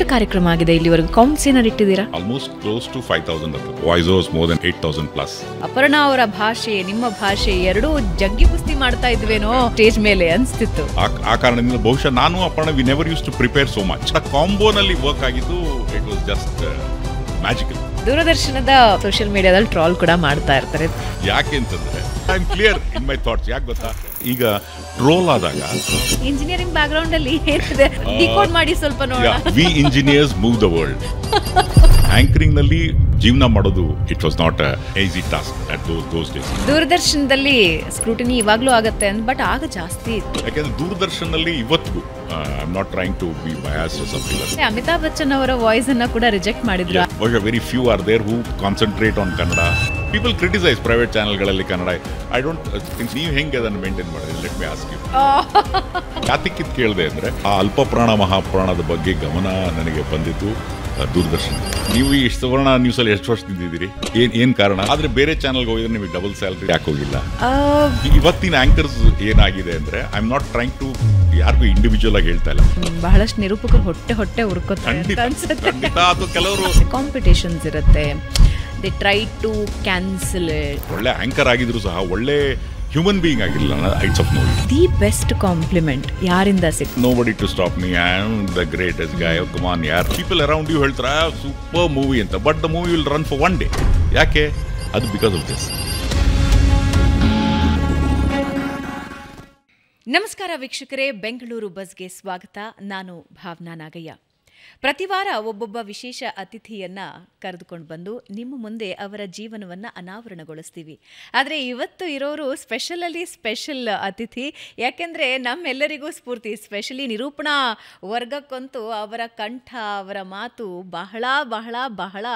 ಎಷ್ಟು ಕಾರ್ಯಕ್ರಮ ಆಗಿದೆ ಇಲ್ಲಿವರೆಗೂ? ಕೌಂಟ್ಸ್ ಏನಾರು ಇಟ್ಟಿದ್ದೀರಾ? Almost close to 5,000 voice overs, more than 8,000 plus. Aparna ಅವರ ಭಾಷೆ ನಿಮ್ಮ ಭಾಷೆ ಎರಡೂ ಜಗ್ಗಿ ಕುಸ್ತಿ ಮಾಡ್ತಾ ಇದ್ವೇನೋ ಸ್ಟೇಜ್ ಮೇಲೆ ಅನ್ಸ್ತಿತ್ತು. ಆ ಕಾರಣದಿಂದ ಬಹುಶಃ ನಾನು Aparna we never use to prepare so much. ಕಾಂಬೋನಲ್ಲಿ ವರ್ಕ್ ಆಗಿದ್ದು ಇಟ್ ವಾಸ್ ಜಸ್ಟ್ ಮ್ಯಾಜಿಕಲ್. ದೂರದರ್ಶನದ ಸೋಷಿಯಲ್ ಮೀಡಿಯಾದಲ್ಲಿ ಟ್ರಾಲ್ ಕೂಡ ಮಾಡ್ತಾ ಇರ್ತಾರೆ. ಯಾಕೆ ಅಂತಂದ್ರೆ I am clear in my thoughts. ಯಾಕೆ ಗೊತ್ತಾ, ಈಗ ಟ್ರೋಲ್ ಆದಾಗ ಇಂಜಿನಿಯರಿಂಗ್ ಬ್ಯಾಕ್ ಗ್ರೌಂಡ್ ಅಲ್ಲಿ ಏನಿದೆ ಡಿಕೋಡ್ ಮಾಡಿ ಸ್ವಲ್ಪ ನೋಡೋಣ. We engineers move the world. Anchoring ನಲ್ಲಿ ಜೀವನ ಮಾಡೋದು it was not easy task at those days. ದೂರದರ್ಶನದಲ್ಲಿ ಸ್ಕ್ರೂಟಿನಿ ಇವಾಗ್ಲೂ ಆಗತ್ತೆ ಬಟ್ ಆಗ ಜಾಸ್ತಿ ಇತ್ತು. ಯಾಕಂದ್ರೆ ದೂರದರ್ಶನದಲ್ಲಿ ಇವತ್ತಿಗೂ I am not trying to be biased or something. Amitabh Bachchan ಅವರ ವಾಯ್ಸ್ ಅನ್ನ ಕೂಡ ರಿಜೆಕ್ಟ್ ಮಾಡಿದ್ರು. Very few are there who concentrate on Kannada. People criticise private ಚಾನೆಲ್ಗಳಲ್ಲಿ ಕನ್ನಡ. ಐ ಡೋಂಟ್ ಥಿಂಕ್ ನೀವು ಹೆಂಗೆ ಅದನ್ನು ಮೇಂಟೈನ್ ಮಾಡಿದ್ರಿ. Let me ask you. ಯಾತಕ್ಕಿದ್ ಕೇಳಿದೆ ಅಂದರೆ ಆ ಅಲ್ಪ ಪ್ರಾಣ ಮಹಾಪ್ರಾಣದ ಬಗ್ಗೆ ಗಮನ ನನಗೆ ಬಂದಿದ್ದು ದೂರದರ್ಶನ. ನೀವು ಈ ಸುವರ್ಣ ನ್ಯೂಸಲ್ಲಿ ಎಷ್ಟು ವರ್ಷದಿದ್ದೀರಿ? ಏನ್ ಕಾರಣ? ಆದ್ರೆ ಬೇರೆ ಚಾನಲ್ಗೆ ಹೋಗಿದ್ರೆ ನಿಮಗೆ ಡಬಲ್ ಸ್ಯಾಲರಿ ಯಾಕೆ ಹೋಗಿಲ್ಲ? ಇವತ್ತಿನ ಆಂಕರ್ಸ್ ಏನಾಗಿದೆ ಅಂದ್ರೆ I am not trying to ಯಾರಿಗೂ ಇಂಡಿವಿಜುವಲ್ ಆಗಿ ಹೇಳ್ತಾ ಇಲ್ಲ. ಬಹಳಷ್ಟು ನಿರೂಪಕರು ಹೊಟ್ಟೆ ಹುಡುಕೋತಾರೆ. ಕೆಲವರು ಕಾಂಪಿಟೇಷನ್ಸ್ ಇರುತ್ತೆ. They try to cancel it. ಒಳ್ಳೆ ಆಂಕರ್ ಆಗಿದ್ರು ಸಹ ಒಳ್ಳೆ ಹ್ಯೂಮನ್ ಬೀಯಿಂಗ್ ಆಗಿಲ್ಲ. It's of no the best compliment ಯಾರಿಂದ ಸಿಕ್ತು? Nobody to stop me, I am the greatest guy. Come on ಯಾರ್. ಪೀಪಲ್ ಅರೌಂಡ್ ಯು ಹೇಳ್ತಾರೆ ಸೂಪರ್ ಮೂವಿ ಅಂತ, but the movie will run for one day. ಯಾಕೆ? ಅದು because of this. ನಮಸ್ಕಾರ ವೀಕ್ಷಕರೇ, ಬೆಂಗಳೂರು ಬಸ್ಗೆ ಸ್ವಾಗತ. ನಾನು ಭಾವನಾ ನಾಗಯ್ಯ. ಪ್ರತಿ ವಾರ ಒಬ್ಬೊಬ್ಬ ವಿಶೇಷ ಅತಿಥಿಯನ್ನ ಕರೆದುಕೊಂಡು ಬಂದು ನಿಮ್ಮ ಮುಂದೆ ಅವರ ಜೀವನವನ್ನು ಅನಾವರಣಗೊಳಿಸ್ತೀವಿ. ಆದರೆ ಇವತ್ತು ಇರೋರು ಸ್ಪೆಷಲ್ ಅತಿಥಿ. ಯಾಕೆಂದರೆ ನಮ್ಮೆಲ್ಲರಿಗೂ ಸ್ಫೂರ್ತಿ, ಸ್ಪೆಷಲಿ ನಿರೂಪಣಾ ವರ್ಗಕ್ಕಂತೂ ಅವರ ಕಂಠ, ಅವರ ಮಾತು ಬಹಳ ಬಹಳ ಬಹಳ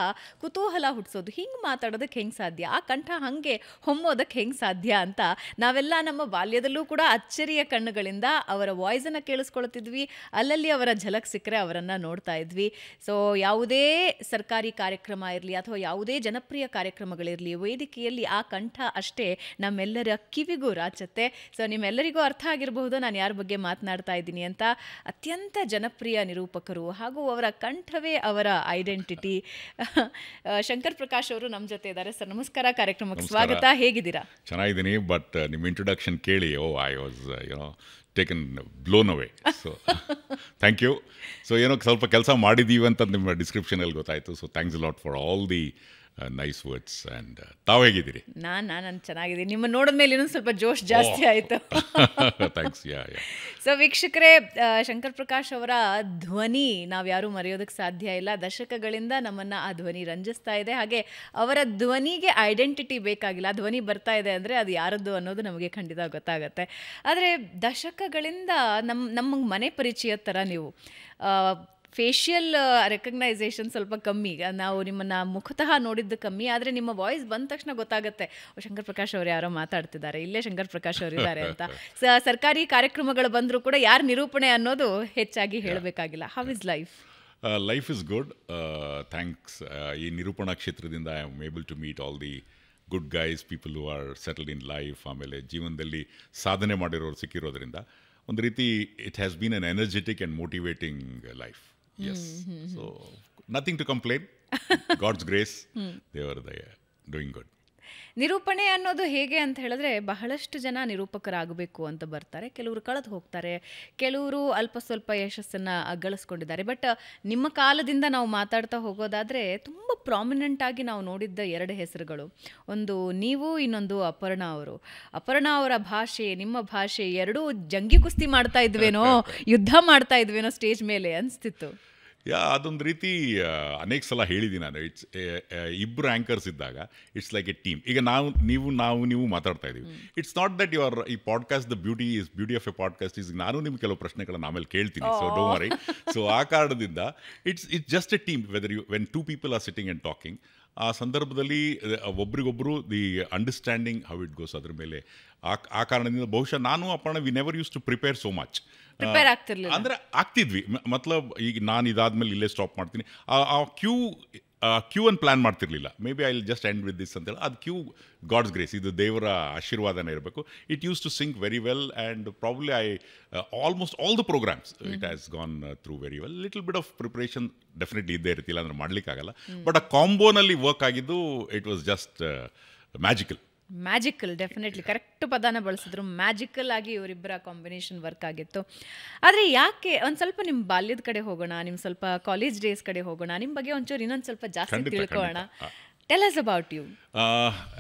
ಕುತೂಹಲ ಹುಟ್ಟಿಸೋದು. ಹಿಂಗೆ ಮಾತಾಡೋದಕ್ಕೆ ಹೆಂಗೆ ಸಾಧ್ಯ, ಆ ಕಂಠ ಹಾಗೆ ಹೊಮ್ಮೋದಕ್ಕೆ ಹೆಂಗೆ ಸಾಧ್ಯ ಅಂತ ನಾವೆಲ್ಲ ನಮ್ಮ ಬಾಲ್ಯದಲ್ಲೂ ಕೂಡ ಅಚ್ಚರಿಯ ಕಣ್ಣುಗಳಿಂದ ಅವರ ವಾಯ್ಸನ್ನು ಕೇಳಿಸ್ಕೊಳ್ತಿದ್ವಿ. ಅಲ್ಲಲ್ಲಿ ಅವರ ಝಲಕ್ ಸಿಕ್ಕರೆ ಅವರನ್ನು ನೋಡ್ತಾ ಇದ್ವಿ. ಸೊ ಯಾವುದೇ ಸರ್ಕಾರಿ ಕಾರ್ಯಕ್ರಮ ಇರಲಿ ಅಥವಾ ಯಾವುದೇ ಜನಪ್ರಿಯ ಕಾರ್ಯಕ್ರಮಗಳಿರಲಿ, ವೇದಿಕೆಯಲ್ಲಿ ಆ ಕಂಠ ಅಷ್ಟೇ ನಮ್ಮೆಲ್ಲರ ಕಿವಿಗೂ ರಾಚತ್ತೆ. ಸೊ ನಿಮ್ಮೆಲ್ಲರಿಗೂ ಅರ್ಥ ಆಗಿರಬಹುದು ನಾನು ಯಾರ ಬಗ್ಗೆ ಮಾತನಾಡ್ತಾ ಇದ್ದೀನಿ ಅಂತ. ಅತ್ಯಂತ ಜನಪ್ರಿಯ ನಿರೂಪಕರು ಹಾಗೂ ಅವರ ಕಂಠವೇ ಅವರ ಐಡೆಂಟಿಟಿ. ಶಂಕರ್ ಪ್ರಕಾಶ್ ಅವರು ನಮ್ಮ ಜೊತೆ ಇದ್ದಾರೆ. ಸರ್ ನಮಸ್ಕಾರ, ಕಾರ್ಯಕ್ರಮಕ್ಕೆ ಸ್ವಾಗತ. ಹೇಗಿದ್ದೀರಾ? ಚೆನ್ನಾಗಿದ್ದೀನಿ. ಬಟ್ ನಿಮ್ಮ ಇಂಟ್ರೊಡಕ್ಷನ್ ಕೇಳಿ I was taken blown away. So thank you. So ಏನೋ ಸ್ವಲ್ಪ ಕೆಲಸ ಮಾಡಿದ್ದೀವಿ ಅಂತ ನಿಮ್ಮ ಡಿಸ್ಕ್ರಿಪ್ಷನಲ್ಲಿ ಗೊತ್ತಾಯಿತು. So thanks lot for all the nice words. And ತಾವು ಹೇಗಿದ್ದೀರಿ? ನಾನು ಚೆನ್ನಾಗಿದ್ದೀನಿ. ನಿಮ್ಮ ನೋಡಿದ ಮೇಲೆ ಇನ್ನೊಂದು ಸ್ವಲ್ಪ ಜೋಶ್ ಜಾಸ್ತಿ ಆಯಿತು. ಥ್ಯಾಂಕ್ಸ್. ಸೊ ವೀಕ್ಷಕರೇ, ಶಂಕರ್ ಪ್ರಕಾಶ್ ಅವರ ಧ್ವನಿ ನಾವು ಯಾರೂ ಮರೆಯೋದಕ್ಕೆ ಸಾಧ್ಯ ಇಲ್ಲ. ದಶಕಗಳಿಂದ ನಮ್ಮನ್ನು ಆ ಧ್ವನಿ ರಂಜಿಸ್ತಾ ಇದೆ. ಹಾಗೆ ಅವರ ಧ್ವನಿಗೆ ಐಡೆಂಟಿಟಿ ಬೇಕಾಗಿಲ್ಲ. ಆ ಧ್ವನಿ ಬರ್ತಾ ಇದೆ ಅಂದರೆ ಅದು ಯಾರದ್ದು ಅನ್ನೋದು ನಮಗೆ ಖಂಡಿತ ಗೊತ್ತಾಗುತ್ತೆ. ಆದರೆ ದಶಕಗಳಿಂದ ನಮಗೆ ಮನೆ ಪರಿಚಯದ ಥರ ನೀವು ಫೇಶಿಯಲ್ ರೆಕಗ್ನೈಸೇಷನ್ ಸ್ವಲ್ಪ ಕಮ್ಮಿ. ನಾವು ನಿಮ್ಮನ್ನು ಮುಖತಃ ನೋಡಿದ್ದು ಕಮ್ಮಿ. ಆದರೆ ನಿಮ್ಮ ವಾಯ್ಸ್ ಬಂದ ತಕ್ಷಣ ಗೊತ್ತಾಗುತ್ತೆ, ಶಂಕರ್ ಪ್ರಕಾಶ್ ಅವರು ಯಾರೋ ಮಾತಾಡ್ತಿದ್ದಾರೆ, ಇಲ್ಲೇ ಶಂಕರ್ ಪ್ರಕಾಶ್ ಅವರು ಇದ್ದಾರೆ ಅಂತ. ಸರ್ಕಾರಿ ಕಾರ್ಯಕ್ರಮಗಳು ಬಂದರೂ ಕೂಡ ಯಾರು ನಿರೂಪಣೆ ಅನ್ನೋದು ಹೆಚ್ಚಾಗಿ ಹೇಳಬೇಕಾಗಿಲ್ಲ. How is life? Life is good, thanks. ಈ ನಿರೂಪಣಾ ಕ್ಷೇತ್ರದಿಂದ I am able to meet all the good guys, people who are settled in life. ಆಮೇಲೆ ಜೀವನದಲ್ಲಿ ಸಾಧನೆ ಮಾಡಿರೋರು ಸಿಕ್ಕಿರೋದ್ರಿಂದ ಒಂದು ರೀತಿ it has been an energetic and motivating life. Yes. So nothing to complain. God's grace. They were doing good. ನಿರೂಪಣೆ ಅನ್ನೋದು ಹೇಗೆ ಅಂತ ಹೇಳಿದ್ರೆ, ಬಹಳಷ್ಟು ಜನ ನಿರೂಪಕರಾಗಬೇಕು ಅಂತ ಬರ್ತಾರೆ. ಕೆಲವರು ಕಳೆದು ಹೋಗ್ತಾರೆ, ಕೆಲವರು ಅಲ್ಪ ಸ್ವಲ್ಪ ಯಶಸ್ಸನ್ನು ಗಳಿಸ್ಕೊಂಡಿದ್ದಾರೆ. ಬಟ್ ನಿಮ್ಮ ಕಾಲದಿಂದ ನಾವು ಮಾತಾಡ್ತಾ ಹೋಗೋದಾದರೆ ತುಂಬ ಪ್ರಾಮಿನೆಂಟ್ ಆಗಿ ನಾವು ನೋಡಿದ್ದ ಎರಡು ಹೆಸರುಗಳು, ಒಂದು ನೀವು, ಇನ್ನೊಂದು ಅಪರ್ಣಾ ಅವರು. ಅಪರ್ಣಾ ಅವರ ಭಾಷೆ ನಿಮ್ಮ ಭಾಷೆ ಎರಡೂ ಜಂಗಿ ಕುಸ್ತಿ ಮಾಡ್ತಾ ಇದ್ವೇನೋ, ಯುದ್ಧ ಮಾಡ್ತಾ ಇದ್ವೇನೋ ಸ್ಟೇಜ್ ಮೇಲೆ ಅನಿಸ್ತಿತ್ತು. ಅದೊಂದು ರೀತಿ ಅನೇಕ ಸಲ ಹೇಳಿದ್ದೀನಿ ನಾನು. ಇಟ್ಸ್ ಇಬ್ಬರು ಆ್ಯಂಕರ್ಸ್ ಇದ್ದಾಗ ಇಟ್ಸ್ ಲೈಕ್ ಎ ಟೀಮ್. ಈಗ ನೀವು ಮಾತಾಡ್ತಾ ಇದ್ದೀವಿ. ಇಟ್ಸ್ ನಾಟ್ ದಟ್ ಯುವರ್ ಈ podcast the beauty of A podcast is ನಾನು ನಿಮ್ಗೆ ಕೆಲವು ಪ್ರಶ್ನೆಗಳನ್ನು ಆಮೇಲೆ ಕೇಳ್ತೀನಿ. So don't worry. ಸೊ ಆ ಕಾರಣದಿಂದ it's just a team. When two people are sitting and talking, ಆ ಸಂದರ್ಭದಲ್ಲಿ ಒಬ್ರಿಗೊಬ್ಬರು the understanding how it goes ಅದ್ರ ಮೇಲೆ. ಆ ಕಾರಣದಿಂದ ಬಹುಶಃ ನಾನು Aparna we never use to prepare so much. ಅಂದರೆ ಆಗ್ತಿದ್ವಿ. ಮತ್ಲಬ್ ಈಗ ನಾನು ಇದಾದ್ಮೇಲೆ ಇಲ್ಲೇ ಸ್ಟಾಪ್ ಮಾಡ್ತೀನಿ. ಆ ಕ್ಯೂ ಕ್ಯೂ ಅನ್ನು ಪ್ಲ್ಯಾನ್ ಮಾಡ್ತಿರ್ಲಿಲ್ಲ. Maybe I will just end with this ಅಂತೇಳಿ ಅದು ಕ್ಯೂ ಗಾಡ್ಸ್ ಗ್ರೇಸ್, ಇದು ದೇವರ ಆಶೀರ್ವಾದನೇ ಇರಬೇಕು. It use to sync very well and probably almost all the programmes it has gone through very well. Little bit of preparation definitely ಇದ್ದೇ ಇರ್ತಿಲ್ಲ ಅಂದರೆ ಮಾಡಲಿಕ್ಕಾಗಲ್ಲ. ಬಟ್ ಆ ಕಾಂಬೋನಲ್ಲಿ ವರ್ಕ್ ಆಗಿದ್ದು it was just magical. Magical, definitely correct ಪದಾನ ಬಳಸಿದ್ರು. Magical ಆಗಿ ಇವರಿಬ್ಬರ ಕಾಂಬಿನೇಷನ್ ವರ್ಕ್ ಆಗಿತ್ತು. ಆದರೆ ಯಾಕೆ ಒಂದು ಸ್ವಲ್ಪ ನಿಮ್ಮ ಬಾಲ್ಯದ ಕಡೆ ಹೋಗೋಣ, ನಿಮ್ಮ ಸ್ವಲ್ಪ ಕಾಲೇಜ್ ಡೇಸ್ ಕಡೆ ಹೋಗೋಣ, ನಿಮ್ಮ ಬಗ್ಗೆ ಒಂಚೂರು ಇನ್ನೊಂದು ಸ್ವಲ್ಪ ಜಾಸ್ತಿ ತಿಳ್ಕೊಳ್ಳೋಣ. Tell us about you.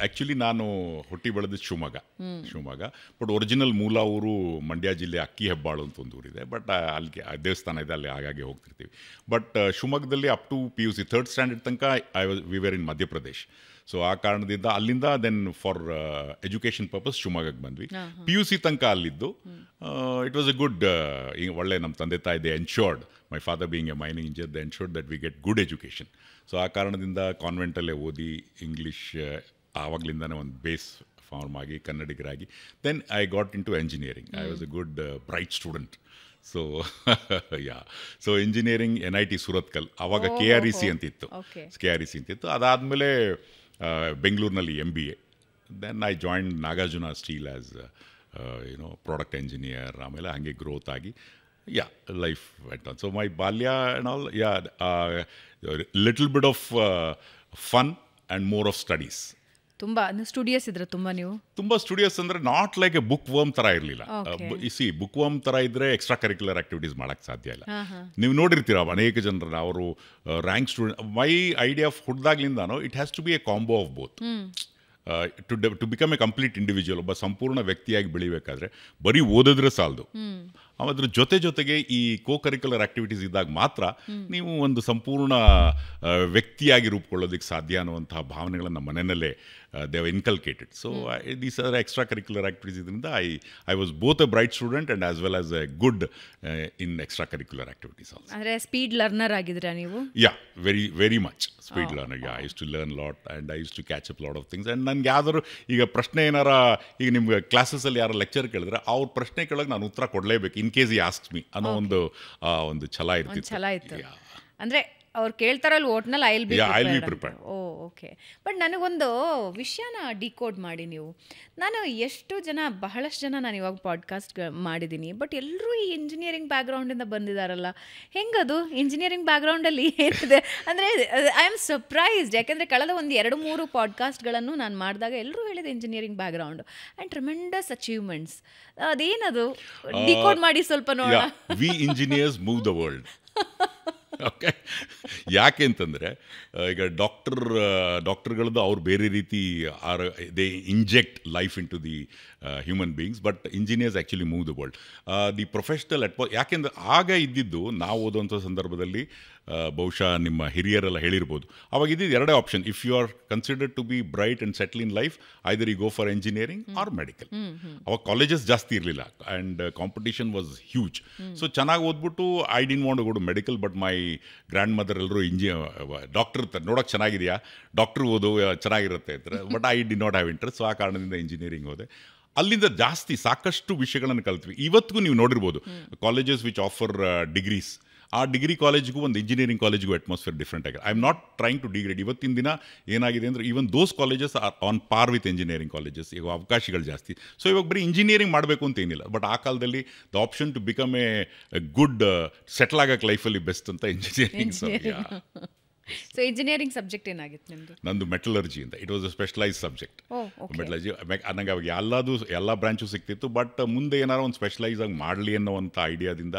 Actually ನಾನು ಹುಟ್ಟಿ ಬೆಳೆದ ಶಿವಮೊಗ್ಗ, ಬಟ್ ಒರಿಜಿನಲ್ ಮೂಲ ಊರು ಮಂಡ್ಯ ಜಿಲ್ಲೆ ಅಕ್ಕಿ ಹೆಬ್ಬಾಳು ಅಂತ ಒಂದು ಊರಿದೆ. ಬಟ್ ಅಲ್ಲಿಗೆ ದೇವಸ್ಥಾನ ಇದೆ, ಅಲ್ಲಿ ಹಾಗಾಗಿ ಹೋಗ್ತಿರ್ತೀವಿ. ಬಟ್ ಶಿವಮೊಗ್ಗದಲ್ಲಿ up to PUC 3rd standard ತನಕ we were in Madhya Pradesh. So ಆ ಕಾರಣದಿಂದ ಅಲ್ಲಿಂದ ದೆನ್ ಫಾರ್ ಎಜುಕೇಷನ್ ಪರ್ಪಸ್ ಶಿವಮೊಗ್ಗಕ್ಕೆ ಬಂದ್ವಿ. PUC ತನಕ ಅಲ್ಲಿದ್ದು ಇಟ್ ವಾಸ್ ಎ ಗುಡ್, ಒಳ್ಳೆ ನಮ್ಮ ತಂದೆ ತಾಯಿ they ensured, my father being A mining engineer, they ensured that we get good education. So ಆ ಕಾರಣದಿಂದ ಕಾನ್ವೆಂಟಲ್ಲೇ ಓದಿ ಇಂಗ್ಲೀಷ್ ಆವಾಗಲಿಂದನೇ ಒಂದು ಬೇಸ್ ಫಾರ್ಮ್ ಆಗಿ ಕನ್ನಡಿಗರಾಗಿ then I got into engineering. I was a good bright student. So engineering NIT Surathkal, ಆವಾಗ KREC ಅಂತಿತ್ತು. ಅದಾದಮೇಲೆ ಬೆಂಗಳೂರಿನಲ್ಲಿ MBA. Then I join Nagarjuna steel as product engineer. ಆಮೇಲೆ ಹಾಗೆ ಗ್ರೋತ್ ಆಗಿ life went on. So my ಬಾಲ್ಯ and all little bit of fun and more of studies. ತುಂಬ studious ಇದ್ರೆ ತುಂಬ ಸ್ಟುಡಿಯಸ್ ಅಂದರೆ not like a bookworm ಥರ ಇರಲಿಲ್ಲ. ಬುಕ್ ವರ್ಮ್ ಥರ ಇದ್ದರೆ ಎಕ್ಸ್ಟ್ರಾ ಕರಿಕ್ಯುಲರ್ ಆ್ಯಕ್ಟಿವಿಟೀಸ್ ಮಾಡೋಕ್ಕೆ ಸಾಧ್ಯ ಇಲ್ಲ. ನೀವು ನೋಡಿರ್ತೀರ ಅನೇಕ ಜನರನ್ನ, ಅವರು rank student. My idea of ಹುಡ್ದಾಗ್ಲಿಂದಾನು it has to be a combo of both. To become a complete individual, ಒಬ್ಬ ಸಂಪೂರ್ಣ ವ್ಯಕ್ತಿಯಾಗಿ ಬೆಳಿಬೇಕಾದ್ರೆ ಬರೀ ಓದಿದ್ರೆ ಸಾಲದು. ಅದ್ರ ಜೊತೆಗೆ ಈ ಕೋ ಕರಿಕ್ಯುಲರ್ ಆ್ಯಕ್ಟಿವಿಟೀಸ್ ಇದ್ದಾಗ ಮಾತ್ರ ನೀವು ಒಂದು ಸಂಪೂರ್ಣ ವ್ಯಕ್ತಿಯಾಗಿ ರೂಪುಕೊಳ್ಳೋದಕ್ಕೆ ಸಾಧ್ಯ ಅನ್ನುವಂತಹ ಭಾವನೆಗಳನ್ನು ಮನೆಯಲ್ಲೇ they have inculcated. So these are extracurricular activities. ಇದರಿಂದ I was both a bright student and as well as a good in extracurricular activities also. ಅಂದರೆ ಸ್ಪೀಡ್ ಲರ್ನರ್ ಆಗಿದ್ದೀರಾ ನೀವು? Very much speed learner. I use to learn lot and I use to catch up lot of things. And ನನಗೆ ಯಾವ್ದಾದ್ರು ಈಗ ಪ್ರಶ್ನೆ ಏನಾರ, ಈಗ ನಿಮ್ಗೆ ಕ್ಲಾಸಸ್ಸಲ್ಲಿ ಯಾರು ಲೆಕ್ಚರ್ ಕೇಳಿದ್ರೆ ಅವ್ರ ಪ್ರಶ್ನೆ ಕೇಳೋಕೆ ನಾನು ಉತ್ತರ ಕೊಡಲೇಬೇಕು, ಇನ್ ಕೇಸ್ ಈ ಆಸ್ಕ್ ಮೀ ಅನ್ನೋ ಒಂದು ಛಲ ಇರ್ತಿತ್ತು. ಅಂದರೆ ಅವ್ರು ಕೇಳ್ತಾರಲ್ಲ ಒಟ್ನಲ್ಲಿ I will be prepared. Okay. But ನನಗೊಂದು ವಿಷಯನ ಡಿಕೋಡ್ ಮಾಡಿ ನೀವು. ನಾನು ಬಹಳಷ್ಟು ಜನ ನಾನು ಇವಾಗ ಪಾಡ್ಕಾಸ್ಟ್ ಮಾಡಿದ್ದೀನಿ, ಬಟ್ ಎಲ್ಲರೂ ಈ ಇಂಜಿನಿಯರಿಂಗ್ ಬ್ಯಾಕ್ಗ್ರೌಂಡಿಂದ ಬಂದಿದ್ದಾರಲ್ಲ, ಹೆಂಗದು ಇಂಜಿನಿಯರಿಂಗ್ ಬ್ಯಾಕ್ಗ್ರೌಂಡಲ್ಲಿ ಏನಿದೆ ಅಂದರೆ ಐ ಆಮ್ ಸರ್ಪ್ರೈಸ್ಡ್. ಯಾಕೆಂದರೆ ಕಳೆದ ಒಂದು 2-3 ಪಾಡ್ಕಾಸ್ಟ್ಗಳನ್ನು ನಾನು ಮಾಡಿದಾಗ ಎಲ್ಲರೂ ಹೇಳಿದೆ engineering background and tremendous achievements. ಅದೇನದು ಡಿಕೋಡ್ ಮಾಡಿ ಸ್ವಲ್ಪ ನೋಡೋಣ. We engineers move the world. Okay, ಯಾಕೆ ಅಂತಂದರೆ ಈಗ ಡಾಕ್ಟರ್ಗಳದ್ದು ಅವ್ರು ಬೇರೆ ರೀತಿ they inject life into the human beings, but engineers actually move the world. The professional ಯಾಕೆಂದರೆ ಆಗ ಇದ್ದಿದ್ದು ನಾವು ಓದುವಂಥ ಸಂದರ್ಭದಲ್ಲಿ ಬಹುಶಃ ನಿಮ್ಮ ಹಿರಿಯರೆಲ್ಲ ಹೇಳಿರ್ಬೋದು, ಅವಾಗ ಇದ್ದಿದ್ದು ಎರಡೇ option. If you are considered to be bright and settle in life, either you go for engineering or medical. ಅವಾಗ ಕಾಲೇಜಸ್ ಜಾಸ್ತಿ ಇರಲಿಲ್ಲ and competition was huge. So ಚೆನ್ನಾಗಿ ಓದ್ಬಿಟ್ಟು I didn't want to go to medical, but my grandmother ಎಲ್ಲರೂ doctor ನೋಡೋಕೆ ಚೆನ್ನಾಗಿದೆಯಾ, doctor ಓದು ಚೆನ್ನಾಗಿರುತ್ತೆ ಅಂತಾರೆ. But I did not have interest. So ಆ ಕಾರಣದಿಂದ ಇಂಜಿನಿಯರಿಂಗ್ ಹೋದೆ. ಅಲ್ಲಿಂದ ಸಾಕಷ್ಟು ವಿಷಯಗಳನ್ನು ಕಲ್ತ್ವಿ. ಇವತ್ತಿಗೂ ನೀವು ನೋಡಿರ್ಬೋದು ಕಾಲೇಜಸ್ ವಿಚ್ ಆಫರ್ ಡಿಗ್ರೀಸ್. ಆ ಡಿಗ್ರಿ ಕಾಲೇಜ್ಗೂ ಒಂದು ಇಂಜಿನಿಯರಿಂಗ್ ಕಾಲೇಜ್ಗೂ ಅಟ್ಮಾಸ್ಫಿಯರ್ ಡಿಫ್ರೆಂಟ್ ಆಗಿದೆ. I am not trying to degrade. ಇವತ್ತಿನ ದಿನ ಏನಾಗಿದೆ ಅಂದರೆ even those colleges are on par with engineering colleges. ಈಗ ಅವಕಾಶಗಳು ಜಾಸ್ತಿ. ಸೊ ಇವಾಗ ಬರೀ ಇಂಜಿನಿಯರಿಂಗ್ ಮಾಡಬೇಕು ಅಂತ ಏನಿಲ್ಲ, ಬಟ್ ಆ ಕಾಲದಲ್ಲಿ the option two become a good settle ಆಗೋಕ್ಕೆ ಲೈಫಲ್ಲಿ ಬೆಸ್ಟ್ ಅಂತ ಇಂಜಿನಿಯರಿಂಗ್. ಸೊ ಇಂಜಿನಿಯರಿಂಗ್ ಸಬ್ಜೆಕ್ಟ್ ಏನಾಗಿತ್ತು ನಿಮ್ಮದು? ನಂದು ಮೆಟಲರ್ಜಿ ಅಂತ. It was a specialise subject. Metallurgy ನನಗೆ ಅವಾಗ ಎಲ್ಲ ಬ್ರಾಂಚು ಸಿಕ್ತಿತ್ತು, ಬಟ್ ಮುಂದೆ ಏನಾರು ಒಂದು ಸ್ಪೆಷಲೈಸ್ ಆಗಿ ಮಾಡಲಿ ಅನ್ನೋವಂಥ ಐಡಿಯಾದಿಂದ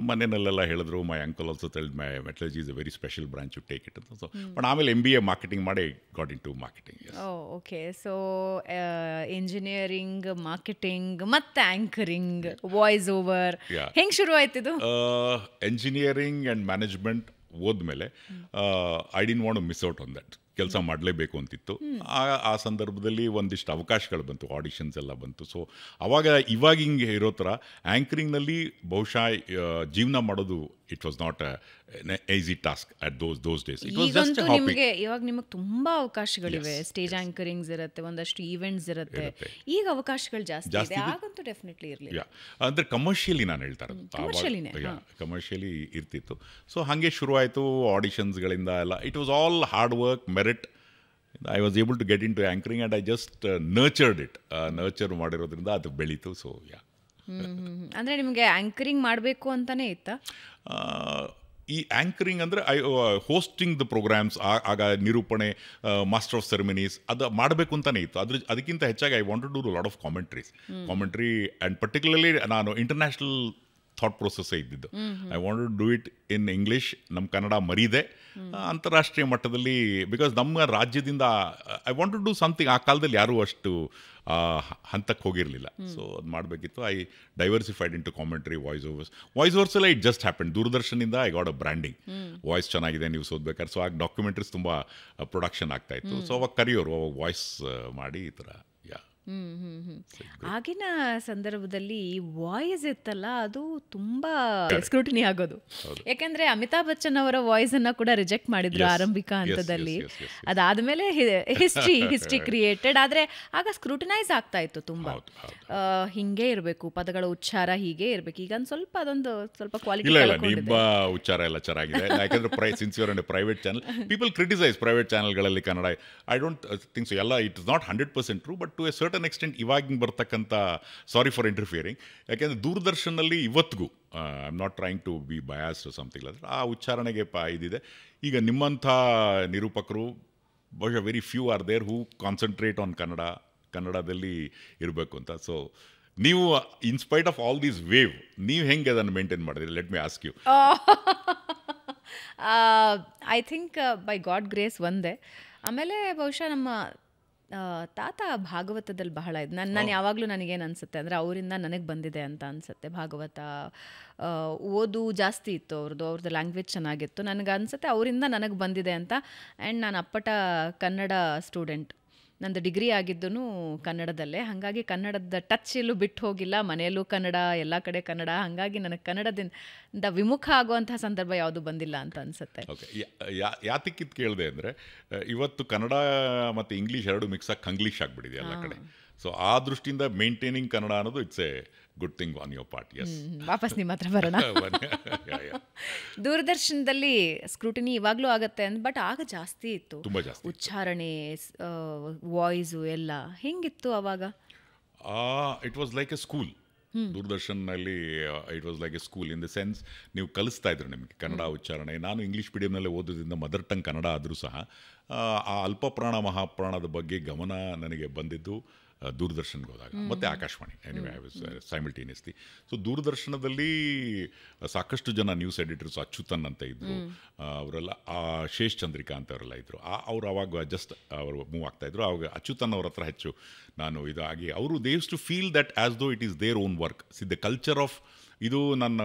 ಮನೆಯಲ್ಲೆಲ್ಲ ಹೇಳಿದ್ರು. My uncle also told my metallurgy is a very special branch to take it ಅಂತ. ಸೊ ಬಟ್ ಆಮೇಲೆ MBA ಮಾರ್ಕೆಟಿಂಗ್ ಮಾಡಿ got into marketing. Okay. So engineering, marketing ಮತ್ತು ಆ್ಯಂಕರಿಂಗ್, ವಾಯ್ಸ್ ಓವರ್ ಹೆಂಗೆ ಶುರು ಆಯ್ತಿದ್ದು? ಎಂಜಿನಿಯರಿಂಗ್ ಆ್ಯಂಡ್ ಮ್ಯಾನೇಜ್ಮೆಂಟ್ ಓದ್ಮೇಲೆ I didn't want to miss out on that. ಕೆಲಸ ಮಾಡಲೇಬೇಕು ಅಂತಿತ್ತು. ಆ ಸಂದರ್ಭದಲ್ಲಿ ಒಂದಿಷ್ಟು ಅವಕಾಶಗಳು ಬಂತು, ಆಡಿಷನ್ಸ್ ಎಲ್ಲ ಬಂತು. ಸೊ ಅವಾಗ ಇವಾಗ ಹಿಂಗೆ ಇರೋ ಥರ ಆ್ಯಂಕರಿಂಗ್ನಲ್ಲಿ ಬಹುಶಃ ಜೀವನ ಮಾಡೋದು it was not easy task at those days. It was just ಈಗಂತೂ ಹಾಪಿಂಗ್. ನಿಮಗೆ ಇವಾಗ ನಿಮಗೆ ತುಂಬಾ ಅವಕಾಶಗಳಿವೆ. ಸ್ಟೇಜ್ ಆಂಕರಿಂಗ್ಸ್ ಇರುತ್ತೆ, ಒಂದಷ್ಟು ಈವೆಂಟ್ಸ್ ಇರುತ್ತೆ. ಈಗ ಅವಕಾಶಗಳು ಜಾಸ್ತಿ ಇದೆ, ಆಗಂತೂ ಡೆಫಿನೆಟ್ಲಿ ಇರಲಿಲ್ಲ. ಅಂದರೆ ಕಮರ್ಷಿಯಲಿ ನಾನು ಹೇಳ್ತಾ ಇರೋದು, ಕಮರ್ಷಿಯಲಿ ಇರ್ತಿತ್ತು. ಸೊ ಹಾಗೆ ಶುರುವಾಯಿತು ಆಡಿಷನ್ಸ್ಗಳಿಂದ ಎಲ್ಲ. It was all hard work, merit. I was able to get into anchoring and I just nurtured it. Nurture ಮಾಡಿರೋದ್ರಿಂದ ಅದು ಬೆಳೀತು. ಸೊ ಅಂದರೆ ನಿಮಗೆ ಆಂಕರಿಂಗ್ ಮಾಡಬೇಕು ಅಂತಾನೆ ಇತ್ತಾ? ಈ ಆ್ಯಂಕರಿಂಗ್ ಅಂದರೆ ಹೋಸ್ಟಿಂಗ್ ದ ಪ್ರೋಗ್ರಾಮ್ಸ್, ಆಗ ನಿರೂಪಣೆ, ಮಾಸ್ಟರ್ ಆಫ್ ಸೆರೆಮನೀಸ್ ಅದು ಮಾಡಬೇಕು ಅಂತಲೇ ಇತ್ತು. ಅದಕ್ಕಿಂತ ಹೆಚ್ಚಾಗಿ I want to do lot of commentary and particularly ನಾನು ಇಂಟರ್ನ್ಯಾಷನಲ್ ಥಾಟ್ ಪ್ರೊಸೆಸ್ಸೇ ಇದ್ದಿದ್ದು. I want to do it in English. ನಮ್ಮ ಕನ್ನಡ ಮರೀದೆ ಅಂತಾರಾಷ್ಟ್ರೀಯ ಮಟ್ಟದಲ್ಲಿ, ಬಿಕಾಸ್ ನಮ್ಮ ರಾಜ್ಯದಿಂದ I want to do something. ಆ ಕಾಲದಲ್ಲಿ ಯಾರೂ ಅಷ್ಟು ಹಂತಕ್ಕೆ ಹೋಗಿರಲಿಲ್ಲ. ಸೊ ಅದು ಮಾಡಬೇಕಿತ್ತು. I diversified into commentary, voice overs ಎಲ್ಲ ಇಟ್ ಜಸ್ಟ್ ಹ್ಯಾಪನ್. ದೂರದರ್ಶನಿಂದ I got a branding. Voice ಚೆನ್ನಾಗಿದೆ ನೀವು ಓದ್ಬೇಕಾದ್ರೆ. ಸೊ ಆಗ ಡಾಕ್ಯುಮೆಂಟ್ರೀಸ್ ತುಂಬ ಪ್ರೊಡಕ್ಷನ್ ಆಗ್ತಾಯಿತ್ತು. ಸೊ ಅವಾಗ ಕರೆಯೋರು, ಅವಾಗ ವಾಯ್ಸ್ ಮಾಡಿ ಈ ಥರ. ಆಗಿನ ಸಂದರ್ಭದಲ್ಲಿ ವಾಯ್ಸ್ ಇತ್ತಲ್ಲ, ಅದು ತುಂಬಾ ಸ್ಕ್ರೂಟಿನಿ ಆಗೋದು. ಯಾಕಂದ್ರೆ ಅಮಿತಾಬ್ ಬಚ್ಚನ್ ಅವರ ವಾಯ್ಸ್ ಅನ್ನ ಕೂಡ ರಿಜೆಕ್ಟ್ ಮಾಡಿದ್ರು ಆರಂಭಿಕ ಹಂತದಲ್ಲಿ. ಅದಾದ್ಮೇಲೆ ಹಿಸ್ಟ್ರಿ ಕ್ರಿಯೇಟೆಡ್. ಆದ್ರೆ ಆಗ ಸ್ಕ್ರೂಟಿನೈಸ್ ಆಗ್ತಾ ಇತ್ತು ತುಂಬಾ. ಹಿಂಗೆ ಇರಬೇಕು, ಪದಗಳ ಉಚ್ಚಾರ ಹೀಗೆ ಇರ್ಬೇಕು. ಈಗ ಸ್ವಲ್ಪ ಅದೊಂದು ಸ್ವಲ್ಪ ಕ್ವಾಲಿಟಿ. ನಿಮ್ಮ ಉಚ್ಚಾರ ಎಲ್ಲ ಚೆನ್ನಾಗಿದೆ. ಯಾಕಂದ್ರೆ since your private channel, people criticise private ಚಾನಲ್ಗಳಲ್ಲಿ Kannada. I don't think so. ಎಲ್ಲ it is not 100% true, but to a certain extent ಇವಾಗಿನ ಬರ್ತಕ್ಕಂಥ, ಸಾರಿ ಫಾರ್ ಇಂಟರ್ಫಿಯರಿಂಗ್, ಯಾಕೆಂದರೆ ದೂರದರ್ಶನಲ್ಲಿ ಇವತ್ತಿಗೂ I am not trying to be biased something like ಆ ಉಚ್ಚಾರಣೆಗೆ ಇದಿದೆ. ಈಗ ನಿಮ್ಮಂಥ ನಿರೂಪಕರು ಬಹುಶಃ very few are there who concentrate on ಕನ್ನಡದಲ್ಲಿ ಇರಬೇಕು ಅಂತ. ಸೊ ನೀವು in spite of all these wave, ನೀವು ಹೆಂಗೆ ಅದನ್ನು ಮೇಂಟೈನ್ ಮಾಡಿದ್ರಿ? Let me ask you. I think by God grace ಒಂದೇ. ಆಮೇಲೆ ಬಹುಶಃ ನಮ್ಮ ತಾತ ಭಾಗವತದಲ್ಲಿ ಬಹಳ ಇದು. ನಾನು ಯಾವಾಗಲೂ ನನಗೇನು ಅನಿಸುತ್ತೆ ಅಂದರೆ ಅವರಿಂದ ನನಗೆ ಬಂದಿದೆ ಅಂತ ಅನಿಸುತ್ತೆ. ಭಾಗವತ ಓದು ಜಾಸ್ತಿ ಇತ್ತು ಅವ್ರದ್ದು ಲ್ಯಾಂಗ್ವೇಜ್ ಚೆನ್ನಾಗಿತ್ತು. ನನಗೆ ಅನಿಸುತ್ತೆ ಅವರಿಂದ ನನಗೆ ಬಂದಿದೆ ಅಂತ. ಆ್ಯಂಡ್ ನಾನು ಅಪ್ಪಟ ಕನ್ನಡ ಸ್ಟೂಡೆಂಟ್. ನಂದು ಡಿಗ್ರಿ ಆಗಿದ್ದು ಕನ್ನಡದಲ್ಲೇ. ಹಾಗಾಗಿ ಕನ್ನಡದ ಟಚ್ ಎಲ್ಲೂ ಬಿಟ್ಟು ಹೋಗಿಲ್ಲ. ಮನೆಯಲ್ಲೂ ಕನ್ನಡ, ಎಲ್ಲ ಕಡೆ ಕನ್ನಡ. ಹಾಗಾಗಿ ನನಗೆ ಕನ್ನಡದಿಂದ ವಿಮುಖ ಆಗುವಂತಹ ಸಂದರ್ಭ ಯಾವುದು ಬಂದಿಲ್ಲ ಅಂತ ಅನಿಸುತ್ತೆ. ಓಕೆ, ಯಾತಕ್ಕಿತ್ತು ಕೇಳಿದೆ ಅಂದರೆ, ಇವತ್ತು ಕನ್ನಡ ಮತ್ತು ಇಂಗ್ಲೀಷ್ ಎರಡು ಮಿಕ್ಸ್ ಆಗಿ ಕಂಗ್ಲೀಷ್ ಆಗಿಬಿಟ್ಟಿದೆ ಎಲ್ಲ ಕಡೆ. ಸೊ ಆ ದೃಷ್ಟಿಯಿಂದ ಮೇಂಟೈನಿಂಗ್ ಕನ್ನಡ ಅನ್ನೋದು it's a good thing on your part. Yes, ವಾಪಸ್ ನಿಮ್ಮ ಹತ್ರ ಬರೋಣ. ದೂರದರ್ಶನದಲ್ಲಿ ಸ್ಕ್ರೂಟಿನಿ ಇವಾಗಲೂ ಆಗುತ್ತೆ ಬಟ್ ಆಗ ಜಾಸ್ತಿ ಇತ್ತು. ತುಂಬ ಜಾಸ್ತಿ. ಉಚ್ಚಾರಣೆ, ವಾಯ್ಸು ಎಲ್ಲ ಹೆಂಗಿತ್ತು ಅವಾಗ? It was like a school. ದೂರದರ್ಶನಲ್ಲಿ it was like a school in the sense ನೀವು ಕಲಿಸ್ತಾ ಇದ್ರು ನಿಮಗೆ ಕನ್ನಡ ಉಚ್ಚಾರಣೆ. ನಾನು ಇಂಗ್ಲೀಷ್ ಮೀಡಿಯಮ್ನಲ್ಲೇ ಓದೋದ್ರಿಂದ ಮದರ್ ಟಂಗ್ ಕನ್ನಡ ಆದರೂ ಸಹ ಆ ಅಲ್ಪಪ್ರಾಣ ಮಹಾಪ್ರಾಣದ ಬಗ್ಗೆ ಗಮನ ನನಗೆ ಬಂದಿದ್ದು ದೂರದರ್ಶನ್ಗೆ ಹೋದಾಗ, ಮತ್ತು Akashvani. Anyway I was simultaneously. So ದೂರದರ್ಶನದಲ್ಲಿ ಸಾಕಷ್ಟು ಜನ ನ್ಯೂಸ್ ಎಡಿಟರ್ಸ್, ಅಚ್ಯುತನ್ ಅಂತ ಇದ್ದರು, ಅವರೆಲ್ಲ ಶೇಷ್ ಚಂದ್ರಿಕಾ ಅಂತ ಅವರೆಲ್ಲ ಇದ್ದರು. ಅವ್ರು ಅವಾಗ ಜಸ್ಟ್ ಅವರು ಮೂವ್ ಆಗ್ತಾಯಿದ್ರು. ಅವಾಗ ಅಚ್ಯುತನ್ ಅವ್ರ ಹತ್ರ ಹೆಚ್ಚು ನಾನು ಇದಾಗಿ, ಅವರು they use to feel that as though it is their own work. The culture of ಇದು ನನ್ನ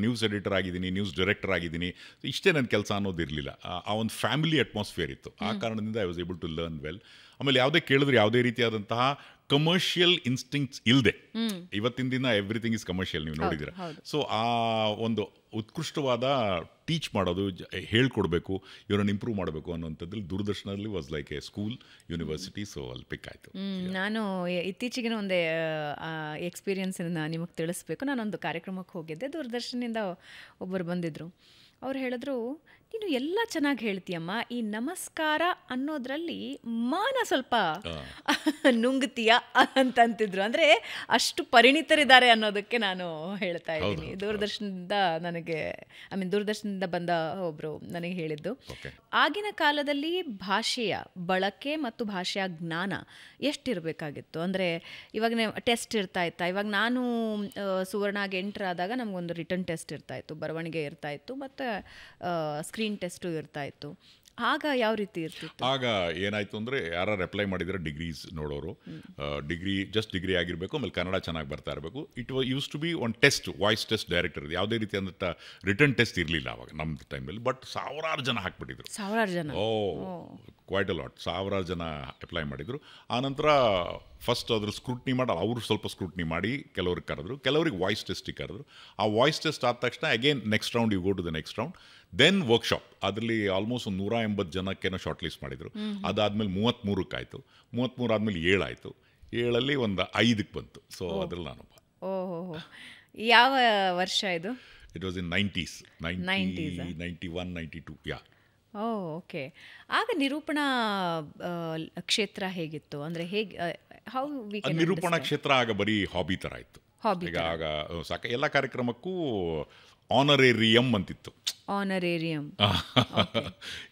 ನ್ಯೂಸ್ ಎಡಿಟರ್ ಆಗಿದ್ದೀನಿ, ನ್ಯೂಸ್ ಡೈರೆಕ್ಟರ್ ಆಗಿದ್ದೀನಿ, ಇಷ್ಟೇ ನನ್ನ ಕೆಲಸ ಅನ್ನೋದಿರಲಿಲ್ಲ. ಆ ಒಂದು ಫ್ಯಾಮಿಲಿ ಅಟ್ಮಾಸ್ಫಿಯರ್ ಇತ್ತು. ಆ ಕಾರಣದಿಂದ I was able to learn well. ಆಮೇಲೆ ಯಾವುದೇ ಕೇಳಿದ್ರೆ ಯಾವುದೇ ರೀತಿಯಾದಂತಹ ಕಮರ್ಷಿಯಲ್ ಇನ್ಸ್ಟಿಂಕ್ಟ್ಸ್ ಇಲ್ಲದೆ, ಇವತ್ತಿನ ದಿನ ಎವ್ರಿಥಿಂಗ್ ಇಸ್ ಕಮರ್ಷಿಯಲ್, ನೀವು ನೋಡಿದ್ದೀರ. ಸೊ ಆ ಒಂದು ಉತ್ಕೃಷ್ಟವಾದ ಟೀಚ್ ಮಾಡೋದು, ಹೇಳ್ಕೊಡ್ಬೇಕು, ಇವರನ್ನು ಇಂಪ್ರೂವ್ ಮಾಡಬೇಕು ಅನ್ನೋಂಥದ್ರಲ್ಲಿ ದೂರದರ್ಶನದಲ್ಲಿ was like a school, university. So ಅಲ್ಲಿ ಪಿಕ್ ಆಯಿತು. ನಾನು ಇತ್ತೀಚೆಗೆ ಒಂದು ಎಕ್ಸ್ಪೀರಿಯನ್ಸನ್ನು ನಿಮಗೆ ತಿಳಿಸ್ಬೇಕು. ನಾನೊಂದು ಕಾರ್ಯಕ್ರಮಕ್ಕೆ ಹೋಗಿದ್ದೆ. ದೂರದರ್ಶನದಿಂದ ಒಬ್ಬರು ಬಂದಿದ್ದರು. ಅವ್ರು ಹೇಳಿದ್ರು, ನೀನು ಎಲ್ಲ ಚೆನ್ನಾಗಿ ಹೇಳ್ತೀಯಮ್ಮ, ಈ ನಮಸ್ಕಾರ ಅನ್ನೋದ್ರಲ್ಲಿ ಮಾನ ಸ್ವಲ್ಪ ನುಂಗ್ತೀಯ ಅಂತಂತಿದ್ರು. ಅಂದರೆ ಅಷ್ಟು ಪರಿಣಿತರಿದ್ದಾರೆ ಅನ್ನೋದಕ್ಕೆ ನಾನು ಹೇಳ್ತಾ ಇದ್ದೀನಿ. ದೂರದರ್ಶನದಿಂದ ದೂರದರ್ಶನದಿಂದ ಬಂದ ಒಬ್ಬರು ನನಗೆ ಹೇಳಿದ್ದು. ಆಗಿನ ಕಾಲದಲ್ಲಿ ಭಾಷೆಯ ಬಳಕೆ ಮತ್ತು ಭಾಷೆಯ ಜ್ಞಾನ ಎಷ್ಟಿರಬೇಕಾಗಿತ್ತು ಅಂದರೆ, ಇವಾಗ ಟೆಸ್ಟ್ ಇರ್ತಾ ಇತ್ತಾ? ಇವಾಗ ನಾನು ಸುವರ್ಣಗೆ ಎಂಟರಾದಾಗ ನಮಗೊಂದು ರಿಟರ್ನ್ ಟೆಸ್ಟ್ ಇರ್ತಾಯಿತ್ತು, ಬರವಣಿಗೆ ಇರ್ತಾಯಿತ್ತು, ಮತ್ತು ಸ್ಕ್ರೀನ್ ಟೆಸ್ಟು ಇರ್ತಾಯಿತ್ತು. ಆಗ ಯಾವ ರೀತಿ ಇರ್ತಿತ್ತು? ಆಗ ಏನಾಯಿತು ಅಂದರೆ, ಯಾರು ಅಪ್ಲೈ ಮಾಡಿದರೆ ಡಿಗ್ರೀಸ್ ನೋಡೋರು, ಡಿಗ್ರಿ ಆಗಿರಬೇಕು, ಆಮೇಲೆ ಕನ್ನಡ ಚೆನ್ನಾಗಿ ಬರ್ತಾ ಇರಬೇಕು. It use to be one test, voice test director. ಯಾವುದೇ ರೀತಿ ಅಂತ ರಿಟರ್ನ್ ಟೆಸ್ಟ್ ಇರಲಿಲ್ಲ ಅವಾಗ ನಮ್ಮ ಟೈಮಲ್ಲಿ. ಬಟ್ ಸಾವಿರಾರು ಜನ ಹಾಕ್ಬಿಟ್ಟಿದ್ರು. ಸಾವಿರಾರು ಜನ. ಕ್ವೈಟ್ ಅ ಲಾಟ್, ಸಾವಿರಾರು ಜನ ಅಪ್ಲೈ ಮಾಡಿದರು. ಆನಂತರ ಫಸ್ಟ್ ಅದ್ರ ಸ್ಕ್ರೂಟ್ನಿ ಮಾಡಿ ಅವರು ಸ್ವಲ್ಪ ಸ್ಕ್ರೂಟ್ನಿ ಮಾಡಿ ಕೆಲವ್ರಿಗೆ ಕರೆದ್ರು, ಕೆಲವ್ರಿಗೆ ವಾಯ್ಸ್ ಟೆಸ್ಟಿಗೆ ಕರೆದ್ರು. ಆ ವಾಯ್ಸ್ ಟೆಸ್ಟ್ ಆದ ತಕ್ಷಣ again next round you go to the next round, then workshop. ಅದರಲ್ಲಿ ಆಲ್ಮೋಸ್ಟ್ 180 ಜನಕ್ಕೇನೋ ಶಾರ್ಟ್ ಲಿಸ್ಟ್ ಮಾಡಿದರು. ಅದಾದಮೇಲೆ 33ಕ್ಕೆ ಆಯಿತು, 33 ಆದಮೇಲೆ 7 ಆಯಿತು, 7ಅಲ್ಲಿ ಒಂದು 5ಕ್ಕೆ ಬಂತು. ಸೊ ಅದ್ರಲ್ಲಿ ನಾನೊಬ್ಬ. ಓಹೋ, ಯಾವ ವರ್ಷ ಇದು? It was in 90s, 91, 92. Yeah. Okay. ಆಗ ನಿರೂಪಣಾ ಕ್ಷೇತ್ರ ಹೇಗಿತ್ತು? ಅಂದರೆ ಹೇಗೆ, ಹೌ ವಿ ಕ್ಯಾನ್ ನಿರೂಪಣಾ ಕ್ಷೇತ್ರ ಆಗ ಬರೀ ಹಾಬಿ ಥರ ಇತ್ತು. ಈಗ ಆಗ ಎಲ್ಲ ಕಾರ್ಯಕ್ರಮಕ್ಕೂ ಆನರೇರಿಯಂ ಅಂತಿತ್ತು. ಆನರೇರಿಯಂ.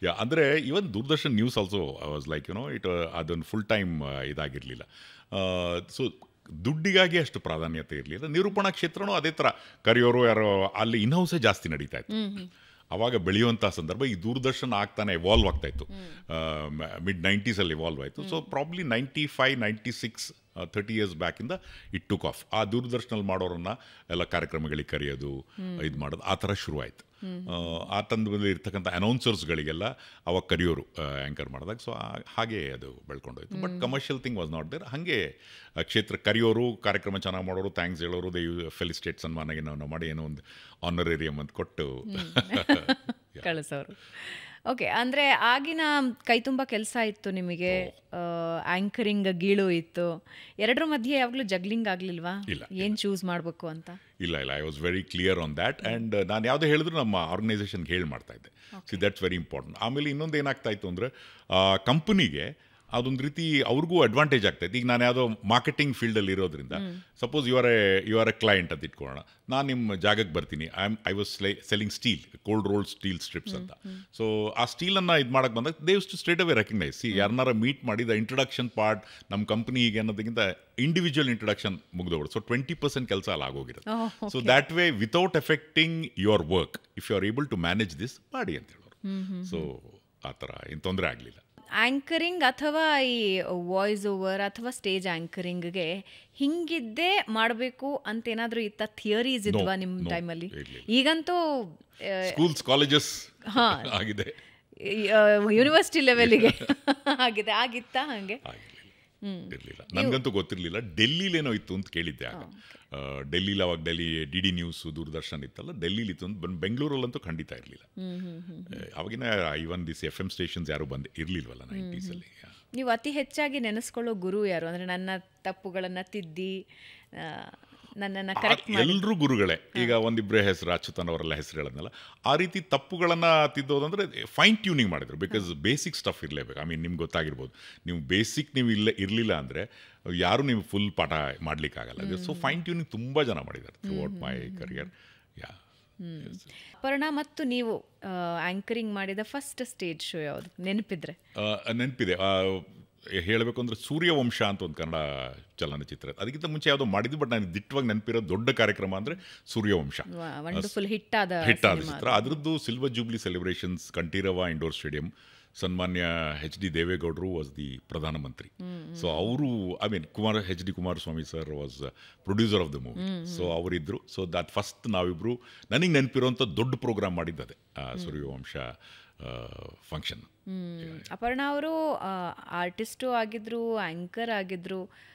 ಯಾ, ಅಂದರೆ even Doordarshan news also was like it ಅದೊಂದು ಫುಲ್ ಟೈಮ್ ಇದಾಗಿರಲಿಲ್ಲ. ಸೊ ದುಡ್ಡಿಗಾಗಿ ಅಷ್ಟು ಪ್ರಾಧಾನ್ಯತೆ ಇರಲಿಲ್ಲ. ನಿರೂಪಣಾ ಕ್ಷೇತ್ರನೂ ಅದೇ ಥರ ಕರೆಯೋರು ಯಾರೋ ಅಲ್ಲಿ ಇನ್ಹೌಸೇ ಜಾಸ್ತಿ ನಡೀತಾ ಇತ್ತು. ಆವಾಗ ಬೆಳೆಯುವಂಥ ಸಂದರ್ಭ. ಈ ದೂರದರ್ಶನ ಆಗ್ತಾನೆ ಎವಾಲ್ವ್ ಆಗ್ತಾಯಿತ್ತು, ಮಿಡ್ 90s ಎವಾಲ್ವ್ ಆಯಿತು. ಸೊ ಪ್ರಾಬ್ಲಿ 95, 96, 30 years ಬ್ಯಾಕಿಂದ ಇಟ್ ಟುಕ್ ಆಫ್. ಆ ದೂರದರ್ಶನಲ್ಲಿ ಮಾಡೋರನ್ನ ಎಲ್ಲ ಕಾರ್ಯಕ್ರಮಗಳಿಗೆ ಕರೆಯೋದು, ಇದು ಮಾಡೋದು, ಆ ಥರ ಶುರುವಾಯಿತು. ಆ ತಂಡದಲ್ಲಿ ಇರ್ತಕ್ಕಂಥ ಅನೌನ್ಸರ್ಸ್ಗಳಿಗೆಲ್ಲ ಅವಾಗ ಕರೆಯೋರು ಆ್ಯಂಕರ್ ಮಾಡಿದಾಗ. ಸೊ ಹಾಗೆ ಅದು ಬೆಳ್ಕೊಂಡೋಯ್ತು. But commercial thing was not there. ಹಾಗೆ ಕ್ಷೇತ್ರ ಕರೆಯೋರು, ಕಾರ್ಯಕ್ರಮ ಚೆನ್ನಾಗಿ ಮಾಡೋರು, ಥ್ಯಾಂಕ್ಸ್ ಹೇಳೋರು, ದೇ ಫೆಲಿಸ್ಟೇಟ್ ಸನ್ಮಾನಗೆ ನಾವು ಮಾಡಿ ಏನೋ ಒಂದು ಆನರೇರಿಯಂ ಅಂತ ಕೊಟ್ಟು ಕಳಿಸೋರು. ಓಕೆ, ಅಂದರೆ ಆಗಿನ ಕೈ ತುಂಬ ಕೆಲಸ ಇತ್ತು ನಿಮಗೆ, ಆ್ಯಂಕರಿಂಗ್ ಗೀಳು ಇತ್ತು, ಎರಡರ ಮಧ್ಯೆ ಯಾವಾಗಲೂ ಜಗ್ಲಿಂಗ್ ಆಗಲಿಲ್ವಾ? ಏನು ಚೂಸ್ ಮಾಡಬೇಕು ಅಂತ? ಇಲ್ಲ, I was very clear on that. And ನಾನು ಯಾವುದೇ ಹೇಳಿದ್ರು ನಮ್ಮ ಆರ್ಗನೈಸೇಷನ್ಗೆ ಹೇಳಿ ಮಾಡ್ತಾ ಇದ್ದೆ. C that's very important. ಆಮೇಲೆ ಇನ್ನೊಂದು ಏನಾಗ್ತಾ ಇತ್ತು ಅಂದರೆ, ಕಂಪ್ನಿಗೆ ಅದೊಂದು ರೀತಿ ಅವ್ರಿಗೂ ಅಡ್ವಾಂಟೇಜ್ ಆಗ್ತಾಯಿತ್ತು. ಈಗ ನಾನು ಯಾವುದೋ ಮಾರ್ಕೆಟಿಂಗ್ ಫೀಲ್ಡಲ್ಲಿ ಇರೋದ್ರಿಂದ, suppose you are a client ಅಂತ ಇಟ್ಕೊಳ್ಳೋಣ, ನಾನು ನಿಮ್ಮ ಜಾಗಕ್ಕೆ ಬರ್ತೀನಿ. I was selling steel, cold rolled steel strips ಅಂತ. ಸೊ ಆ ಸ್ಟೀಲನ್ನು ಇದು ಮಾಡೋಕ್ಕೆ ಬಂದಾಗ they use to straight away recognise. See ಯಾರನ್ನಾರ ಮೀಟ್ ಮಾಡಿದ ಇಂಟ್ರಡಕ್ಷನ್ ಪಾರ್ಟ್ ನಮ್ಮ ಕಂಪ್ನಿ ಹೀಗೆ ಅನ್ನೋದಕ್ಕಿಂತ ಇಂಡಿವಿಜುವಲ್ ಇಂಟ್ರಡಕ್ಷನ್ ಮುಗಿದೋಗ್ಬಿಡು. ಸೊ 20% ಕೆಲಸ ಅಲ್ಲಿ ಆಗೋಗಿರುತ್ತೆ. So that way without affecting your work, if you are able to manage this ಮಾಡಿ ಅಂತ ಹೇಳೋರು. ಸೊ ಆ ಥರ ಏನು ತೊಂದರೆ ಆಗಲಿಲ್ಲ. ಆ್ಯಂಕರಿಂಗ್ ಅಥವಾ ಈ ವಾಯ್ಸ್ ಓವರ್ ಅಥವಾ ಸ್ಟೇಜ್ ಆ್ಯಂಕರಿಂಗ್ಗೆ ಹಿಂಗಿದ್ದೇ ಮಾಡಬೇಕು ಅಂತ ಏನಾದರೂ ಇತ್ತ ಥಿಯರೀಸ್ ಇದ್ವಾ ನಿಮ್ಮ ಟೈಮಲ್ಲಿ? ಈಗಂತೂ ಸ್ಕೂಲ್ಸ್, ಕಾಲೇಜಸ್ ಆಗಿದೆ, ಯೂನಿವರ್ಸಿಟಿ ಲೆವೆಲಿಗೆ ಆಗಿದೆ. ಆಗಿತ್ತಾ ಹಾಗೆ? ಇರಲಿಲ್ಲ, ನನಗಂತೂ ಗೊತ್ತಿರಲಿಲ್ಲ. ಡೆಲ್ಲಿಲೇನೋ ಇತ್ತು ಅಂತ ಕೇಳಿದ್ದೆ ಆಗ. ಡೆಲ್ಲಿಲಿ ಅವಾಗ ಡಿ ನ್ಯೂಸ್, ದೂರದರ್ಶನ್ ಇತ್ತಲ್ಲ, ಡೆಲ್ಲಿಲಿ ಇತ್ತು ಅಂತ. ಬೆಂಗಳೂರಲ್ಲಂತೂ ಖಂಡಿತ ಇರಲಿಲ್ಲ. ಅವಾಗಿನ ಇವನ್ ದಿಸ್ FM ಸ್ಟೇಷನ್ಸ್ ಯಾರು ಇರಲಿಲ್ವಲ್ಲ 90s. ನೀವು ಅತಿ ಹೆಚ್ಚಾಗಿ ನೆನೆಸ್ಕೊಳ್ಳೋ ಗುರು ಯಾರು? ಅಂದರೆ ನನ್ನ ತಪ್ಪುಗಳನ್ನು ತಿದ್ದಿ ನನ್ನನ್ನು ಕರೆಕ್ಟ್ ಮಾಡಿ. ಎಲ್ಲರೂ ಗುರುಗಳೇ. ಈಗ ಒಂದಿಬ್ಬರೇ ಹೆಸರು, ಅಚ್ಯುತನ್ ಅವರೆಲ್ಲ ಹೆಸರು ಹೇಳೋದ್ನಲ್ಲ, ಆ ರೀತಿ ತಪ್ಪುಗಳನ್ನು ತಿದ್ದೋದಂದರೆ ಫೈನ್ ಟ್ಯೂನಿಂಗ್ ಮಾಡಿದ್ರು. ಬಿಕಾಸ್ ಬೇಸಿಕ್ ಸ್ಟಫ್ ಇರಲೇಬೇಕು. ಐ ಮೀನ್ ನಿಮ್ಗೆ ಗೊತ್ತಾಗಿರ್ಬೋದು, ನೀವು ಬೇಸಿಕ್ ನೀವು ಇರಲಿಲ್ಲ ಅಂದರೆ ಯಾರು ನೀವು ಫುಲ್ ಪಾಠ ಮಾಡಲಿಕ್ಕಾಗಲ್ಲ. ಸೊ ಫೈನ್ ಟ್ಯೂನಿಂಗ್ ತುಂಬ ಜನ ಮಾಡಿದ್ದಾರೆ ಥ್ರೂ ಔಟ್ ಮೈ ಕರಿಯರ್. ಯಾ. ಅಪರ್ಣ, ಮತ್ತು ನೀವು ಆ್ಯಂಕರಿಂಗ್ ಮಾಡಿದ ಫಸ್ಟ್ ಸ್ಟೇಜ್ ಶೋ ಯಾವುದು ನೆನಪಿದ್ರೆ? ನೆನಪಿದೆ. ಹೇಳಬೇಕು ಅಂದರೆ ಸೂರ್ಯವಂಶ ಅಂತ ಒಂದು ಕನ್ನಡ ಚಲನಚಿತ್ರ. ಅದಕ್ಕಿಂತ ಮುಂಚೆ ಯಾವುದೋ ಮಾಡಿದ್ದು, ಬಟ್ ನನಗೆ ದಿಟ್ಟವಾಗಿ ನೆನಪಿರೋ ದೊಡ್ಡ ಕಾರ್ಯಕ್ರಮ ಅಂದರೆ ಸೂರ್ಯವಂಶ. ಹಿಟ್ಟಾದ ಚಿತ್ರ. ಅದರದ್ದು silver jubilee celebrations, Kanteerava indoor stadium. ಸನ್ಮಾನ್ಯ HD ದೇವೇಗೌಡರು ವಾಸ್ ದಿ ಪ್ರಧಾನಮಂತ್ರಿ. ಸೊ ಅವರು, I mean HD Kumaraswamy sir was producer of the movie. So ಅವರಿದ್ದರು. ಸೊ ದಟ್ ಫಸ್ಟ್ ನಾವಿಬ್ಬರು ನನಗೆ ನೆನಪಿರೋಂಥ ದೊಡ್ಡ ಪ್ರೋಗ್ರಾಮ್ ಮಾಡಿದ್ದದೆ ಸೂರ್ಯವಂಶ ಫಂಕ್ಷನ್. ಅಪರ್ಣ ಅವರು ಆರ್ಟಿಸ್ಟು ಆಗಿದ್ರು, ಆ್ಯಂಕರ್ ಆಗಿದ್ರು.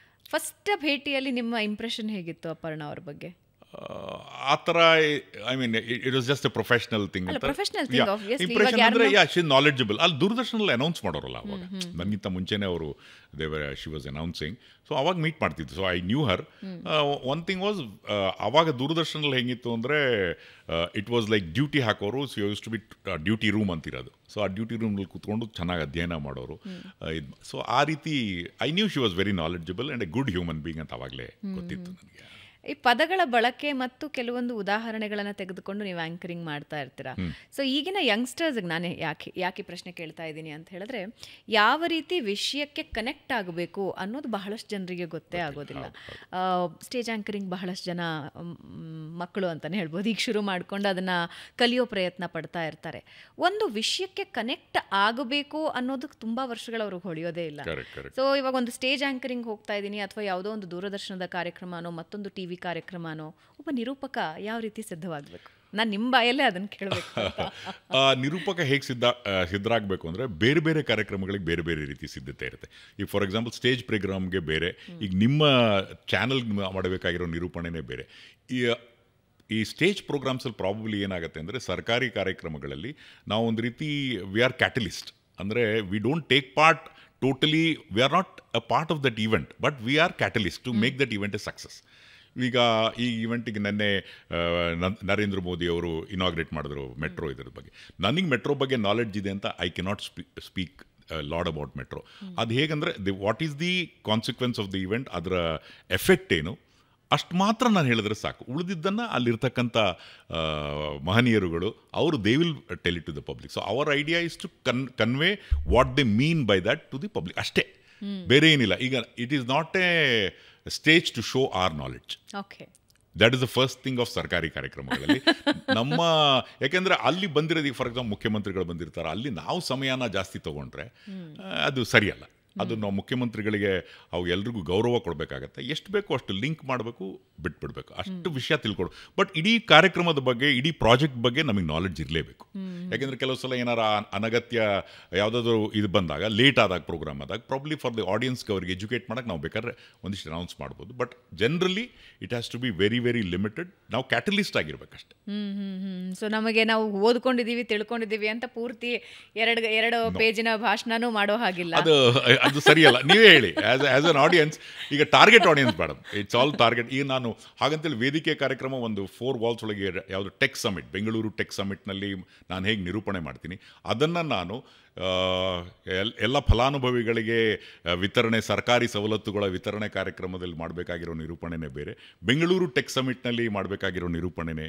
ಫಸ್ಟ್ ಭೇಟಿಯಲ್ಲಿ ನಿಮ್ಮ ಇಂಪ್ರೆಷನ್ ಹೇಗಿತ್ತು ಅಪರ್ಣ ಅವ್ರ ಬಗ್ಗೆ? ಆ ಥರ, I mean it was just a professional thing ಅಂತ. ಇಂಪ್ರೆಷನ್ ಅಂದರೆ ಶಿ ನಾಲೆಡ್ಜಬಲ್. ಅಲ್ಲಿ ದೂರದರ್ಶನಲ್ಲಿ ಅನೌನ್ಸ್ ಮಾಡೋರಲ್ಲ ಅವಾಗ, ನನಗಿಂತ ಮುಂಚೆನೇ ಅವರು ಶಿ ವಾಸ್ ಅನೌನ್ಸಿಂಗ್. ಸೊ ಅವಾಗ ಮೀಟ್ ಮಾಡ್ತಿದ್ದು. So I knew her. One thing was, ಅವಾಗ ದೂರದರ್ಶನಲ್ಲಿ ಹೆಂಗಿತ್ತು ಅಂದರೆ ಇಟ್ ವಾಸ್ ಲೈಕ್ ಡ್ಯೂಟಿ ಹಾಕೋರು. So use to be duty room ಅಂತಿರೋದು. ಸೊ ಆ ಡ್ಯೂಟಿ ರೂಮ್ನಲ್ಲಿ ಕೂತ್ಕೊಂಡು ಚೆನ್ನಾಗಿ ಅಧ್ಯಯನ ಮಾಡೋರು. ಸೊ ಆ ರೀತಿ I knew she was very knowledgeable and A good human being ಅಂತ ಅವಾಗಲೇ ಗೊತ್ತಿತ್ತು ನನಗೆ. ಈ ಪದಗಳ ಬಳಕೆ ಮತ್ತು ಕೆಲವೊಂದು ಉದಾಹರಣೆಗಳನ್ನು ತೆಗೆದುಕೊಂಡು ನೀವು ಆ್ಯಂಕರಿಂಗ್ ಮಾಡ್ತಾ ಇರ್ತೀರಾ. ಸೊ ಈಗಿನ ಯಂಗ್ಸ್ಟರ್ಸ್ಗೆ ನಾನು ಯಾಕೆ ಪ್ರಶ್ನೆ ಕೇಳ್ತಾ ಇದ್ದೀನಿ ಅಂತ ಹೇಳಿದ್ರೆ, ಯಾವ ರೀತಿ ವಿಷಯಕ್ಕೆ ಕನೆಕ್ಟ್ ಆಗಬೇಕು ಅನ್ನೋದು ಬಹಳಷ್ಟು ಜನರಿಗೆ ಗೊತ್ತೇ ಆಗೋದಿಲ್ಲ. ಸ್ಟೇಜ್ ಆ್ಯಂಕರಿಂಗ್ ಬಹಳಷ್ಟು ಜನ ಮಕ್ಕಳು ಅಂತಲೇ ಹೇಳ್ಬೋದು, ಈಗ ಶುರು ಮಾಡಿಕೊಂಡು ಅದನ್ನು ಕಲಿಯೋ ಪ್ರಯತ್ನ ಪಡ್ತಾ ಇರ್ತಾರೆ. ಒಂದು ವಿಷಯಕ್ಕೆ ಕನೆಕ್ಟ್ ಆಗಬೇಕು ಅನ್ನೋದಕ್ಕೆ ತುಂಬ ವರ್ಷಗಳು ಅವ್ರಿಗೆ ಹೊಳೆಯೋದೇ ಇಲ್ಲ. ಸೊ ಇವಾಗ ಒಂದು ಸ್ಟೇಜ್ ಆ್ಯಂಕರಿಂಗ್ ಹೋಗ್ತಾ ಇದ್ದೀನಿ, ಅಥವಾ ಯಾವುದೋ ಒಂದು ದೂರದರ್ಶನದ ಕಾರ್ಯಕ್ರಮನೋ ಮತ್ತೊಂದು TV ಕಾರ್ಯಕ್ರಮನೋ, ಒಬ್ಬ ನಿರೂಪಕ ಯಾವ ರೀತಿ ಸಿದ್ಧವಾಗಬೇಕು? ನಾನು ನಿಮ್ಮ ಬಾಯಲ್ಲೇ ಅದನ್ನು ಕೇಳಬೇಕು. ನಿರೂಪಕ ಹೇಗೆ ಸಿದ್ಧರಾಗಬೇಕು ಅಂದರೆ ಬೇರೆ ಬೇರೆ ಕಾರ್ಯಕ್ರಮಗಳಿಗೆ ಬೇರೆ ಬೇರೆ ರೀತಿ ಸಿದ್ಧತೆ ಇರುತ್ತೆ. ಈಗ ಫಾರ್ ಎಕ್ಸಾಂಪಲ್ ಸ್ಟೇಜ್ ಪ್ರೋಗ್ರಾಮ್ಗೆ ಬೇರೆ, ಈಗ ನಿಮ್ಮ ಚಾನಲ್ ಮಾಡಬೇಕಾಗಿರೋ ನಿರೂಪಣೆನೇ ಬೇರೆ. ಈ ಸ್ಟೇಜ್ ಪ್ರೋಗ್ರಾಮ್ಸಲ್ಲಿ ಪ್ರಾಬಬ್ಲಿ ಏನಾಗುತ್ತೆ ಅಂದರೆ ಸರ್ಕಾರಿ ಕಾರ್ಯಕ್ರಮಗಳಲ್ಲಿ ನಾವು ಒಂದು ರೀತಿ ವಿ ಆರ್ ಕ್ಯಾಟಲಿಸ್ಟ್. ಅಂದರೆ we don't take part totally, we are not a part of that event, but we are catalyst to make that event a success. ಈಗ ಈ ಈವೆಂಟಿಗೆ ನೆನ್ನೆ ನರೇಂದ್ರ ಮೋದಿ ಅವರು ಇನಾಗ್ರೇಟ್ ಮಾಡಿದ್ರು ಮೆಟ್ರೋ ಇದರ ಬಗ್ಗೆ. ನನಗೆ ಮೆಟ್ರೋ ಬಗ್ಗೆ ನಾಲೆಡ್ಜ್ ಇದೆ ಅಂತ I cannot speak lot about metro. ಅದು ಹೇಗಂದರೆ what is the consequence of the event, ಅದರ ಎಫೆಕ್ಟ್ ಏನು, ಅಷ್ಟು ಮಾತ್ರ ನಾನು ಹೇಳಿದ್ರೆ ಸಾಕು. ಉಳಿದಿದ್ದನ್ನು ಅಲ್ಲಿರ್ತಕ್ಕಂಥ ಮಹನೀಯರುಗಳು ಅವರು they will tell it to the public. So our idea is to convey what they mean by that to the public, ಅಷ್ಟೇ, ಬೇರೆ ಏನಿಲ್ಲ. ಈಗ it is not a stage to show our knowledge. Okay, that is the first thing of ಸರ್ಕಾರಿ ಕಾರ್ಯಕ್ರಮಗಳಲ್ಲಿ. ನಮ್ಮ ಯಾಕೆಂದರೆ ಅಲ್ಲಿ ಬಂದಿರೋದು, ಈಗ ಫಾರ್ ಎಕ್ಸಾಂಪಲ್ ಮುಖ್ಯಮಂತ್ರಿಗಳು ಬಂದಿರ್ತಾರೆ, ಅಲ್ಲಿ ನಾವು ಸಮಯನ ಜಾಸ್ತಿ ತೊಗೊಂಡ್ರೆ ಅದು ಸರಿಯಲ್ಲ. ಅದು ನಾವು ಮುಖ್ಯಮಂತ್ರಿಗಳಿಗೆ ಅವು ಎಲ್ರಿಗೂ ಗೌರವ ಕೊಡಬೇಕಾಗತ್ತೆ. ಎಷ್ಟು ಬೇಕೋ ಅಷ್ಟು ಲಿಂಕ್ ಮಾಡಬೇಕು, ಬಿಟ್ಬಿಡ್ಬೇಕು, ಅಷ್ಟು ವಿಷಯ ತಿಳ್ಕೊಡು. ಬಟ್ ಇಡೀ ಕಾರ್ಯಕ್ರಮದ ಬಗ್ಗೆ, ಇಡೀ ಪ್ರಾಜೆಕ್ಟ್ ಬಗ್ಗೆ ನಮಗೆ ನಾಲೆಡ್ಜ್ ಇರಲೇಬೇಕು. ಯಾಕೆಂದರೆ ಕೆಲವು ಸಲ ಏನಾರ ಅನಗತ್ಯ ಯಾವುದಾದ್ರೂ ಇದು ಬಂದಾಗ, ಲೇಟ್ ಆದಾಗ, ಪ್ರೋಗ್ರಾಮ್ ಆದಾಗ, ಪ್ರಾಬ್ಲಿ ಫಾರ್ ದಿ ಆಡಿಯನ್ಸ್ಗೆ ಅವ್ರಿಗೆ ಎಜುಕೇಟ್ ಮಾಡೋಕ್ಕೆ ನಾವು ಬೇಕಾದ್ರೆ ಒಂದಿಷ್ಟು ಅನೌನ್ಸ್ ಮಾಡ್ಬೋದು. But generally it has to be very very limited. ನಾವು ಕ್ಯಾಟಲಿಸ್ಟ್ ಆಗಿರ್ಬೇಕಷ್ಟೆ. ಸೊ ನಮಗೆ ನಾವು ಓದ್ಕೊಂಡಿದ್ದೀವಿ, ತಿಳ್ಕೊಂಡಿದ್ದೀವಿ ಅಂತ ಪೂರ್ತಿ ಎರಡು ಪೇಜಿನ ಭಾಷಣನೂ ಮಾಡೋ ಹಾಗಿಲ್ಲ. ಅದು ಸರಿಯಲ್ಲ. ನೀವೇ ಹೇಳಿ, ಆಸ್ ಅನ್ ಆಡಿಯನ್ಸ್, ಈಗ ಟಾರ್ಗೆಟ್ ಆಡಿಯನ್ಸ್ ಬೇಡ, ಇಟ್ಸ್ ಆಲ್ ಟಾರ್ಗೆಟ್. ಈಗ ನಾನು ಹಾಗಂತೇಳಿ ವೇದಿಕೆ ಕಾರ್ಯಕ್ರಮ ಒಂದು 4 ವಾಲ್ಸ್ ಒಳಗೆ ಯಾವುದು ಟೆಕ್ ಸಮಿಟ್, ಬೆಂಗಳೂರು ಟೆಕ್ ಸಮಿಟ್ನಲ್ಲಿ ನಾನು ಹೇಗೆ ನಿರೂಪಣೆ ಮಾಡ್ತೀನಿ, ಅದನ್ನು ನಾನು ಎಲ್ಲ ಫಲಾನುಭವಿಗಳಿಗೆ ವಿತರಣೆ, ಸರ್ಕಾರಿ ಸವಲತ್ತುಗಳ ವಿತರಣೆ ಕಾರ್ಯಕ್ರಮದಲ್ಲಿ ಮಾಡಬೇಕಾಗಿರೋ ನಿರೂಪಣೆನೇ ಬೇರೆ, ಬೆಂಗಳೂರು ಟೆಕ್ ಸಮಿಟ್ನಲ್ಲಿ ಮಾಡಬೇಕಾಗಿರೋ ನಿರೂಪಣೆನೇ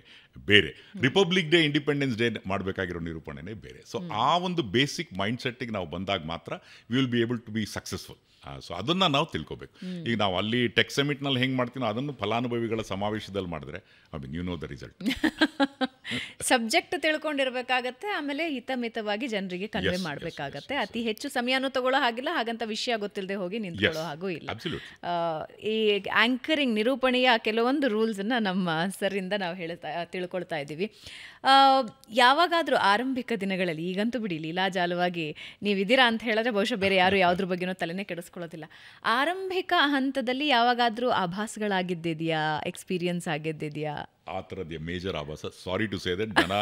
ಬೇರೆ, ರಿಪಬ್ಲಿಕ್ ಡೇ, ಇಂಡಿಪೆಂಡೆನ್ಸ್ ಡೇ ಮಾಡಬೇಕಾಗಿರೋ ನಿರೂಪಣೆನೇ ಬೇರೆ. ಸೊ ಆ ಒಂದು ಬೇಸಿಕ್ ಮೈಂಡ್ ಸೆಟ್ಟಿಗೆ ನಾವು ಬಂದಾಗ ಮಾತ್ರ we will be able to be successful. So ಅದನ್ನು ನಾವು ತಿಳ್ಕೊಬೇಕು. ಈಗ ನಾವು ಅಲ್ಲಿ ಟೆಕ್ ಸಮಿಟ್ನಲ್ಲಿ ಹೆಂಗೆ ಮಾಡ್ತೀನೋ ಅದನ್ನು ಫಲಾನುಭವಿಗಳ ಸಮಾವೇಶದಲ್ಲಿ ಮಾಡಿದ್ರೆ I mean you know the result. Subject ತಿಳ್ಕೊಂಡಿರ್ಬೇಕಾಗತ್ತೆ, ಆಮೇಲೆ ಹಿತಮಿತವಾಗಿ ಜನರಿಗೆ ಕನ್ವೆ ಮಾಡಬೇಕಾಗತ್ತೆ. ಅತಿ ಹೆಚ್ಚು ಸಮಯನೂ ತಗೊಳ್ಳೋ ಹಾಗಿಲ್ಲ, ಹಾಗಂತ ವಿಷಯ ಗೊತ್ತಿಲ್ಲದೆ ಹೋಗಿ ನಿಂತ್ಕೊಳ್ಳೋ ಹಾಗೂ ಇಲ್ಲ. ಈ ಆಂಕರಿಂಗ್, ನಿರೂಪಣೆಯ ಕೆಲವೊಂದು ರೂಲ್ಸನ್ನು ನಮ್ಮ ಸರಿಂದ ನಾವು ತಿಳ್ಕೊಳ್ತಾ ಇದ್ದೀವಿ. ಯಾವಾಗಾದರೂ ಆರಂಭಿಕ ದಿನಗಳಲ್ಲಿ, ಈಗಂತೂ ಬಿಡಿ ಲೀಲಾಜಾಲವಾಗಿ ನೀವಿದ್ದೀರಾ ಅಂತ ಹೇಳಿದ್ರೆ ಬಹುಶಃ ಬೇರೆ ಯಾರು ಯಾವುದ್ರ ಬಗ್ಗೆನೋ ತಲೆನೇ ಕೆಡಿಸ್ಕೊಳ್ಳೋದಿಲ್ಲ. ಆರಂಭಿಕ ಹಂತದಲ್ಲಿ ಯಾವಾಗಾದರೂ ಆಭಾಸಗಳಾಗಿದ್ದಿದೆಯಾ, ಎಕ್ಸ್ಪೀರಿಯನ್ಸ್ ಆಗಿದ್ದಿದೆಯಾ? ಆ ಥರದ್ದು ಮೇಜರ್ ಆಭಾಸ, ಸಾರಿ ಟು ಸೇ ದಟ್. ಜನ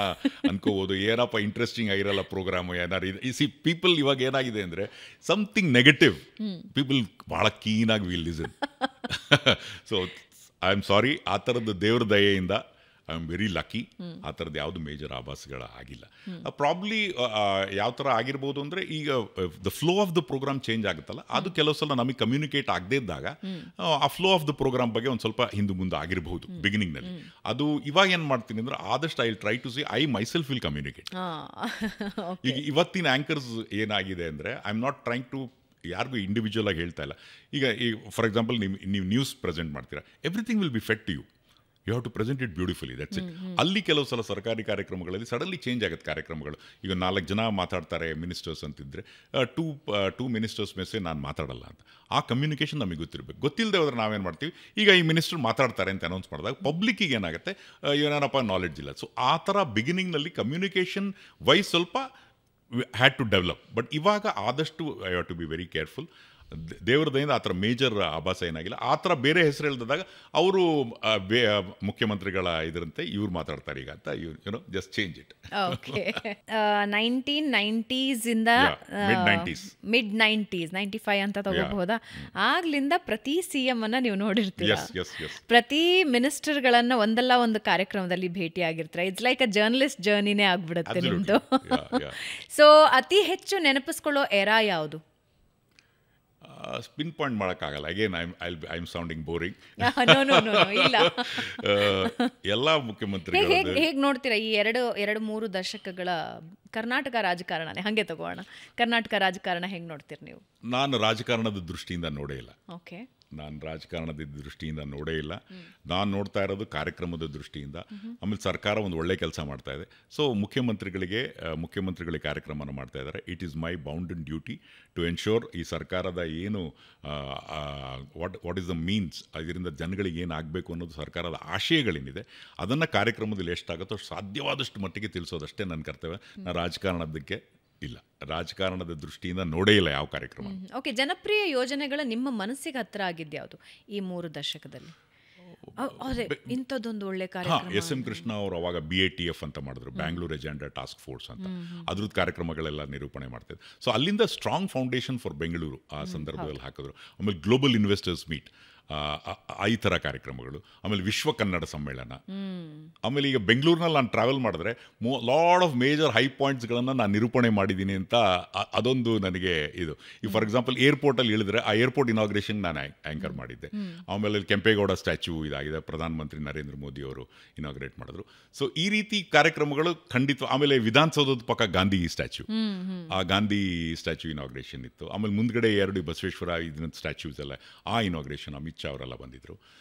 ಅನ್ಕೋಬೋದು ಏನಪ್ಪ ಇಂಟ್ರೆಸ್ಟಿಂಗ್ ಆಗಿರಲ್ಲ ಪ್ರೋಗ್ರಾಮ್ ಏನಾರು ಇದೆ. ಈ ಪೀಪಲ್ ಇವಾಗ ಏನಾಗಿದೆ ಅಂದರೆ ಸಮಥಿಂಗ್ ನೆಗೆಟಿವ್, ಪೀಪಲ್ ಭಾಳ ಕೀನಾಗಿ will listen. So I am sorry, ಆ ಥರದ್ದು ದೇವ್ರ ದಯೆಯಿಂದ ಐ ಆಮ್ ವೆರಿ ಲಕ್ಕಿ. ಆ ಥರದ್ದು ಯಾವುದು ಮೇಜರ್ ಆಭಾಸಗಳ ಆಗಿಲ್ಲ. ಪ್ರಾಬ್ಲಿ ಯಾವ ಥರ ಆಗಿರ್ಬೋದು ಅಂದರೆ, ಈಗ the flow of the programme change ಆಗುತ್ತಲ್ಲ, ಅದು ಕೆಲವು ಸಲ ನಮಗೆ ಕಮ್ಯುನಿಕೇಟ್ ಆಗದೇ ಇದ್ದಾಗ ಆ ಫ್ಲೋ ಆಫ್ ದ ಪ್ರೋಗ್ರಾಮ್ ಬಗ್ಗೆ ಒಂದು ಸ್ವಲ್ಪ ಹಿಂದೆ ಮುಂದೆ ಆಗಿರಬಹುದು ಬಿಗಿನಿಂಗ್ನಲ್ಲಿ. ಅದು ಇವಾಗ ಏನು ಮಾಡ್ತೀನಿ ಅಂದರೆ, ಆದಷ್ಟು I try to see I myself will communicate. ಈಗ ಇವತ್ತಿನ ಆ್ಯಂಕರ್ಸ್ ಏನಾಗಿದೆ ಅಂದರೆ, I am not trying to ಯಾರಿಗೂ ಇಂಡಿವಿಜುವಲ್ ಆಗಿ ಹೇಳ್ತಾ ಇಲ್ಲ. ಈಗ ಫಾರ್ ಎಕ್ಸಾಂಪಲ್ ನೀವು ನ್ಯೂಸ್ ಪ್ರೆಸೆಂಟ್ ಮಾಡ್ತೀರಾ, everything will be fed to you, you have to present it beautifully, that's it. ಅಲ್ಲಿ ಕೆಲವು ಸಲ ಸರ್ಕಾರಿ ಕಾರ್ಯಕ್ರಮಗಳಲ್ಲಿ ಸಡನ್ಲಿ ಚೇಂಜ್ ಆಗುತ್ತೆ ಕಾರ್ಯಕ್ರಮಗಳು. ಈಗ 4 ಜನ ಮಾತಾಡ್ತಾರೆ ಮಿನಿಸ್ಟರ್ಸ್ ಅಂತಿದ್ರೆ, ಟೂ ಮಿನಿಸ್ಟರ್ಸ್ ಮೇಸೆ ನಾನು ಮಾತಾಡಲ್ಲ ಅಂತ. ಆ ಕಮ್ಯುನಿಕೇಷನ್ ನಮಗೆ ಗೊತ್ತಿರಬೇಕು. ಗೊತ್ತಿಲ್ಲದೆ ಹೋದ್ರೆ ನಾವೇನು ಮಾಡ್ತೀವಿ, ಈಗ ಈ ಮಿನಿಸ್ಟರ್ ಮಾತಾಡ್ತಾರೆ ಅಂತ ಅನೌನ್ಸ್ ಮಾಡಿದಾಗ ಪಬ್ಲಿಕ್ಕಿಗೆ ಏನಾಗುತ್ತೆ, ಏನಾರಪ್ಪ ನಾಲೆಡ್ಜ್ ಇಲ್ಲ. ಸೊ ಆ ಥರ ಬಿಗಿನಿಂಗ್ನಲ್ಲಿ ಕಮ್ಯುನಿಕೇಷನ್ ವೈಸ್ ಸ್ವಲ್ಪ ಹ್ಯಾಡ್ ಟು ಡೆವಲಪ್. ಬಟ್ ಇವಾಗ ಆದಷ್ಟು I have to be very careful. ದೇವ್ರದಿಂದ ಆ ಥರ ಮೇಜರ್ ಆಭಾಸ ಏನಾಗಿಲ್ಲ. ಆ ಥರ ಬೇರೆ ಹೆಸರು ಹೇಳಿದಾಗ ಅವರು ಮುಖ್ಯಮಂತ್ರಿಗಳ ಇದರಂತೆ ಇವ್ರು ಮಾತಾಡ್ತಾರೆ ಈಗ ಅಂತ, YONO just change it. Okay, 1990s ಇಂದ ಮಿಡ್ 90s 95 ಅಂತ ತಗೋಬಹುದಾ, ಆಗ್ಲಿಂದ ಪ್ರತಿ CM ಅನ್ನ ನೀವು ನೋಡಿರ್ತೀರ, ಪ್ರತಿ ಮಿನಿಸ್ಟರ್ಗಳನ್ನ ಒಂದಲ್ಲ ಒಂದು ಕಾರ್ಯಕ್ರಮದಲ್ಲಿ ಭೇಟಿ ಆಗಿರ್ತಾರೆ. ಇಟ್ಸ್ ಲೈಕ್ ಅ ಜರ್ನಲಿಸ್ಟ್ ಜರ್ನಿನೇ ಆಗ್ಬಿಡುತ್ತೆ ನಿಮ್ದು. ಸೊ ಅತಿ ಹೆಚ್ಚು ನೆನಪಿಸ್ಕೊಳ್ಳೋ ಎರಾ ಯಾವುದು? ಸ್ಪಿನ್ ಪಾಯಿಂಟ್ ಮಾಡೋಕ್ಕಾಗಲ್ಲ. Again I am sounding boring. ಇಲ್ಲ, ಎಲ್ಲ ಮುಖ್ಯಮಂತ್ರಿಗಳು ಹೇಗೆ ನೋಡ್ತೀರಾ ಈ 2-3 ದಶಕಗಳ ಕರ್ನಾಟಕ ರಾಜಕಾರಣನೇ ಹಾಗೆ ತಗೋಣ. ಕರ್ನಾಟಕ ರಾಜಕಾರಣ ಹೆಂಗೆ ನೋಡ್ತೀರಿ ನೀವು? ನಾನು ರಾಜಕಾರಣದ ದೃಷ್ಟಿಯಿಂದ ನೋಡೇ ಇಲ್ಲ. ಓಕೆ, ನಾನು ರಾಜಕಾರಣದ ದೃಷ್ಟಿಯಿಂದ ನೋಡೇ ಇಲ್ಲ. ನಾನು ನೋಡ್ತಾ ಇರೋದು ಕಾರ್ಯಕ್ರಮದ ದೃಷ್ಟಿಯಿಂದ. ಆಮೇಲೆ ಸರ್ಕಾರ ಒಂದು ಒಳ್ಳೆ ಕೆಲಸ ಮಾಡ್ತಾ ಇದೆ. ಸೊ ಮುಖ್ಯಮಂತ್ರಿಗಳಿಗೆ ಕಾರ್ಯಕ್ರಮನ ಮಾಡ್ತಾ ಇದ್ದಾರೆ. It is my bound and duty to ensure ಈ ಸರ್ಕಾರದ ಏನು ವಾಟ್ ಈಸ್ ದ ಮೀನ್ಸ್, ಇದರಿಂದ ಜನಗಳಿಗೆ ಏನಾಗಬೇಕು ಅನ್ನೋದು ಸರ್ಕಾರದ ಆಶಯಗಳೇನಿದೆ ಅದನ್ನು ಕಾರ್ಯಕ್ರಮದಲ್ಲಿ ಎಷ್ಟಾಗುತ್ತೋ ಸಾಧ್ಯವಾದಷ್ಟು ಮಟ್ಟಿಗೆ ತಿಳಿಸೋದಷ್ಟೇ ನನ್ನ ಕರ್ತವ್ಯ. ನಾನು ರಾಜಕಾರಣದಕ್ಕೆ ಇಲ್ಲ, ರಾಜಕಾರಣದ ದೃಷ್ಟಿಯಿಂದ ನೋಡೇ ಇಲ್ಲ ಯಾವ ಕಾರ್ಯಕ್ರಮ. ಓಕೆ, ಜನಪ್ರಿಯ ಯೋಜನೆಗಳ ನಿಮ್ಮ ಮನಸ್ಸಿಗೆ ಹತ್ರ ಆಗಿದ್ದು ಯಾವುದು ಈ 3 ದಶಕದಲ್ಲಿ? ಅದೇ ಇಂಥದ್ದೊಂದು ಒಳ್ಳೆ ಕಾರ್ಯಕ್ರಮ. ಎಸ್ ಎಂ ಕೃಷ್ಣ ಅವರು ಅವಾಗ BATF ಅಂತ ಮಾಡಿದ್ರು, ಬ್ಯಾಂಗ್ಳೂರ್ ಎಜೆಂಡಾ ಟಾಸ್ಕ್ ಫೋರ್ಸ್ ಅಂತ. ಅದ್ರದ್ದು ಕಾರ್ಯಕ್ರಮಗಳೆಲ್ಲ ನಿರೂಪಣೆ ಮಾಡ್ತಿದ್ರು. ಸೊ ಅಲ್ಲಿಂದ ಸ್ಟ್ರಾಂಗ್ ಫೌಂಡೇಶನ್ ಫಾರ್ ಬೆಂಗಳೂರು ಆ ಸಂದರ್ಭದಲ್ಲಿ ಹಾಕಿದ್ರು. ಆಮೇಲೆ ಗ್ಲೋಬಲ್ ಇನ್ವೆಸ್ಟರ್ಸ್ ಮೀಟ್, ಈ ಥರ ಕಾರ್ಯಕ್ರಮಗಳು. ಆಮೇಲೆ ವಿಶ್ವ ಕನ್ನಡ ಸಮ್ಮೇಳನ. ಆಮೇಲೆ ಈಗ ಬೆಂಗಳೂರಿನಲ್ಲಿ ನಾನು ಟ್ರಾವೆಲ್ ಮಾಡಿದ್ರೆ ಲಾಡ್ ಆಫ್ ಮೇಜರ್ ಹೈ ಪಾಯಿಂಟ್ಸ್ಗಳನ್ನು ನಾನು ನಿರೂಪಣೆ ಮಾಡಿದ್ದೀನಿ ಅಂತ ಅದೊಂದು ನನಗೆ ಇದು. ಈ ಫಾರ್ ಎಕ್ಸಾಂಪಲ್ ಏರ್ಪೋರ್ಟಲ್ಲಿ ಇಳಿದ್ರೆ ಆ ಏರ್ಪೋರ್ಟ್ ಇನಾಗ್ರೇಷನ್ ನಾನು ಆ್ಯಂಕರ್ ಮಾಡಿದ್ದೆ. ಆಮೇಲೆ ಕೆಂಪೇಗೌಡ ಸ್ಟ್ಯಾಚ್ಯೂ ಇದಾಗಿದೆ, ಪ್ರಧಾನಮಂತ್ರಿ ನರೇಂದ್ರ ಮೋದಿ ಅವರು ಇನಾಗ್ರೇಟ್ ಮಾಡಿದ್ರು. ಸೊ ಈ ರೀತಿ ಕಾರ್ಯಕ್ರಮಗಳು ಖಂಡಿತ. ಆಮೇಲೆ ವಿಧಾನಸೌಧದ ಪಕ್ಕ ಗಾಂಧಿ ಸ್ಟ್ಯಾಚ್ಯೂ, ಆ ಗಾಂಧಿ ಸ್ಟ್ಯಾಚ್ಯೂ ಇನಾಗ್ರೇಷನ್ ಇತ್ತು. ಆಮೇಲೆ ಮುಂದ್ಗಡೆ 2 ಬಸವೇಶ್ವರ ಇದನ್ನ ಸ್ಟ್ಯಾಚ್ಯೂಸ್ ಎಲ್ಲ, ಆ ಇನಾಗ್ರೇಷನ್ ಅಮಿತ್ ಶಾ ಅವರೆಲ್ಲ ಬಂದಿದ್ದರು.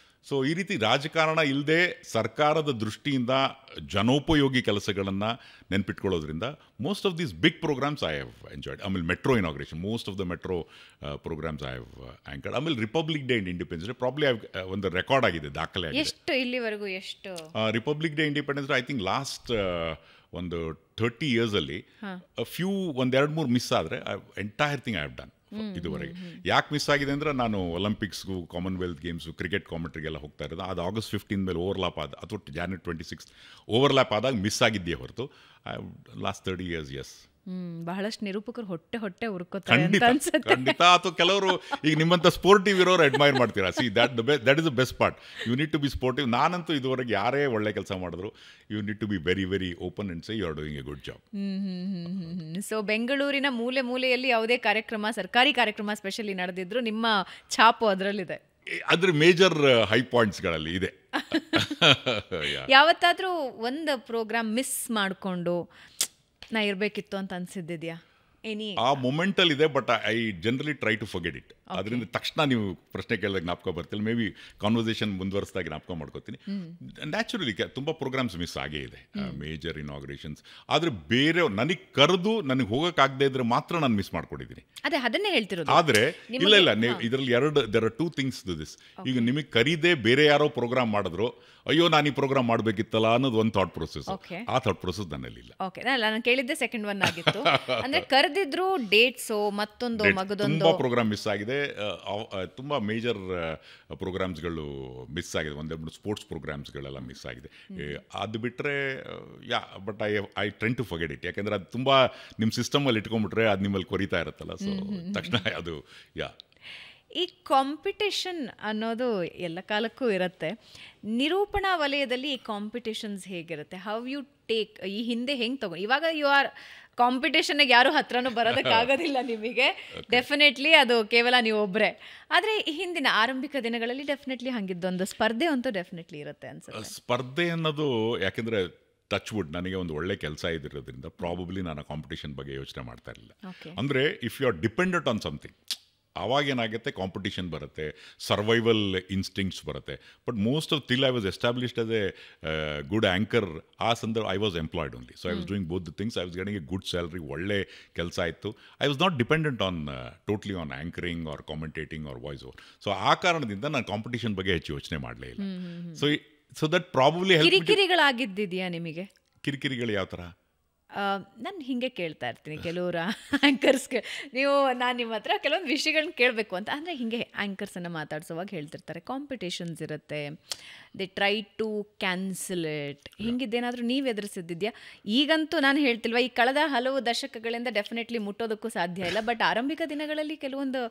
ಸೊ ಈ ರೀತಿ ರಾಜಕಾರಣ ಇಲ್ಲದೆ ಸರ್ಕಾರದ ದೃಷ್ಟಿಯಿಂದ ಜನೋಪಯೋಗಿ ಕೆಲಸಗಳನ್ನು ನೆನ್ಪಿಟ್ಕೊಳ್ಳೋದ್ರಿಂದ most of these big programmes I have enjoyed. ಆಮೇಲೆ metro inauguration, most of the metro programmes I have anchored. ಆಮೇಲೆ Republic Day and Independence Day probably ಒಂದು ರೆಕಾರ್ಡ್ ಆಗಿದೆ, ದಾಖಲೆ ಆಗಿದೆ. ಎಷ್ಟು ಇಲ್ಲಿವರೆಗೂ ಎಷ್ಟು Republic Day Independence Day I think last ಒಂದು 30 ಇಯರ್ಸಲ್ಲಿ ಒಂದೆರಡು ಮೂರು ಮಿಸ್ ಆದರೆ entire thing I have done ಇದುವರೆಗೆ. ಯಾಕೆ ಮಿಸ್ ಆಗಿದೆ ಅಂದರೆ ನಾನು ಒಲಿಂಪಿಕ್ಸ್ಗೂ, ಕಾಮನ್ವೆಲ್ತ್ ಗೇಮ್ಸು, ಕ್ರಿಕೆಟ್ ಕಾಮೆಂಟ್ರಿಗೆಲ್ಲ ಹೋಗ್ತಾ ಇರೋದು. ಅದು August 15 ಮೇಲೆ ಓವರ್ಲ್ಯಾಪ್ ಆದ, ಅಥವಾ January 26 ಓವರ್ಲ್ಯಾಪ್ ಆದಾಗ ಮಿಸ್ ಆಗಿದ್ದೇ ಹೊರತು ಲಾಸ್ಟ್ 30 years ಎಸ್. ಬಹಳಷ್ಟು ನಿರೂಪಕರು ಹೊಟ್ಟೆ ಹುರ್ಕೋತಾರೆ ಖಂಡಿತ ಖಂಡಿತ. ಅಥವಾ ಕೆಲವರು ಈಗ ನಿಮ್ಮಂಥ ಸ್ಪೋರ್ಟಿವ್ ಇರೋರು ಅಡ್ಮೈರ್ ಮಾಡ್ತೀರಾ. See that is the best part. You need to be sportive. ನಾನಂತೂ ಇದುವರೆಗೆ ಯಾರೇ ಒಳ್ಳೆ ಕೆಲಸ ಮಾಡಿದ್ರು you need to be very very open and say you are doing a good job. So ಬೆಂಗಳೂರಿನ ಮೂಲೆಯಲ್ಲಿ ಯಾವುದೇ ಕಾರ್ಯಕ್ರಮ, ಸರ್ಕಾರಿ ಕಾರ್ಯಕ್ರಮ ಸ್ಪೆಷಲಿ ನಡೆದಿದ್ರು ನಿಮ್ಮ ಛಾಪು ಅದರಲ್ಲಿದೆ. ಅದ್ರ ಮೇಜರ್ ಹೈ ಪಾಯಿಂಟ್ಸ್ಗಳಲ್ಲಿ ಇದೆ. ಯಾವತ್ತಾದರೂ ಒಂದು ಪ್ರೋಗ್ರಾಮ್ ಮಿಸ್ ಮಾಡಿಕೊಂಡು ನಾ ಇರಬೇಕಿತ್ತು ಅಂತ ಅನ್ಸಿದ್ದಿದ್ಯಾ? ಆ ಮೊಮೆಂಟಲ್ಲಿ ಇದೆ, but I generally try to forget it. ಅದರಿಂದ ತಕ್ಷಣ ನೀವು ಪ್ರಶ್ನೆ ಕೇಳಿದಾಗ ಜ್ಞಾಪಕ ಬರ್ತಿಲ್ಲ. ಮೇ ಬಿ ಕಾನ್ವರ್ಸೇಷನ್ ಮುಂದುವರಿಸಿದಾಗ ಜ್ಞಾಪಕ ಮಾಡ್ಕೋತೀನಿ. ನ್ಯಾಚುರಲಿ ತುಂಬ ಪ್ರೋಗ್ರಾಮ್ಸ್ ಮಿಸ್ ಆಗೇ ಇದೆ, ಮೇಜರ್ ಇನಾಗ್ರೇಷನ್ಸ್. ಆದರೆ ಬೇರೆ ನನಗೆ ಕರೆದು ನನಗೆ ಹೋಗೋಕ್ಕಾಗದೇ ಇದ್ರೆ ಮಾತ್ರ ನಾನು ಮಿಸ್ ಮಾಡ್ಕೊಂಡಿದ್ದೀನಿ. ಅದೇ ಅದನ್ನೇ ಹೇಳ್ತಿರೋದು. ಆದರೆ ಇಲ್ಲ ಇದರಲ್ಲಿ there are 2 things to this. ಈಗ ನಿಮಗೆ ಕರೀದೇ ಬೇರೆ ಯಾರೋ ಪ್ರೋಗ್ರಾಮ್ ಮಾಡಿದ್ರು, ಅಯ್ಯೋ ನಾನು ಈ ಪ್ರೋಗ್ರಾಮ್ ಮಾಡಬೇಕಿತ್ತಲ್ಲ ಅನ್ನೋದು ಒಂದು ಥಾಟ್ ಪ್ರೊಸೆಸ್. ಆ ಥಾಟ್ ಪ್ರೊಸೆಸ್ ನನ್ನಲ್ಲಿ ಇಲ್ಲ. ಓಕೆ, ನಾನು ಕೇಳಿದ್ದೆ ಸೆಕೆಂಡ್ ಒನ್ ಆಗಿತ್ತು. ಅಂದ್ರೆ ಕರೆದಿದ್ರು ಡೇಟ್ಸು ಮತ್ತೊಂದು ಮಗದೊಂದು ತುಂಬ ಪ್ರೋಗ್ರಾಮ್ ಮಿಸ್ ಆಗಿದೆ. ತುಂಬ ಮೇಜರ್ ಪ್ರೋಗ್ರಾಮ್ಸ್ಗಳು ಮಿಸ್ ಆಗಿದೆ. ಒಂದೆರಡು ಸ್ಪೋರ್ಟ್ಸ್ ಪ್ರೋಗ್ರಾಮ್ಸ್ಗಳೆಲ್ಲ ಮಿಸ್ ಆಗಿದೆ. ಅದು ಬಿಟ್ಟರೆ but I try to forget it. ಯಾಕೆಂದರೆ ಅದು ತುಂಬ ನಿಮ್ಮ ಸಿಸ್ಟಮಲ್ಲಿ ಇಟ್ಕೊಂಡ್ಬಿಟ್ರೆ ಅದು ನಿಮ್ಮಲ್ಲಿ ಕೊರಿತಾ ಇರುತ್ತಲ್ಲ. ಸೊ ತಕ್ಷಣ ಅದು ಈ ಕಾಂಪಿಟೇಷನ್ ಅನ್ನೋದು ಎಲ್ಲ ಕಾಲಕ್ಕೂ ಇರುತ್ತೆ. ನಿರೂಪಣಾ ವಲಯದಲ್ಲಿ ಈ ಕಾಂಪಿಟೇಷನ್ಸ್ ಹೇಗಿರುತ್ತೆ? ಹೌ ಯು ಟೇಕ್, ಈ ಹಿಂದೆ ಹೆಂಗೆ ತಗೊಂಡು, ಇವಾಗ ಯು ಆರ್ ಕಾಂಪಿಟೇಷನ್ಗೆ ಯಾರೂ ಹತ್ರನೂ ಬರೋದಕ್ಕಾಗೋದಿಲ್ಲ ನಿಮಗೆ. ಡೆಫಿನೆಟ್ಲಿ ಅದು ಕೇವಲ ನೀವು ಒಬ್ಬರೇ. ಆದರೆ ಈ ಹಿಂದಿನ ಆರಂಭಿಕ ದಿನಗಳಲ್ಲಿ ಡೆಫಿನೆಟ್ಲಿ ಹಂಗಿದ್ದೊಂದು ಸ್ಪರ್ಧೆ ಅಂತೂ ಡೆಫಿನೆಟ್ಲಿ ಇರುತ್ತೆ ಅನ್ಸುತ್ತೆ. ಸ್ಪರ್ಧೆ ಅನ್ನೋದು ಯಾಕೆಂದರೆ ಟಚ್ ವುಡ್ ನನಗೆ ಒಂದು ಒಳ್ಳೆ ಕೆಲಸ ಇದಿರೋದ್ರಿಂದ ಪ್ರಾಬಬ್ಲಿ ನಾನು ಕಾಂಪಿಟೇಷನ್ ಬಗ್ಗೆ ಯೋಚನೆ ಮಾಡ್ತಾ ಇರಲಿಲ್ಲ. ಅಂದರೆ if you are dependent on something, ಅವಾಗೇನಾಗುತ್ತೆ, ಕಾಂಪಿಟೇಷನ್ ಬರುತ್ತೆ, ಸರ್ವೈವಲ್ ಇನ್ಸ್ಟಿಂಕ್ಟ್ಸ್ ಬರುತ್ತೆ. But most of till I was established as a good anchor. ಆ ಸಂದರ್ಭ I was employed only. So I was doing both the things. I was getting a good salary, ಒಳ್ಳೆ ಕೆಲಸ ಇತ್ತು. I was not dependent on totally on anchoring or commentating or voice over. So ಆ ಕಾರಣದಿಂದ ನಾನು competition ಬಗ್ಗೆ ಹೆಚ್ಚು ಯೋಚನೆ ಮಾಡಲೇ ಇಲ್ಲ. ಸೊ ದಟ್ ಪ್ರಾಬಬ್ಲಿ ಕಿರಿಕಿರಿಗಳಾಗಿದ್ದಿದೆಯಾ ನಿಮಗೆ? ಕಿರಿಕಿರಿಗಳು ಯಾವ ಥರ? ನಾನು ಹೀಗೆ ಕೇಳ್ತಾ ಇರ್ತೀನಿ ಕೆಲವರು ಆ್ಯಂಕರ್ಸ್ಗೆ, ನಾನು ನಿಮ್ಮ ಹತ್ರ ಕೆಲವೊಂದು ವಿಷಯಗಳನ್ನ ಕೇಳಬೇಕು ಅಂತ. ಅಂದರೆ ಹೀಗೆ ಆ್ಯಂಕರ್ಸನ್ನು ಮಾತಾಡ್ಸೋವಾಗ ಹೇಳ್ತಿರ್ತಾರೆ ಕಾಂಪಿಟೇಷನ್ಸ್ ಇರುತ್ತೆ, they try to cancel it. ಹಿಂಗಿದ್ದೇನಾದರೂ ನೀವು ಎದುರಿಸಿದ್ದಿದೆಯಾ? ಈಗಂತೂ ನಾನು ಹೇಳ್ತಿಲ್ವ, ಈ ಕಳೆದ ಹಲವು ದಶಕಗಳಿಂದ ಡೆಫಿನೆಟ್ಲಿ ಮುಟ್ಟೋದಕ್ಕೂ ಸಾಧ್ಯ ಇಲ್ಲ. ಬಟ್ ಆರಂಭಿಕ ದಿನಗಳಲ್ಲಿ ಕೆಲವೊಂದು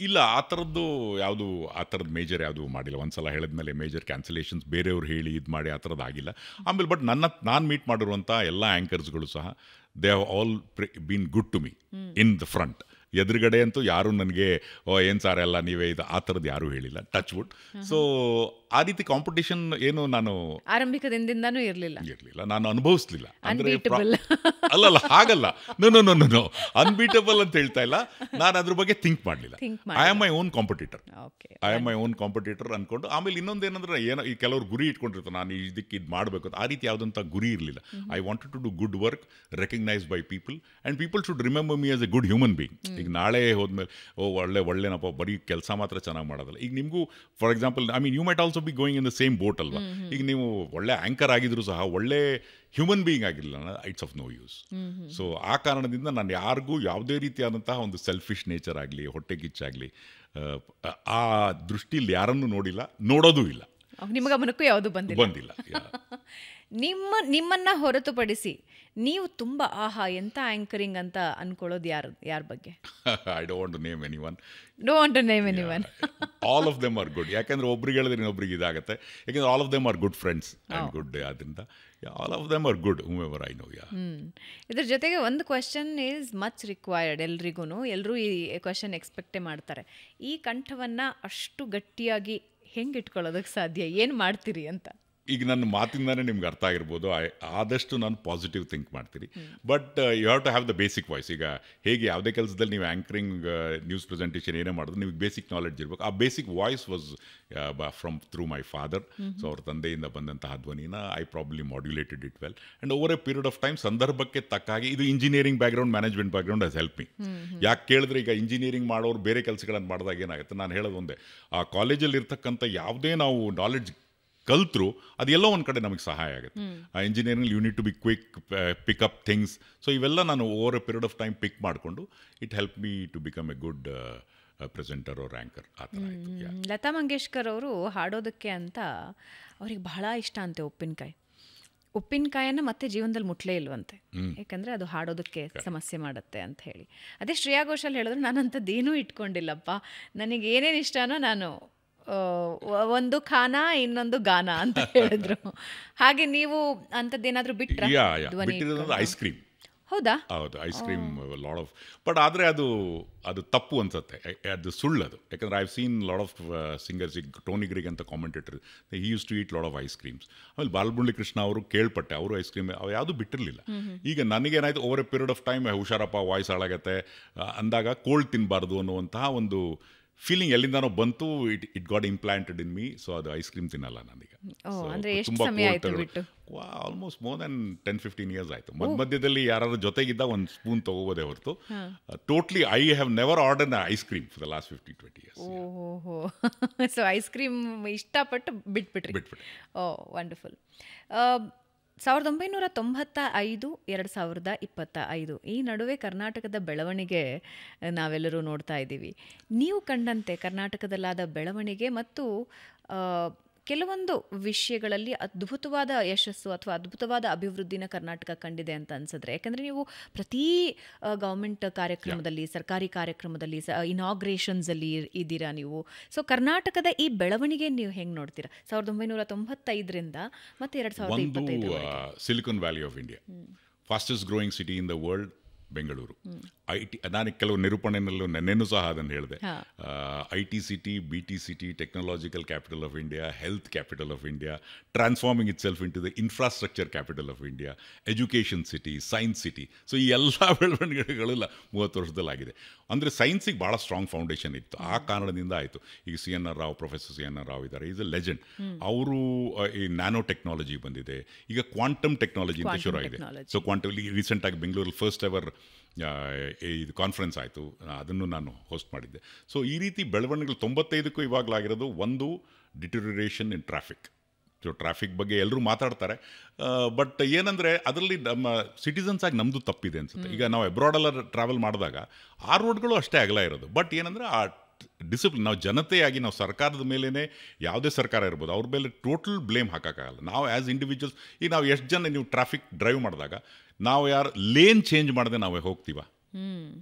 ಇಲ್ಲ, ಆ ಥರದ್ದು ಯಾವುದು, ಆ ಥರದ್ದು ಮೇಜರ್ ಯಾವುದು ಮಾಡಿಲ್ಲ. ಒಂದ್ಸಲ ಹೇಳಿದ್ಮೇಲೆ ಮೇಜರ್ ಕ್ಯಾನ್ಸಲೇಷನ್ಸ್ ಬೇರೆಯವ್ರು ಹೇಳಿ ಇದು ಮಾಡಿ ಆ ಥರದ್ದು ಆಗಿಲ್ಲ. ಆಮೇಲೆ ಬಟ್ ನಾನು ಮೀಟ್ ಮಾಡಿರುವಂಥ ಎಲ್ಲ ಆ್ಯಂಕರ್ಸ್ಗಳು ಸಹ they have all been good to me in the front. ಎದುರುಗಡೆ ಅಂತೂ ಯಾರೂ ನನಗೆ ಏನು ಸಾರ್ ಎಲ್ಲ ನೀವೇ ಇದು ಆ ಥರದ್ದು ಯಾರೂ ಹೇಳಿಲ್ಲ, ಟಚ್ ವುಡ್. ಸೊ ಆ ರೀತಿ ಕಾಂಪಿಟೇಷನ್ ಏನು ನಾನು ಆರಂಭಿಕ ದಿನದಿಂದನೂ ಇರಲಿಲ್ಲ, ನಾನು ಅನುಭವಿಸ್ಲಿಲ್ಲ. ಅಂದರೆ Unbeatable. ಅಲ್ಲಲ್ಲ, ಹಾಗಲ್ಲ, ನೋ ಅನ್ಬೀಟಬಲ್ ಅಂತ ಹೇಳ್ತಾ ಇಲ್ಲ, ನಾನು ಅದ್ರ ಬಗ್ಗೆ ಥಿಂಕ್ ಮಾಡಲಿಲ್ಲ. I am my own competitor, I am my own competitor ಅನ್ಕೊಂಡು. ಆಮೇಲೆ ಇನ್ನೊಂದೇನಂದ್ರೆ, ಏನೋ ಈ ಕೆಲವರು ಗುರಿ ಇಟ್ಕೊಂಡಿರ್ತಾರೆ, ನಾನು ಇದಕ್ಕೆ ಇದು ಮಾಡಬೇಕು ಅಂತ. ಆ ರೀತಿ ಯಾವುದಂಥ ಗುರಿ ಇರಲಿಲ್ಲ. I wanted to do good work recognise by people and people should remember me as a good human being. ಈಗ ನಾಳೆ ಹೋದ್ಮೇಲೆ ಒಳ್ಳೆನಪ್ಪ ಬರೀ ಕೆಲಸ ಮಾತ್ರ ಚೆನ್ನಾಗಿ ಮಾಡೋದಲ್ಲ. ಈಗ ನಿಮಗೂ for example, I mean you might also be going in the same boat ಅಲ್ವಾ. ಈಗ ನೀವು ಒಳ್ಳೆ ಆ್ಯಂಕರ್ ಆಗಿದ್ರು ಸಹ ಒಳ್ಳೆ ಹ್ಯೂಮನ್ ಬೀಯಿಂಗ್ ಆಗಿಲ್ಲ, it's of no use. So ಆ ಕಾರಣದಿಂದ ನಾನು ಯಾರಿಗೂ ಯಾವುದೇ ರೀತಿಯಾದಂತಹ ಒಂದು ಸೆಲ್ಫಿಶ್ ನೇಚರ್ ಆಗಲಿ, ಹೊಟ್ಟೆ ಕಿಚ್ಚಾಗಲಿ, ಆ ದೃಷ್ಟಿಯಲ್ಲಿ ಯಾರನ್ನು ನೋಡಿಲ್ಲ, ನೋಡೋದೂ ಇಲ್ಲ. ನಿಮ್ಮ ಗಮನಕ್ಕೂ ಯಾವುದು ಬಂದಿಲ್ಲ. ನಿಮ್ಮನ್ನ ಹೊರತುಪಡಿಸಿ ನೀವು ತುಂಬ ಆಹಾ ಎಂಥ ಆ್ಯಂಕರಿಂಗ್ ಅಂತ ಅನ್ಕೊಳ್ಳೋದು ಯಾರ ಬಗ್ಗೆ? I don't want to name anyone. Don't want to name anyone. All of them are good. ಯಾಕಂದ್ರೆ ಒಬ್ರಿಗೆ ಹೇಳಿದ್ರೆ ಇನ್ನೊಬ್ರಿಗೆ ಇದಾಗುತ್ತೆ. ಯಾಕಂದ್ರೆ all of them are good friends and good. ಆದ್ದರಿಂದ all of them are good whomever I know. ಇದ್ರ ಜೊತೆಗೆ ಒಂದು ಕ್ವೆಶನ್ ಈಸ್ ಮಚ್ ರಿಕ್ವೈರ್ಡ್. ಎಲ್ಲರೂ ಈ ಕ್ವೆಶನ್ ಎಕ್ಸ್ಪೆಕ್ಟೇ ಮಾಡ್ತಾರೆ. ಈ ಕಂಠವನ್ನು ಅಷ್ಟು ಗಟ್ಟಿಯಾಗಿ ಹೆಂಗೆ ಇಟ್ಕೊಳ್ಳೋದಕ್ಕೆ ಸಾಧ್ಯ, ಏನು ಮಾಡ್ತೀರಿ ಅಂತ? ಈಗ ನನ್ನ ಮಾತಿಂದಾನೇ ನಿಮ್ಗೆ ಅರ್ಥ ಆಗಿರ್ಬೋದು, ಆದಷ್ಟು ನಾನು ಪಾಸಿಟಿವ್ ಥಿಂಕ್ ಮಾಡ್ತೀನಿ. But you have to have the basic voice. ಈಗ ಹೇಗೆ ಯಾವುದೇ ಕೆಲಸದಲ್ಲಿ ನೀವು ಆ್ಯಂಕರಿಂಗ್, ನ್ಯೂಸ್ ಪ್ರೆಸೆಂಟೇಷನ್ ಏನೇ ಮಾಡಿದ್ರು ನಿಮಗೆ ಬೇಸಿಕ್ ನಾಲೆಡ್ಜ್ ಇರಬೇಕು. ಆ basic voice was through my father. So ಅವ್ರ ತಂದೆಯಿಂದ ಬಂದಂತಹ ಧ್ವನಿನ I probably modulated it well and over a period of time ಸಂದರ್ಭಕ್ಕೆ ತಕ್ಕ ಹಾಗೆ. ಇದು engineering background, management background has help me. ಯಾಕೆ ಕೇಳಿದ್ರೆ, ಈಗ ಇಂಜಿನಿಯರಿಂಗ್ ಮಾಡೋರು ಬೇರೆ ಕೆಲಸಗಳನ್ನು ಮಾಡಿದಾಗ ಏನಾಗುತ್ತೆ, ನಾನು ಹೇಳೋದು ಒಂದೇ, ಆ ಕಾಲೇಜಲ್ಲಿ ಇರ್ತಕ್ಕಂಥ ಯಾವುದೇ ನಾವು ನಾಲೆಡ್ಜ್ ಕಲ್ತರು ಅದೆಲ್ಲೋ ಒಂದು ಕಡೆ ನಮಗೆ ಸಹಾಯ ಆಗುತ್ತೆ. ಆ engineering you need to be quick, pick up things. So ಇವೆಲ್ಲ ನಾನು over a period of time pick ಮಾಡಿಕೊಂಡು it help me to become a good presenter or anchor. ಆ ಥರ ಆಯಿತು. ಲತಾ ಮಂಗೇಶ್ಕರ್ ಅವರು ಹಾಡೋದಕ್ಕೆ ಅಂತ ಅವ್ರಿಗೆ ಬಹಳ ಇಷ್ಟ ಅಂತೆ ಉಪ್ಪಿನಕಾಯನ್ನು ಮತ್ತೆ ಜೀವನದಲ್ಲಿ ಮುಟ್ಲೇ ಇಲ್ವಂತೆ, ಯಾಕಂದರೆ ಅದು ಹಾಡೋದಕ್ಕೆ ಸಮಸ್ಯೆ ಮಾಡುತ್ತೆ ಅಂತ ಹೇಳಿ. ಅದೇ ಶ್ರೇಯಾ ಘೋಷಾಲ್ ಹೇಳಿದ್ರು, ನಾನಂಥದ್ದೇನೂ ಇಟ್ಕೊಂಡಿಲ್ಲಪ್ಪ, ನನಗೆ ಏನೇನು ಇಷ್ಟನೋ ನಾನು ಒಂದು ಖಾನ ಇನ್ನೊಂದು ಗಾನ ಅಂತ ಹೇಳಿದ್ರು. ಹಾಗೆ ನೀವು ಅಂಥದ್ದೇನಾದರೂ ಬಿಟ್ಟರೆ? Ice cream. ಹೌದಾ? ಹೌದು, ice cream lot of. But ಆದರೆ ಅದು ತಪ್ಪು ಅನ್ಸುತ್ತೆ, ಅದು ಸುಳ್ಳದು. ಯಾಕಂದರೆ I have seen lot of singers. ಈಗ ಟೋನಿ ಗ್ರಿಗ್ ಅಂತ commentator, he used to eat lot of ice creams. ಆಮೇಲೆ ಬಾಲಮುರಳಿ ಕೃಷ್ಣ ಅವರು ಕೇಳ್ಪಟ್ಟೆ, ಅವರು ಐಸ್ ಕ್ರೀಮ್ ಅವು ಯಾವುದೂ ಬಿಟ್ಟಿರಲಿಲ್ಲ. ಈಗ ನನಗೇನಾಯಿತು, over a period of time ಹುಷಾರಪ್ಪ ವಾಯ್ಸ್ ಹಾಳಾಗತ್ತೆ ಅಂದಾಗ ಕೋಲ್ಡ್ ತಿನ್ನಬಾರ್ದು ಅನ್ನುವಂತಹ ಒಂದು ಫೀಲಿಂಗ್ ಎಲ್ಲಿಂದಾನೋ ಬಂತು. It got implanted in me. So ಅದು ಐಸ್ ಕ್ರೀಮ್ ತಿನ್ನಲ್ಲ ನಾನೀಗ. ತುಂಬ ಆಲ್ಮೋಸ್ಟ್ ಮೋರ್ ದೆನ್ 10-15 ಇಯರ್ಸ್ ಆಯಿತು. ಮಧ್ಯದಲ್ಲಿ ಯಾರು ಜೊತೆಗಿದ್ದ ಒಂದು ಸ್ಪೂನ್ ತೊಗೋಬೋದೇ ಹೊರತು totally I have never ordered ice cream for the last 50-20 years. ಓಹೋ, ಸೊ ಐಸ್ ಕ್ರೀಮ್ ಇಷ್ಟಪಟ್ಟು ಬಿಟ್ಬಿಟ್ರಿ. ಓ, ವಂಡರ್ಫುಲ್. 1995, 2025 ಈ ನಡುವೆ ಕರ್ನಾಟಕದ ಬೆಳವಣಿಗೆ ನಾವೆಲ್ಲರೂ ನೋಡ್ತಾ ಇದ್ದೀವಿ. ನೀವು ಕಂಡಂತೆ ಕರ್ನಾಟಕದಲ್ಲಾದ ಬೆಳವಣಿಗೆ ಮತ್ತು ಕೆಲವೊಂದು ವಿಷಯಗಳಲ್ಲಿ ಅದ್ಭುತವಾದ ಯಶಸ್ಸು ಅಥವಾ ಅದ್ಭುತವಾದ ಅಭಿವೃದ್ಧಿನ ಕರ್ನಾಟಕ ಕಂಡಿದೆ ಅಂತ ಅನ್ಸಿದ್ರೆ, ಯಾಕಂದರೆ ನೀವು ಪ್ರತಿ ಗೌರ್ಮೆಂಟ್ ಕಾರ್ಯಕ್ರಮದಲ್ಲಿ, ಸರ್ಕಾರಿ ಕಾರ್ಯಕ್ರಮದಲ್ಲಿ, ಇನಾಗ್ರೇಷನ್ಸಲ್ಲಿ ಇದ್ದೀರಾ ನೀವು. ಸೊ ಕರ್ನಾಟಕದ ಈ ಬೆಳವಣಿಗೆ ನೀವು ಹೆಂಗೆ ನೋಡ್ತೀರಾ 1995ರಿಂದ ಮತ್ತು 2025? Silicon Valley of India, fastest growing city in the world Bengaluru. ನಾನು ಕೆಲವು ನಿರೂಪಣೆಯಲ್ಲೂ ನೆನ್ನೆನೂ ಸಹ ಅದನ್ನು ಹೇಳಿದೆ. IT city, BT city, technological capital of India, health capital of India, transforming itself into the infrastructure capital of India, education city, science city. So ಈ ಎಲ್ಲ ಬೆಳವಣಿಗೆಗಳೆಲ್ಲ 30 ವರ್ಷದಲ್ಲಾಗಿದೆ. ಅಂದರೆ ಸೈನ್ಸಿಗೆ ಭಾಳ ಸ್ಟ್ರಾಂಗ್ ಫೌಂಡೇಶನ್ ಇತ್ತು. ಆ ಕಾರಣದಿಂದ ಆಯಿತು. ಈಗ CNR Rao, professor CNR Rao ಇದ್ದಾರೆ, ಈಸ್ ಎ ಲೆಜೆಂಡ್. ಅವರು ಈ ನ್ಯಾನೋ ಟೆಕ್ನಾಲಜಿ ಬಂದಿದೆ, ಈಗ ಕ್ವಾಂಟಮ್ ಟೆಕ್ನಾಲಜಿ ಅಂತ ಶುರು ಆಗಿದೆ. ಸೊ ಕ್ವಾಂಟಮ್ ರೀಸೆಂಟಾಗಿ ಬೆಂಗಳೂರಲ್ಲಿ ಫಸ್ಟ್ ಎವರ್ ಇದು ಕಾನ್ಫರೆನ್ಸ್ ಆಯಿತು, ಅದನ್ನು ನಾನು ಹೋಸ್ಟ್ ಮಾಡಿದ್ದೆ. ಸೊ ಈ ರೀತಿ ಬೆಳವಣಿಗೆಗಳು 95ಕ್ಕೂ ಇವಾಗಲಾಗಿರೋದು ಒಂದು ಡಿಟರಿಯರೇಷನ್ ಇನ್ ಟ್ರಾಫಿಕ್. ಸೊ ಟ್ರಾಫಿಕ್ ಬಗ್ಗೆ ಎಲ್ಲರೂ ಮಾತಾಡ್ತಾರೆ, ಬಟ್ ಏನಂದರೆ ಅದರಲ್ಲಿ ನಮ್ಮ ಸಿಟಿಸನ್ಸ್ ಆಗಿ ನಮ್ಮದು ತಪ್ಪಿದೆ ಅನ್ಸುತ್ತೆ. ಈಗ ನಾವು ಅಬ್ರಾಡೆಲ್ಲ ಟ್ರಾವೆಲ್ ಮಾಡಿದಾಗ ಆ ರೋಡ್ಗಳು ಅಷ್ಟೇ ಅಗಲ ಇರೋದು, ಬಟ್ ಏನಂದರೆ ಆ ಡಿಸಿಪ್ಲಿನ್ ನಾವು ಜನತೆಯಾಗಿ ನಾವು ಸರ್ಕಾರದ ಮೇಲೇ, ಯಾವುದೇ ಸರ್ಕಾರ ಇರ್ಬೋದು, ಅವ್ರ ಮೇಲೆ ಟೋಟಲ್ ಬ್ಲೇಮ್ ಹಾಕೋಕ್ಕಾಗಲ್ಲ. ನಾವು ಆ್ಯಸ್ ಇಂಡಿವಿಜುವಲ್ಸ್, ಈಗ ನಾವು ಎಷ್ಟು ಜನ ನೀವು ಟ್ರಾಫಿಕ್ ಡ್ರೈವ್ ಮಾಡಿದಾಗ ನಾವು ಯಾರು ಲೇನ್ ಚೇಂಜ್ ಮಾಡದೆ ನಾವೇ ಹೋಗ್ತೀವ?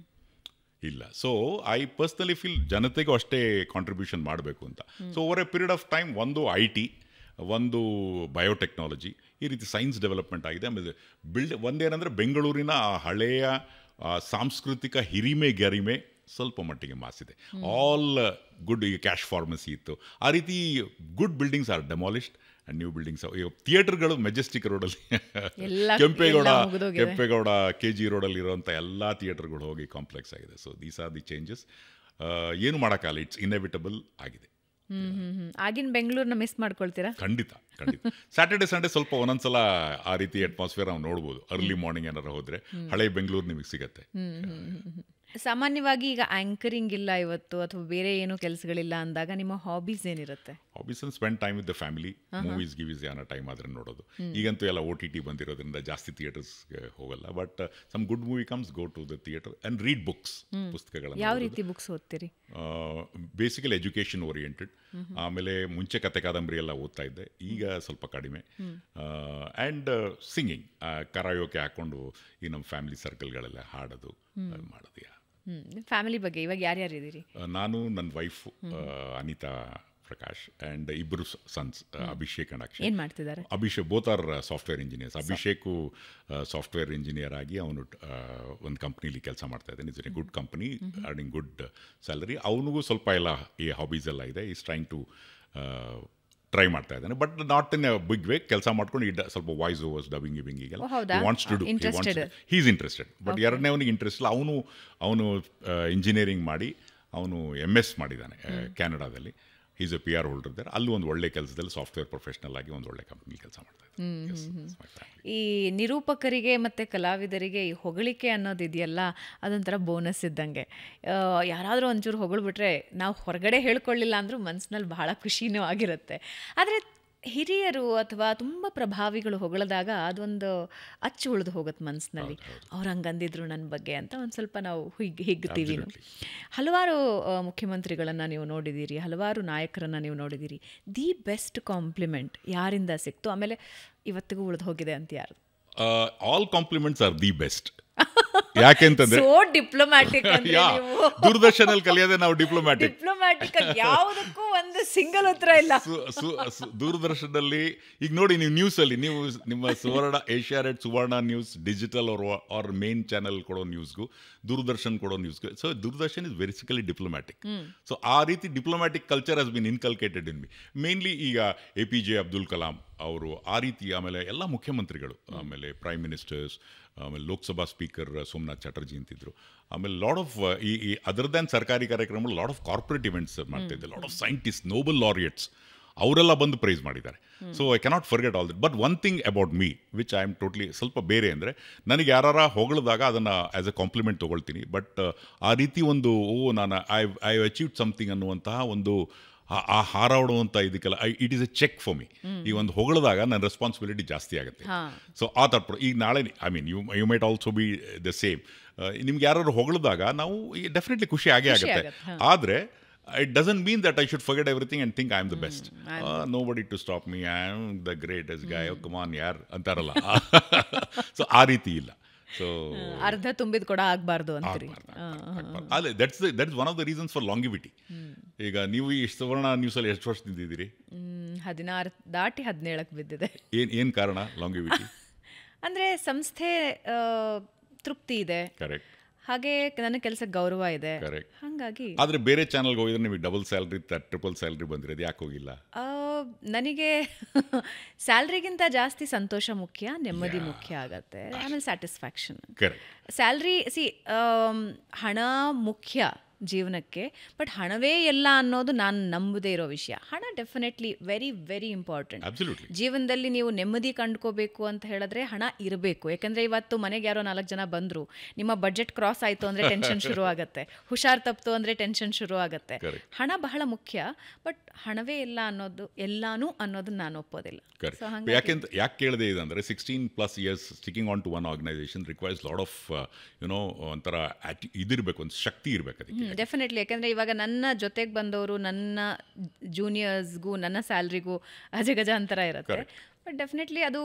ಇಲ್ಲ. ಸೊ ಐ ಪರ್ಸ್ನಲಿ ಫೀಲ್ ಜನತೆಗೂ ಅಷ್ಟೇ ಕಾಂಟ್ರಿಬ್ಯೂಷನ್ ಮಾಡಬೇಕು ಅಂತ. So over a period of time ಒಂದು IT, ಒಂದು ಬಯೋಟೆಕ್ನಾಲಜಿ, ಈ ರೀತಿ ಸೈನ್ಸ್ ಡೆವಲಪ್ಮೆಂಟ್ ಆಗಿದೆ. ಆಮೇಲೆ ಒಂದೇನೆಂದರೆ ಬೆಂಗಳೂರಿನ ಆ ಹಳೆಯ ಸಾಂಸ್ಕೃತಿಕ ಹಿರಿಮೆ ಗರಿಮೆ ಸ್ವಲ್ಪ ಮಟ್ಟಿಗೆ ಮಾಸ್ ಇದೆ. ಆಲ್ ಗುಡ್, ಈಗ ಕ್ಯಾಶ್ ಫಾರ್ಮಸಿ ಇತ್ತು, ಆ ರೀತಿ good buildings are demolished and new buildings. ಥಿಯೇಟರ್ಗಳು ಮೆಜೆಸ್ಟಿಕ್ ರೋಡಲ್ಲಿ ಕೆಂಪೇಗೌಡ ಕೆ ಜಿ ರೋಡಲ್ಲಿ ಇರೋಂಥ ಎಲ್ಲ ಥಿಯೇಟರ್ಗಳು ಹೋಗಿ ಕಾಂಪ್ಲೆಕ್ಸ್ ಆಗಿದೆ. So these R the changes. ಏನು ಮಾಡೋಕ್ಕಾಗಲ್ಲ, ಇಟ್ಸ್ ಇನ್ಎವಿಟಬಲ್ ಆಗಿದೆ. ಆಗಿನ ಬೆಂಗಳೂರನ್ನ ಮಿಸ್ ಮಾಡ್ಕೊಳ್ತೀರಾ? ಖಂಡಿತ. ಸ್ಯಾಟರ್ಡೆ ಸಂಡೇ ಸ್ವಲ್ಪ ಒಂದೊಂದ್ಸಲ ಆ ರೀತಿ ಅಟ್ಮಾಸ್ಫಿಯರ್ ನಾವು ನೋಡ್ಬೋದು. ಅರ್ಲಿ ಮಾರ್ನಿಂಗ್ ಏನಾರು ಹೋದ್ರೆ ಹಳೆ ಬೆಂಗಳೂರು ನಿಮಗೆ ಸಿಗತ್ತೆ. ಸಾಮಾನ್ಯವಾಗಿ ಈಗ ಆಂಕರಿಂಗ್ ಇಲ್ಲ ಇವತ್ತು, ಅಥವಾ ಬೇರೆ ಏನೋ ಕೆಲಸಗಳಿಲ್ಲ ಅಂದಾಗ ನಿಮ್ಮ ಹಾಬೀಸ್ ಏನಿರುತ್ತೆ? Hobbies and spend time with the family, movies ಗಿವೀಸ್ ಏನೋ ಟೈಮ್ ಆದ್ರೆ ನೋಡೋದು. ಈಗಂತೂ ಎಲ್ಲ OTT ಬಂದಿರೋದ್ರಿಂದ ಜಾಸ್ತಿ ಥಿಯೇಟರ್ಸ್ಗೆ ಹೋಗಲ್ಲ. But some good movie comes, go to the theatre and read books. ಪುಸ್ತಕಗಳನ್ನು ಯಾವ ರೀತಿ ಬುಕ್ಸ್ ಓದ್ತೀರಿ? Basically education oriented. ಆಮೇಲೆ ಮುಂಚೆ ಕತೆ ಕಾದಂಬರಿ ಎಲ್ಲ ಓದ್ತಾ ಇದ್ದೆ, ಈಗ ಸ್ವಲ್ಪ ಕಡಿಮೆ. ಆ್ಯಂಡ್ ಸಿಂಗಿಂಗ್, ಕರಾಯೋಕೆ ಹಾಕ್ಕೊಂಡು ಈ ನಮ್ಮ ಫ್ಯಾಮಿಲಿ ಸರ್ಕಲ್ಗಳೆಲ್ಲ ಹಾಡೋದು ಮಾಡೋದು. ಫ್ಯಾಮಿಲಿ ಬಗ್ಗೆ ಇವಾಗ ಯಾರ್ಯಾರು ಇದ್ದೀರಿ? ನಾನು, ನನ್ನ ವೈಫು ಅನಿತಾ ಪ್ರಕಾಶ್ ಆ್ಯಂಡ್ ಇಬ್ಬರು ಸನ್ಸ್, ಅಭಿಷೇಕ್ ಅಂಡ್ ಅಕ್ಷಯ್. ಏನು ಮಾಡ್ತಿದ್ದಾರೆ? Abhishek both are software engineers. Abhishek software engineer ಆಗಿ ಅವನು ಒಂದು ಕಂಪ್ನೀಲಿ ಕೆಲಸ ಮಾಡ್ತಾ ಇದ್ದಾನೆ. It's a good company, earning good salary. ಅವನಿಗೂ ಸ್ವಲ್ಪ ಎಲ್ಲ ಈ ಹಾಬೀಸ್ ಎಲ್ಲ ಇದೆ. ಈಸ್ ಟ್ರೈಂಗ್ ಟು ಟ್ರೈ ಮಾಡ್ತಾ ಇದ್ದಾನೆ, but not in a big way. ಕೆಲಸ ಮಾಡ್ಕೊಂಡು ಸ್ವಲ್ಪ ವಾಯ್ಸ್ ಓವರ್ಸ್, ಡಬ್ಬಿಂಗ್ ಗಿವಿಂಗ್ ಈಗೆಲ್ಲ wants to do. He is interested. But ಎರಡನೇವನಿಗೆ ಇಂಟ್ರೆಸ್ಟ್ ಇಲ್ಲ. ಅವನು ಇಂಜಿನಿಯರಿಂಗ್ ಮಾಡಿ ಅವನು MS ಮಾಡಿದ್ದಾನೆ ಕ್ಯಾನಡಾದಲ್ಲಿ. Is a PR holder there. ಅಲ್ಲೂ ಒಂದು ಒಳ್ಳೆ ಕೆಲಸದಲ್ಲಿ ಸಾಫ್ಟ್ವೇರ್ ಪ್ರೊಫೆಷನಲ್ ಆಗಿ ಒಂದು ಒಳ್ಳೆ ಕಂಪ್ನಿ ಕೆಲಸ ಮಾಡ್ತಾ ಇದ್ದಾರೆ. ಈ ನಿರೂಪಕರಿಗೆ ಮತ್ತು ಕಲಾವಿದರಿಗೆ ಈ ಹೊಗಳಿಕೆ ಅನ್ನೋದು ಇದೆಯಲ್ಲ, ಅದೊಂಥರ ಬೋನಸ್ ಇದ್ದಂಗೆ. ಯಾರಾದರೂ ಒಂಚೂರು ಹೊಗಳ್ಬಿಟ್ರೆ ನಾವು ಹೊರಗಡೆ ಹೇಳ್ಕೊಳ್ಳಿಲ್ಲ ಅಂದರೂ ಮನಸ್ಸಿನಲ್ಲಿ ಬಹಳ ಖುಷಿನೂ ಆಗಿರುತ್ತೆ. ಆದರೆ ಹಿರಿಯರು ಅಥವಾ ತುಂಬ ಪ್ರಭಾವಿಗಳು ಹೊಗಳಿದಾಗ ಅದೊಂದು ಅಚ್ಚು ಉಳಿದು ಹೋಗುತ್ತೆ ಮನಸ್ಸಿನಲ್ಲಿ. ಅವ್ರು ಹಂಗಂದಿದ್ರು ನನ್ನ ಬಗ್ಗೆ ಅಂತ ಒಂದು ಸ್ವಲ್ಪ ನಾವು ಹಿಗ್ತೀವಿ. ಹಲವಾರು ಮುಖ್ಯಮಂತ್ರಿಗಳನ್ನು ನೀವು ನೋಡಿದ್ದೀರಿ, ಹಲವಾರು ನಾಯಕರನ್ನು ನೀವು ನೋಡಿದ್ದೀರಿ. ದಿ ಬೆಸ್ಟ್ ಕಾಂಪ್ಲಿಮೆಂಟ್ ಯಾರಿಂದ ಸಿಕ್ತು, ಆಮೇಲೆ ಇವತ್ತಿಗೂ ಉಳಿದು ಹೋಗಿದೆ ಅಂತ ಯಾರು? All compliments R the best. ಯಾಕೆಂತಂದ್ರೆ ಡಿಪ್ಲೊಮ್ಯಾಟಿಕ್. ದೂರದರ್ಶನಲ್ಲಿ ಕಲಿಯೋದೇ ನಾವು ಡಿಪ್ಲೊಮ್ಯಾಟಿಕ್. ಯಾವುದಕ್ಕೂ ಒಂದು ಸಿಂಗಲ್ ಉತ್ತರ ಇಲ್ಲ. ದೂರದರ್ಶನದಲ್ಲಿ ಈಗ ನೋಡಿ, ನೀವು ನ್ಯೂಸಲ್ಲಿ ನೀವು ನಿಮ್ಮ Suvarna, Asianet, Suvarna news, digital or main channel ಕೊಡೋ ನ್ಯೂಸ್ಗೂ ದೂರದರ್ಶನ್ ಕೊಡೋ ನ್ಯೂಸ್ಗೂ, so Doordarshan is basically diplomatic. So ಆ ರೀತಿ diplomatic culture has been inculcated in me. Mainly ಈಗ APJ ಅಬ್ದುಲ್ ಕಲಾಂ ಅವರು ಆ ರೀತಿ, ಆಮೇಲೆ ಎಲ್ಲ ಮುಖ್ಯಮಂತ್ರಿಗಳು, ಆಮೇಲೆ ಪ್ರೈಮ್ ಮಿನಿಸ್ಟರ್ಸ್, ಆಮೇಲೆ ಲೋಕಸಭಾ ಸ್ಪೀಕರ್ ಸೋಮನಾಥ್ ಚಟರ್ಜಿ ಅಂತಿದ್ರು. ಆಮೇಲೆ ಲಾಟ್ ಆಫ್ ಈ ಅದರ್ ದ್ಯಾನ್ ಸರ್ಕಾರಿ ಕಾರ್ಯಕ್ರಮ, ಲಾಟ್ ಆಫ್ ಕಾರ್ಪೊರೇಟ್ ಇವೆಂಟ್ಸ್ ಮಾಡ್ತಿದ್ದೆ. ಲಾಟ್ ಆಫ್ ಸೈಂಟಿಸ್ಟ್, ನೋಬಲ್ ಲಾರಿಯಟ್ಸ್ ಅವರೆಲ್ಲ ಬಂದು ಪ್ರೈಸ್ ಮಾಡಿದ್ದಾರೆ. So I cannot forget all that. But one thing about me which I am totally ಸ್ವಲ್ಪ ಬೇರೆ ಅಂದರೆ, ನನಗೆ ಯಾರಾರ ಹೊಗಳಿದಾಗ ಅದನ್ನು ಆ್ಯಸ್ ಎ ಕಾಂಪ್ಲಿಮೆಂಟ್ ತೊಗೊಳ್ತೀನಿ. ಬಟ್ ಆ ರೀತಿ ಒಂದು ನಾನು ಐ ಅಚೀವ್ಡ್ ಸಮಥಿಂಗ್ ಅನ್ನುವಂತಹ ಒಂದು ಆ ಹಾರಾಡುವಂಥ ಇದಕ್ಕೆಲ್ಲ it is a check for me. ಈ ಒಂದು ಹೊಗಳಿದಾಗ ನನ್ನ ರೆಸ್ಪಾನ್ಸಿಬಿಲಿಟಿ ಜಾಸ್ತಿ ಆಗುತ್ತೆ. ಸೊ ಆ ಥರ ಈಗ ನಾಳೆ I mean you might also be the same. ನಿಮ್ಗೆ ಯಾರು ಹೊಗಳಿದಾಗ ನಾವು ಡೆಫಿನೆಟ್ಲಿ ಖುಷಿ ಆಗೇ ಆಗುತ್ತೆ. ಆದರೆ it doesn't mean that I should forget everything and think I am the best. Nobody to stop me. I am the greatest guy. Oh, come on, yaar ಅಂತಾರಲ್ಲ. So ಆ ರೀತಿ ಇಲ್ಲ. ಸೊ ಅರ್ಧ ತುಂಬಿದ ಕೂಡ ಆಗಬಾರ್ದು ಅಂತೀರಿ. ಅದೇ that's one of the reasons for longevity. ಈಗ ನೀವು ಈ ಸುವರ್ಣ ನ್ಯೂಸಲ್ಲಿ ಎಷ್ಟು ವರ್ಷದಿಂದ ಇದ್ದೀರಿ? 16 ದಾಟಿ 17ಕ್ಕೆ ಬಿದ್ದಿದೆ. ಏನು ಕಾರಣ ಲಾಂಗಿವಿಟಿ? ಅಂದರೆ ಸಂಸ್ಥೆ ತೃಪ್ತಿ ಇದೆ, ಕರೆಕ್ಟ್. ಹಾಗೆ ನನ್ನ ಕೆಲಸಕ್ಕೆ ಗೌರವ ಇದೆ, ಹಾಗಾಗಿ. ಆದರೆ ಬೇರೆ ಚಾನಲ್ಗೆ ಹೋಗಿದ್ರೆ ನಿಮಗೆ ಡಬಲ್ ಸ್ಯಾಲ್ರಿ, ಟ್ರಿಪಲ್ ಸ್ಯಾಲ್ರಿ ಬಂದಿರೋದು ಯಾಕೆ ಹೋಗಿಲ್ಲ? ನನಗೆ ಸ್ಯಾಲ್ರಿಗಿಂತ ಜಾಸ್ತಿ ಸಂತೋಷ ಮುಖ್ಯ, ನೆಮ್ಮದಿ ಮುಖ್ಯ ಆಗತ್ತೆ, ಆಮೇಲೆ ಸ್ಯಾಟಿಸ್ಫ್ಯಾಕ್ಷನ್. ಸ್ಯಾಲ್ರಿ ಹಣ ಮುಖ್ಯ ಜೀವನಕ್ಕೆ, ಬಟ್ ಹಣವೇ ಎಲ್ಲ ಅನ್ನೋದು ನಾನು ನಂಬದೇ ಇರೋ ವಿಷಯ. ಹಣ ಡೆಫಿನೆಟ್ಲಿ ವೆರಿ ವೆರಿ ಇಂಪಾರ್ಟೆಂಟ್. ಜೀವನದಲ್ಲಿ ನೀವು ನೆಮ್ಮದಿ ಕಂಡ್ಕೋಬೇಕು ಅಂತ ಹೇಳಿದ್ರೆ ಹಣ ಇರಬೇಕು. ಯಾಕಂದರೆ ಇವತ್ತು ಮನೆಗೆ ಯಾರೋ 4 ಜನ ಬಂದರು, ನಿಮ್ಮ ಬಡ್ಜೆಟ್ ಕ್ರಾಸ್ ಆಯಿತು ಅಂದರೆ ಟೆನ್ಷನ್ ಶುರು ಆಗುತ್ತೆ, ಹುಷಾರ್ ತಪ್ಪಿತು ಅಂದರೆ ಟೆನ್ಷನ್ ಶುರು ಆಗುತ್ತೆ. ಹಣ ಬಹಳ ಮುಖ್ಯ, ಬಟ್ ಹಣವೇ ಎಲ್ಲ ಅನ್ನೋದು ನಾನು ಒಪ್ಪೋದಿಲ್ಲ. ಯಾಕೆ ಕೇಳಿದೆ ಇದಂದರೆ 16+ years sticking on to one organisation requires lot of ಒಂಥರ ಇದಿರಬೇಕು, ಒಂದು ಶಕ್ತಿ ಇರಬೇಕು ಅದಕ್ಕೆ. ಡೆಫಿನೆಟ್ಲಿ. ಯಾಕೆಂದರೆ ಇವಾಗ ನನ್ನ ಜೊತೆಗೆ ಬಂದವರು, ನನ್ನ ಜೂನಿಯರ್ಸ್ಗೂ ನನ್ನ ಸ್ಯಾಲ್ರಿಗೂ ಅಜಗಜಾಂತರ ಇರುತ್ತೆ. ಬಟ್ ಡೆಫಿನೆಟ್ಲಿ ಅದು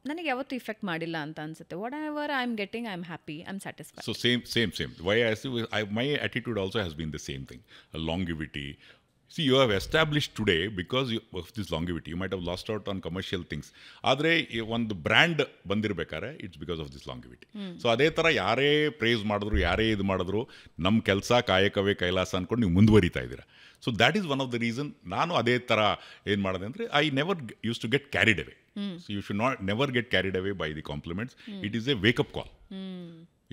ನನಗೆ ಯಾವತ್ತೂ ಇಫೆಕ್ಟ್ ಮಾಡಿಲ್ಲ ಅಂತ ಅನ್ಸುತ್ತೆ. What ever I am getting, I am happy, I am satisfied. So same why my attitude also has been the same thing. Longevity, See, you have established today because of this longevity. You might have lost out on commercial things. ಆದರೆ ಒಂದು brand ಬಂದಿರಬೇಕಾದ್ರೆ it's because of this longevity. So ಅದೇ ಥರ ಯಾರೇ praise ಮಾಡಿದ್ರು, ಯಾರೇ ಇದು ಮಾಡಿದ್ರು, ನಮ್ಮ ಕೆಲಸ ಕಾಯಕವೇ ಕೈಲಾಸ ಅಂದ್ಕೊಂಡು ನೀವು ಮುಂದುವರಿತಾ ಇದ್ದೀರಾ. So that is one of the reason. ನಾನು ಅದೇ ಥರ ಏನು ಮಾಡಿದೆ ಅಂದರೆ I never use to get carried away. So you should not never get carried away by the compliments. It is a wake up call.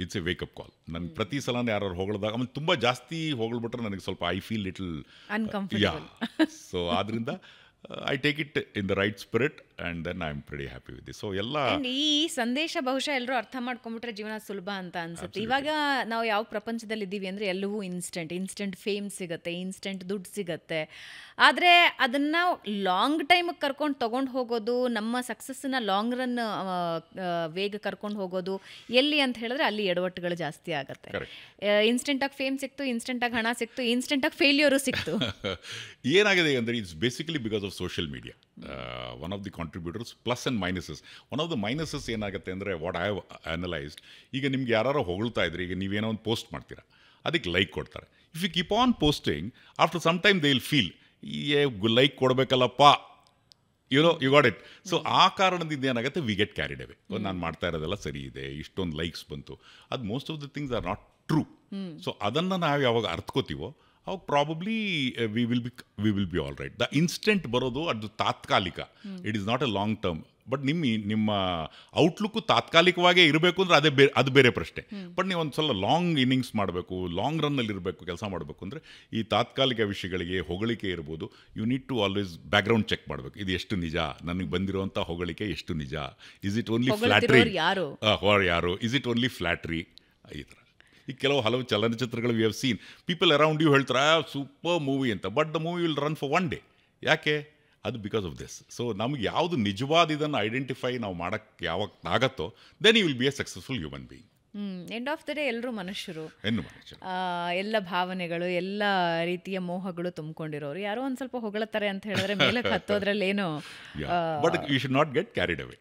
It's a wake up call. ನನಗೆ ಪ್ರತಿ ಸಲನೇ ಯಾರು ಹೊಗಳಿದಾಗ, ಆಮೇಲೆ ತುಂಬ ಜಾಸ್ತಿ ಹೊಗಳ್ಬಿಟ್ರೆ ನನಗೆ ಸ್ವಲ್ಪ I feel little uncomfortable. So ಆದ್ರಿಂದ I take it in the right spirit and then I am pretty happy with this. So ಎಲ್ಲ ಈ ಸಂದೇಶ ಬಹುಶಃ ಎಲ್ಲರೂ ಅರ್ಥ ಮಾಡ್ಕೊಂಡ್ಬಿಟ್ರೆ ಜೀವನ ಸುಲಭ ಅಂತ ಅನ್ಸುತ್ತೆ. ಇವಾಗ ನಾವು ಯಾವ ಪ್ರಪಂಚದಲ್ಲಿ ಇದ್ದೀವಿ ಅಂದರೆ ಎಲ್ಲವೂ ಇನ್ಸ್ಟೆಂಟ್ ಫೇಮ್ ಸಿಗುತ್ತೆ, ಇನ್ಸ್ಟೆಂಟ್ ದುಡ್ಡು ಸಿಗುತ್ತೆ. ಆದರೆ ಅದನ್ನು ಲಾಂಗ್ ಟೈಮಿಗೆ ತೊಗೊಂಡು ಹೋಗೋದು, ನಮ್ಮ ಸಕ್ಸಸ್ಸನ್ನ ಲಾಂಗ್ ರನ್ ವೇಗ ಕರ್ಕೊಂಡು ಹೋಗೋದು ಎಲ್ಲಿ ಅಂತ ಹೇಳಿದ್ರೆ ಅಲ್ಲಿ ಎಡವಟ್ಟುಗಳು ಜಾಸ್ತಿ ಆಗುತ್ತೆ. ಇನ್ಸ್ಟೆಂಟಾಗಿ ಫೇಮ್ ಸಿಕ್ತು, ಇನ್ಸ್ಟೆಂಟಾಗಿ ಹಣ ಸಿಕ್ತು, ಇನ್ಸ್ಟೆಂಟಾಗಿ ಫೇಲ್ಯೂರು ಸಿಕ್ತು. ಏನಾಗಿದೆ ಅಂದರೆ it's basically because of social media. One of the contributors plus and minuses. One of the minuses ಏನಾಗುತ್ತೆ ಅಂದರೆ ವಾಟ್ ಐ ಹ್ಯಾವ್ ಅನಲೈಸ್ಡ್, ಈಗ ನಿಮ್ಗೆ ಯಾರು ಹೊಗಳ್ತಾ ಇದ್ರೆ, ಈಗ ನೀವೇನೋ ಒಂದು ಪೋಸ್ಟ್ ಮಾಡ್ತೀರಾ, ಅದಕ್ಕೆ ಲೈಕ್ ಕೊಡ್ತಾರೆ. If you keep on posting, after some time they will feel like ಕೊಡಬೇಕಲ್ಲಪ್ಪ, ಯು ಗಾಟ್ ಇಟ್. ಸೊ ಆ ಕಾರಣದಿಂದ ಏನಾಗುತ್ತೆ, ವಿ ಗೆಟ್ ಕ್ಯಾರಿಡ್ ಅವೇ. ನಾನು ಮಾಡ್ತಾ ಇರೋದೆಲ್ಲ ಸರಿ ಇದೆ, ಇಷ್ಟೊಂದು ಲೈಕ್ಸ್ ಬಂತು. ಅದು most of the things are not true. So ಅದನ್ನು ನಾವು ಯಾವಾಗ ಅರ್ಥಕೋತೀವೋ ಅವಾಗ probably we will be all right. The instant ಬರೋದು ಅದು ತಾತ್ಕಾಲಿಕ. It is not a long term. But ನಿಮ್ಮ ಔಟ್ಲುಕ್ಕು ತಾತ್ಕಾಲಿಕವಾಗೇ ಇರಬೇಕು ಅಂದರೆ ಅದು ಬೇರೆ ಪ್ರಶ್ನೆ. ಬಟ್ ನೀವು ಒಂದು ಸಲ ಲಾಂಗ್ ಇನ್ನಿಂಗ್ಸ್ ಮಾಡಬೇಕು, ಲಾಂಗ್ ರನ್ನಲ್ಲಿ ಇರಬೇಕು, ಕೆಲಸ ಮಾಡಬೇಕು ಅಂದರೆ ಈ ತಾತ್ಕಾಲಿಕ ವಿಷಯಗಳಿಗೆ ಹೊಗಳಿಕೆ ಇರ್ಬೋದು. You need to always background check ಮಾಡಬೇಕು. ಇದು ಎಷ್ಟು ನಿಜ, ನನಗೆ ಬಂದಿರುವಂಥ ಹೊಗಳಿಕೆ ಎಷ್ಟು ನಿಜ, ಇಸ್ ಇಟ್ ಓನ್ಲಿ ಫ್ಲಾಟ್ರಿ, ಯಾರು ಇಸ್ ಇಟ್ ಓನ್ಲಿ ಫ್ಲಾಟ್ರಿ, ಈ ಥರ. ಈ ಹಲವು ಚಲನಚಿತ್ರಗಳು we have seen, people around you ಹೇಳ್ತಾರೆ ಸೂಪರ್ ಮೂವಿ ಅಂತ, but the movie will run for one day. ಯಾಕೆ? ಅದು ಬಿಕಾಸ್ ಆಫ್ ದಿಸ್. ಸೊ ನಮ್ಗೆ ಯಾವುದು ನಿಜವಾದ ಇದನ್ನು ಐಡೆಂಟಿಫೈ ನಾವು ಮಾಡೋಕ್ಕೆ ಯಾವಾಗ ಆಗತ್ತೋ, then you will be a successful human being. End of the day ಎಲ್ಲರೂ ಮನುಷ್ಯರು, ಎಲ್ಲ ಭಾವನೆಗಳು, ಎಲ್ಲ ರೀತಿಯ ಮೋಹಗಳು ತುಂಬಿಕೊಂಡಿರೋರು. ಯಾರೋ ಒಂದು ಸ್ವಲ್ಪ ಹೊಗಳುತ್ತಾರೆ ಅಂತ ಹೇಳಿದ್ರೆ ಮೇಲೆ ಹತ್ತೋದ್ರಲ್ಲಿ ಏನೋ, but you should not get carried away.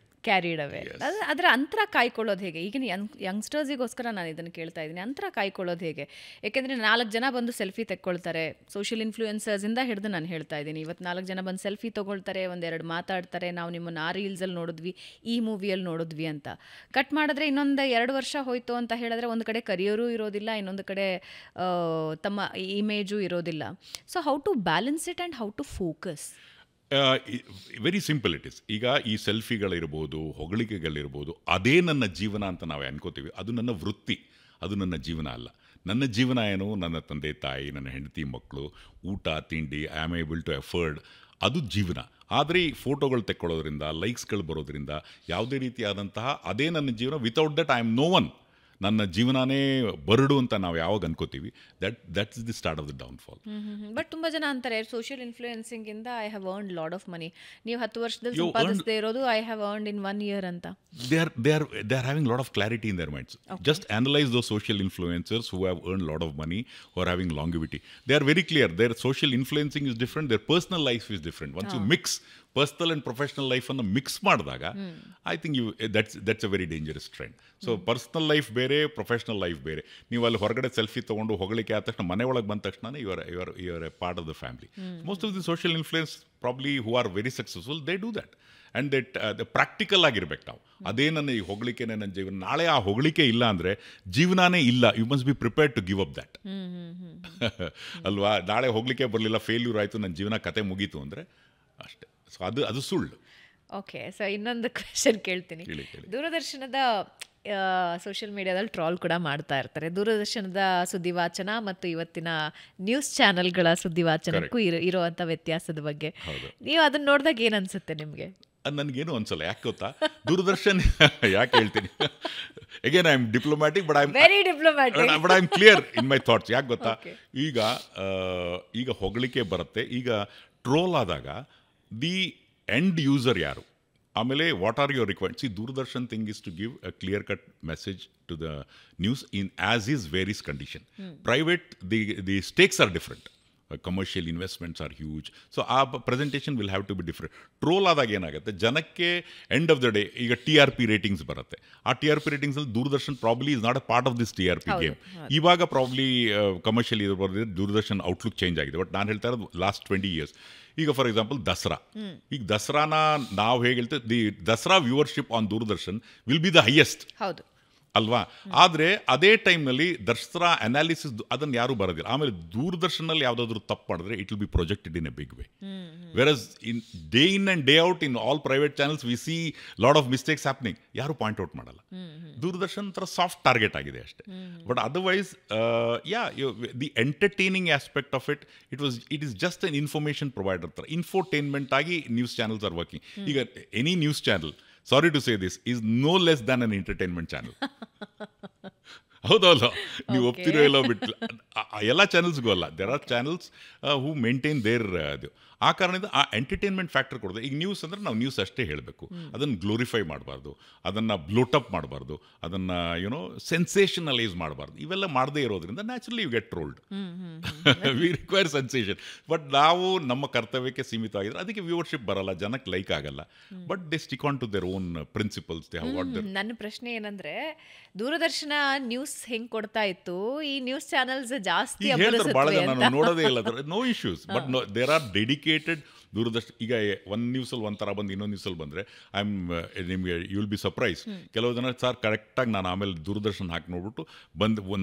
ಅದರ ಅಂತರ ಕಾಯ್ಕೊಳ್ಳೋದು ಹೇಗೆ? ಈಗಿನ ಯಂಗ್ಸ್ಟರ್ಸಿಗೋಸ್ಕರ ನಾನು ಇದನ್ನು ಕೇಳ್ತಾ ಇದ್ದೀನಿ. ಅಂತರ ಕಾಯ್ಕೊಳ್ಳೋದು ಹೇಗೆ? ಯಾಕೆಂದರೆ 4 ಜನ ಬಂದು ಸೆಲ್ಫಿ ತೆಕ್ಕೊಳ್ತಾರೆ. ಸೋಷಿಯಲ್ ಇನ್ಫ್ಲೂಯೆನ್ಸರ್ಸಿಂದ ಹಿಡಿದು ನಾನು ಹೇಳ್ತಾ ಇದ್ದೀನಿ. ಇವತ್ತು 4 ಜನ ಬಂದು ಸೆಲ್ಫಿ ತೊಗೊಳ್ತಾರೆ, ಒಂದೆರಡು ಮಾತಾಡ್ತಾರೆ, ನಾವು ನಿಮ್ಮನ್ನು ಆ ರೀಲ್ಸಲ್ಲಿ ನೋಡಿದ್ವಿ, ಈ ಮೂವಿಯಲ್ಲಿ ನೋಡಿದ್ವಿ ಅಂತ. ಕಟ್ ಮಾಡಿದ್ರೆ ಇನ್ನೊಂದು 2 ವರ್ಷ ಹೋಯಿತು ಅಂತ ಹೇಳಿದ್ರೆ ಒಂದು ಕಡೆ ಕರಿಯರೂ ಇರೋದಿಲ್ಲ, ಇನ್ನೊಂದು ಕಡೆ ತಮ್ಮ ಇಮೇಜು ಇರೋದಿಲ್ಲ. So how to balance it and how to focus? Very simple it is. ಈಗ ಈ ಸೆಲ್ಫಿಗಳಿರ್ಬೋದು, ಹೊಗಳಿಕೆಗಳಿರ್ಬೋದು, ಅದೇ ನನ್ನ ಜೀವನ ಅಂತ ನಾವು ಅನ್ಕೋತೀವಿ. ಅದು ನನ್ನ ವೃತ್ತಿ, ಅದು ನನ್ನ ಜೀವನ ಅಲ್ಲ. ನನ್ನ ಜೀವನ ಏನು? ನನ್ನ ತಂದೆ ತಾಯಿ, ನನ್ನ ಹೆಂಡತಿ ಮಕ್ಕಳು, ಊಟ ತಿಂಡಿ, ಐ ಆಮ್ ಏಬಲ್ ಟು ಎಫರ್ಡ್, ಅದು ಜೀವನ. ಆದರೆ ಈ ಫೋಟೋಗಳು ತೆಕ್ಕೊಳ್ಳೋದ್ರಿಂದ, ಲೈಕ್ಸ್ಗಳು ಬರೋದ್ರಿಂದ ಯಾವುದೇ ರೀತಿಯಾದಂತಹ ಅದೇ ನನ್ನ ಜೀವನ. Without that I am no one. ನನ್ನ ಜೀವನನೇ ಬರಡು ಅಂತ ನಾವು ಯಾವಾಗ ಅನ್ಕೋತೀವಿ, that's the start of the downfall. But ತುಂಬ ಜನ ಅಂತಾರೆ ಸೋಷಿಯಲ್ ಇನ್ಫ್ಲೂಯೆನ್ಸಿಂಗ್ ಇಂದ I have earned lot of money. ನೀವು 10 ವರ್ಷದಲ್ಲಿ ಸಂಪಾದಿಸದೇ ಇರೋದು I have earned in 1 year ಅಂತ. They are having lot of clarity in their minds. Okay. Just analyze those social influencers who have earned lot of money, who are having longevity. They are very clear. Their social influencing is different. Their personal life is different. Once you mix personal and professional ಲೈಫನ್ನು mix ಮಾಡಿದಾಗ I think that's a very dangerous trend. So personal life ಬೇರೆ, professional life ಬೇರೆ. ನೀವು ಅಲ್ಲಿ ಹೊರಗಡೆ selfie ತೊಗೊಂಡು ಹೊಗಳಿಕೆ ಆದ ತಕ್ಷಣ ಮನೆ ಒಳಗೆ ಬಂದ ತಕ್ಷಣ your A part of the family. Most of the social influence probably who are very successful, they do that. And that practical ಆಗಿರ್ಬೇಕು ನಾವು. ಅದೇ ನನ್ನ ಈ ಹೊಗಳಿಕೆನೇ ನನ್ನ ಜೀವನ. ನಾಳೆ ಆ ಹೊಗಳಿಕೆ ಇಲ್ಲ ಅಂದರೆ ಜೀವನನೇ ಇಲ್ಲ. You must be prepared to give up that ಅಲ್ವಾ? ನಾಳೆ ಹೊಗಳಿಕೆ ಬರಲಿಲ್ಲ, ಫೇಲ್ಯೂರ್ ಆಯಿತು, ನನ್ನ ಜೀವನ ಕತೆ ಮುಗೀತು ಅಂದರೆ ಅಷ್ಟೇ. ಸೊ ಅದು ಸುಳ್ಳು. ಓಕೆ, ಸೊ ಇನ್ನೊಂದು ಕ್ವೆಶನ್ ಕೇಳ್ತೀನಿ. ದೂರದರ್ಶನದ ಸೋಷಿಯಲ್ ಮೀಡಿಯಾದಲ್ಲಿ ಟ್ರಾಲ್ ಕೂಡ ಮಾಡ್ತಾ ಇರ್ತಾರೆ. ದೂರದರ್ಶನದ ಸುದ್ದಿವಾಚನ ಮತ್ತು ಇವತ್ತಿನ ನ್ಯೂಸ್ ಚಾನೆಲ್ಗಳ ಸುದ್ದಿವಾಚನಕ್ಕೂ ಇರುವಂಥ ವ್ಯತ್ಯಾಸದ ಬಗ್ಗೆ ನೀವು ಅದನ್ನ ನೋಡಿದಾಗ ಏನು ಅನ್ಸುತ್ತೆ ನಿಮಗೆ? ನನಗೇನು ಅನ್ಸಲ್ಲ. ಯಾಕೆ ಗೊತ್ತಾ? ದೂರದರ್ಶನ್ ಯಾಕೆ ಹೇಳ್ತೀನಿ, again I am diplomatic but I am clear in my thoughts. ಯಾಕೆ ಗೊತ್ತಾ? ಈಗ ಹೊಗಳಿಕೆ ಬರುತ್ತೆ. ಈಗ ಟ್ರೋಲ್ ಆದಾಗ ದಿ ಎಂಡ್ ಯೂಸರ್ ಯಾರು, ಆಮೇಲೆ ವಾಟ್ ಆರ್ ಯುವರ್ ರಿಕ್ವೈರ್ಮೆಂಟ್ಸ್. ಈ Doordarshan thing is to give a clear cut message to the news in as is various condition. Private the stakes are different. Commercial investments are huge. So ಆ presentation will have to be different. Troll ಆದಾಗ ಏನಾಗುತ್ತೆ, ಜನಕ್ಕೆ end of the day ಈಗ TRP ratings ಬರುತ್ತೆ. ಆ TRP ರೇಟಿಂಗ್ಸಲ್ಲಿ Doordarshan probably is not a part of this TRP game. ಇವಾಗ probably commercial ಇದು ಬರೆದಿದೆ, ದೂರದರ್ಶನ್ ಔಟ್ಲುಕ್ ಚೇಂಜ್ ಆಗಿದೆ. ಬಟ್ ನಾನು ಹೇಳ್ತಾ ಇರೋದು ಲಾಸ್ಟ್ 20 years. ಈಗ ಫಾರ್ ಎಕ್ಸಾಂಪಲ್ ದಸರಾ, ಈಗ ದಸರಾನ ನಾವು ಹೇಗೆ ಹೇಳ್ತೇವೆ, the Dasara viewership on Doordarshan will be the highest, ಹೌದು ಅಲ್ವಾ? ಆದರೆ ಅದೇ ಟೈಮ್ನಲ್ಲಿ ದಸರಾ ಅನಾಲಿಸಿಸ್ ಅದನ್ನು ಯಾರೂ ಬರೋದಿಲ್ಲ. ಆಮೇಲೆ ದೂರದರ್ಶನಲ್ಲಿ ಯಾವುದಾದ್ರೂ ತಪ್ಪು ಮಾಡಿದ್ರೆ it will be projected in a big way. Versus in day in and day out in all private channels we see lot of mistakes happening. ಯಾರು ಪಾಯಿಂಟ್ ಔಟ್ ಮಾಡಲ್ಲ. ದೂರದರ್ಶನ್ ಥರ ಸಾಫ್ಟ್ ಟಾರ್ಗೆಟ್ ಆಗಿದೆ ಅಷ್ಟೇ. But otherwise the entertaining aspect of it is just an information provider ಥರ, infotainment ಆಗಿ news channels are working. ಈಗ any news channel, sorry to say this, is no less than an entertainment channel. ಹೌದಲ್ಲ, ನೀವು ಒಪ್ತಿರೋ ಎಲ್ಲೋ ಬಿಟ್ಟು ಎಲ್ಲ ಚಾನಲ್ಸ್ಗೂ ಅಲ್ಲ. There are channels who maintain their ಅದು. ಆ ಕಾರಣದಿಂದ ಆ ಎಂಟರ್ಟೈನ್ಮೆಂಟ್ ಫ್ಯಾಕ್ಟರ್ ಕೊಡೋದು. ಈಗ ನ್ಯೂಸ್ ಅಂದರೆ ನಾವು ನ್ಯೂಸ್ ಅಷ್ಟೇ ಹೇಳಬೇಕು, ಅದನ್ನು ಗ್ಲೋರಿಫೈ ಮಾಡಬಾರ್ದು, ಅದನ್ನು ಬ್ಲೋಟಪ್ ಮಾಡಬಾರ್ದು, ಅದನ್ನು ಸೆನ್ಸೇಷನಲೈಸ್ ಮಾಡಬಾರ್ದು. ಇವೆಲ್ಲ ಮಾಡದೇ ಇರೋದ್ರಿಂದ naturally you get trolled. We require sensation. But ನಾವು ನಮ್ಮ ಕರ್ತವ್ಯಕ್ಕೆ ಸೀಮಿತ ಆಗಿದ್ರೆ ಅದಕ್ಕೆ ವ್ಯೂವರ್ಶಿಪ್ ಬರಲ್ಲ, ಜನಕ್ಕೆ ಲೈಕ್ ಆಗಲ್ಲ. But they stick on to their own principles. ನನ್ನ ಪ್ರಶ್ನೆ ಏನಂದ್ರೆ, ದೂರದರ್ಶನ ನ್ಯೂಸ್ ಹೆಂಗ್ ಕೊಡ್ತಾ ಇತ್ತು, ಈ ನ್ಯೂಸ್ ಚಾನಲ್ಸ್ ಜಾಸ್ತಿ ಭಾಳ ಜನ ನೋಡೋದೇ ಇಲ್ಲ. No issues, but there are dedicated Doordarshan. ಈಗ ಒಂದು ನ್ಯೂಸಲ್ಲಿ ಒಂಥರ ಬಂದು ಇನ್ನೊಂದು ನ್ಯೂಸಲ್ಲಿ ಬಂದರೆ ನಿಮಗೆ ಯು ವಿಲ್ ಬಿ ಸರ್ಪ್ರೈಸ್. ಕೆಲವು ಜನ ಸರ್ ಕರೆಕ್ಟಾಗಿ ನಾನು ಆಮೇಲೆ ದೂರದರ್ಶನ ಹಾಕಿ ನೋಡ್ಬಿಟ್ಟು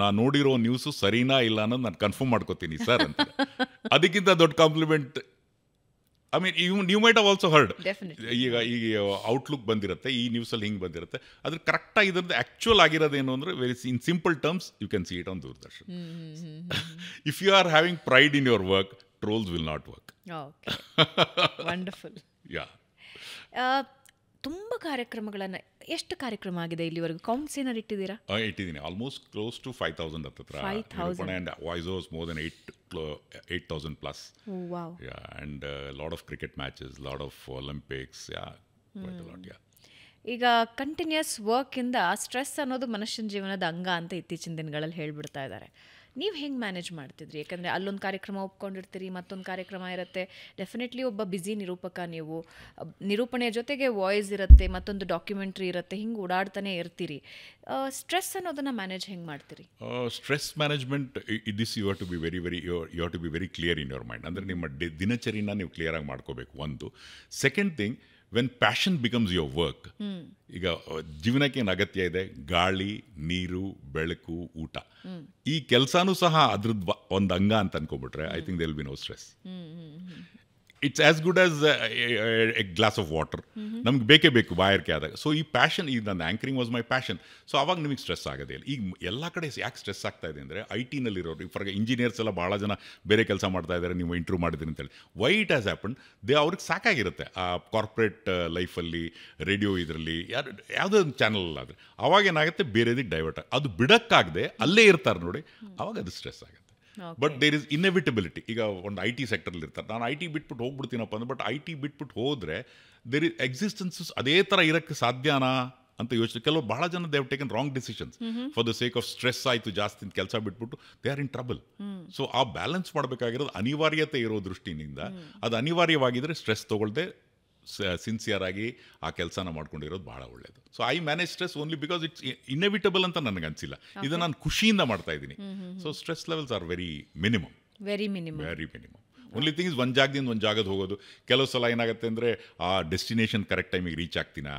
ನಾನು ನೋಡಿರೋ ನ್ಯೂಸು ಸರಿನಾ ಇಲ್ಲ ಅನ್ನೋದು ನಾನು ಕನ್ಫರ್ಮ್ ಮಾಡ್ಕೋತೀನಿ ಸರ್ ಅಂತ. ಅದಕ್ಕಿಂತ ದೊಡ್ಡ compliment, I mean you might have also heard. ಈಗ ಔಟ್ಲುಕ್ ಬಂದಿರುತ್ತೆ, ಈ ನ್ಯೂಸಲ್ಲಿ ಹಿಂಗೆ ಬಂದಿರುತ್ತೆ, ಅದ್ರ ಕರೆಕ್ಟಾಗಿ ಇದ್ರದ್ದು ಆ್ಯಕ್ಚುಯಲ್ ಆಗಿರೋದೇನು ಅಂದರೆ very in simple terms you can see it on Doordarshan. If you are having pride in your work, trolls will not work. Okay. Wonderful. Yeah. ತುಂಬ ಕಾರ್ಯಕ್ರಮಗಳನ್ನು, ಎಷ್ಟು ಕಾರ್ಯಕ್ರಮ ಆಗಿದೆ ಇಲ್ಲಿವರೆಗೂ? ಕೌಂಟ್ಸ್ ಏನಾರು ಇಟ್ಟಿದ್ದೀರಾ? ಇಟ್ಟಿದ್ದೀನಿ. ಆಲ್ಮೋಸ್ಟ್ ಕ್ಲೋಸ್ ಟು 5,000 ಹತ್ತಿರ. 5,000 and voice was more than 8,000 plus. Oh, wow. Yeah, and a lot of cricket matches, lot of Olympics. Yeah, quite a lot. Yeah. ಈಗ ಕಂಟಿನ್ಯೂಸ್ ವರ್ಕಿಂದ ಸ್ಟ್ರೆಸ್ ಅನ್ನೋದು ಮನುಷ್ಯನ ಜೀವನದ ಅಂಗ ಅಂತ ಇತ್ತೀಚಿನ ದಿನಗಳಲ್ಲಿ ಹೇಳ್ಬಿಡ್ತಾ ಇದ್ದಾರೆ. ನೀವು ಹೆಂಗೆ ಮ್ಯಾನೇಜ್ ಮಾಡ್ತಿದ್ರಿ? ಯಾಕಂದರೆ ಅಲ್ಲೊಂದು ಕಾರ್ಯಕ್ರಮ ಒಪ್ಕೊಂಡಿರ್ತೀರಿ, ಮತ್ತೊಂದು ಕಾರ್ಯಕ್ರಮ ಇರುತ್ತೆ. ಡೆಫಿನೆಟ್ಲಿ ಒಬ್ಬ ಬ್ಯುಸಿ ನಿರೂಪಕ ನೀವು. ನಿರೂಪಣೆಯ ಜೊತೆಗೆ ವಾಯ್ಸ್ ಇರುತ್ತೆ, ಮತ್ತೊಂದು ಡಾಕ್ಯುಮೆಂಟ್ರಿ ಇರುತ್ತೆ, ಹಿಂಗೆ ಓಡಾಡ್ತಾನೆ ಇರ್ತೀರಿ. ಸ್ಟ್ರೆಸ್ ಅನ್ನೋದನ್ನು ಮ್ಯಾನೇಜ್ ಹೆಂಗೆ ಮಾಡ್ತೀರಿ? Stress management this you have to be you have to be very clear in your mind. ಅಂದರೆ ನಿಮ್ಮ ದಿನಚರಿನ ನೀವು ಕ್ಲಿಯರಾಗಿ ಮಾಡ್ಕೋಬೇಕು, ಒಂದು. Second thing, when passion becomes your work. ಈಗ ಜೀವನಕ್ಕೆ ಏನು ಅಗತ್ಯ ಇದೆ? ಗಾಳಿ, ನೀರು, ಬೆಳಕು, ಊಟ. ಈ ಕೆಲಸನೂ ಸಹ ಅದ್ರದ್ದು ಒಂದು ಅಂಗ ಅಂತ ಅನ್ಕೊಬಿಟ್ರೆ I think there will be no stress. It's as good as a glass of water. ನಮ್ಗೆ ಬೇಕೇ ಬೇಕು ಬಾಯಾರಿಕೆ ಆದಾಗ. ಸೊ ಈ ಪ್ಯಾಷನ್, ಈಗ ನನ್ನ anchoring was my passion. So ಅವಾಗ ನಿಮಗೆ ಸ್ಟ್ರೆಸ್ ಆಗೋದೇ ಇಲ್ಲ. ಈಗ ಎಲ್ಲ ಕಡೆ ಯಾಕೆ ಸ್ಟ್ರೆಸ್ ಆಗ್ತಾ ಇದೆ ಅಂದರೆ, IT-ನಲ್ಲಿರೋರು, ಫಾರ್ ಇಂಜಿನಿಯರ್ಸ್ ಎಲ್ಲ ಭಾಳ ಜನ ಬೇರೆ ಕೆಲಸ ಮಾಡ್ತಾ ಇದ್ದಾರೆ, ನೀವು ಇಂಟ್ರ್ಯೂ ಮಾಡಿದ್ರಿ ಅಂತೇಳಿ. Why it has happen? ಅವ್ರಿಗೆ ಸಾಕಾಗಿರುತ್ತೆ ಆ ಕಾರ್ಪೊರೇಟ್ ಲೈಫಲ್ಲಿ, ರೇಡಿಯೋ ಇದರಲ್ಲಿ, ಯಾವುದೋ ಒಂದು ಚಾನಲ್ ಆದರೆ ಅವಾಗ ಏನಾಗುತ್ತೆ, ಬೇರೆದಕ್ಕೆ ಡೈವರ್ಟ್ ಅದು ಬಿಡೋಕ್ಕಾಗದೆ ಅಲ್ಲೇ ಇರ್ತಾರೆ ನೋಡಿ, ಅವಾಗ ಅದು ಸ್ಟ್ರೆಸ್ ಆಗುತ್ತೆ. But there is inevitability. ಈಗ ಒಂದು IT ಸೆಕ್ಟರ್ಲ್ಲಿ ಇರ್ತಾರೆ, ನಾನು IT ಬಿಟ್ಬಿಟ್ಟು ಹೋಗ್ಬಿಡ್ತೀನಪ್ಪ ಅಂದ್ರೆ, ಬಟ್ IT ಬಿಟ್ಬಿಟ್ಟು ಹೋದರೆ ದೇರ್ ಇಸ್ ಎಕ್ಸಿಸ್ಟೆನ್ಸಸ್ ಅದೇ ಥರ ಇರೋಕ್ಕೆ ಸಾಧ್ಯನಾ ಅಂತ ಯೋಚನೆ. ಕೆಲವು ಭಾಳ ಜನ they have taken wrong decisions for the sake of stress. ಆಯಿತು ಜಾಸ್ತಿ ಕೆಲಸ ಬಿಟ್ಬಿಟ್ಟು they are in trouble. So ಆ ಬ್ಯಾಲೆನ್ಸ್ ಮಾಡಬೇಕಾಗಿರೋದು ಅನಿವಾರ್ಯತೆ ಇರೋ ದೃಷ್ಟಿಯಿಂದ. ಅದು ಅನಿವಾರ್ಯವಾಗಿದ್ದರೆ ಸ್ಟ್ರೆಸ್ ತೊಗೊಳ್ದೆ ಸಿನ್ಸಿಯರ್ ಆಗಿ ಆ ಕೆಲಸನ ಮಾಡ್ಕೊಂಡಿರೋದು ಭಾಳ ಒಳ್ಳೆಯದು. So I manage stress only because it's inevitable ಅಂತ ನನಗೆ ಅನಿಸಿಲ್ಲ. ಇದು ನಾನು ಖುಷಿಯಿಂದ ಮಾಡ್ತಾ ಇದ್ದೀನಿ. So stress levels are very minimum. Only thing is ಒಂದು ಜಾಗದಿಂದ ಒಂದು ಜಾಗದ ಹೋಗೋದು. ಕೆಲವು ಸಲ ಏನಾಗುತ್ತೆ ಅಂದರೆ, ಆ ಡೆಸ್ಟಿನೇಷನ್ ಕರೆಕ್ಟ್ ಟೈಮಿಗೆ ರೀಚ್ ಆಗ್ತೀನಾ,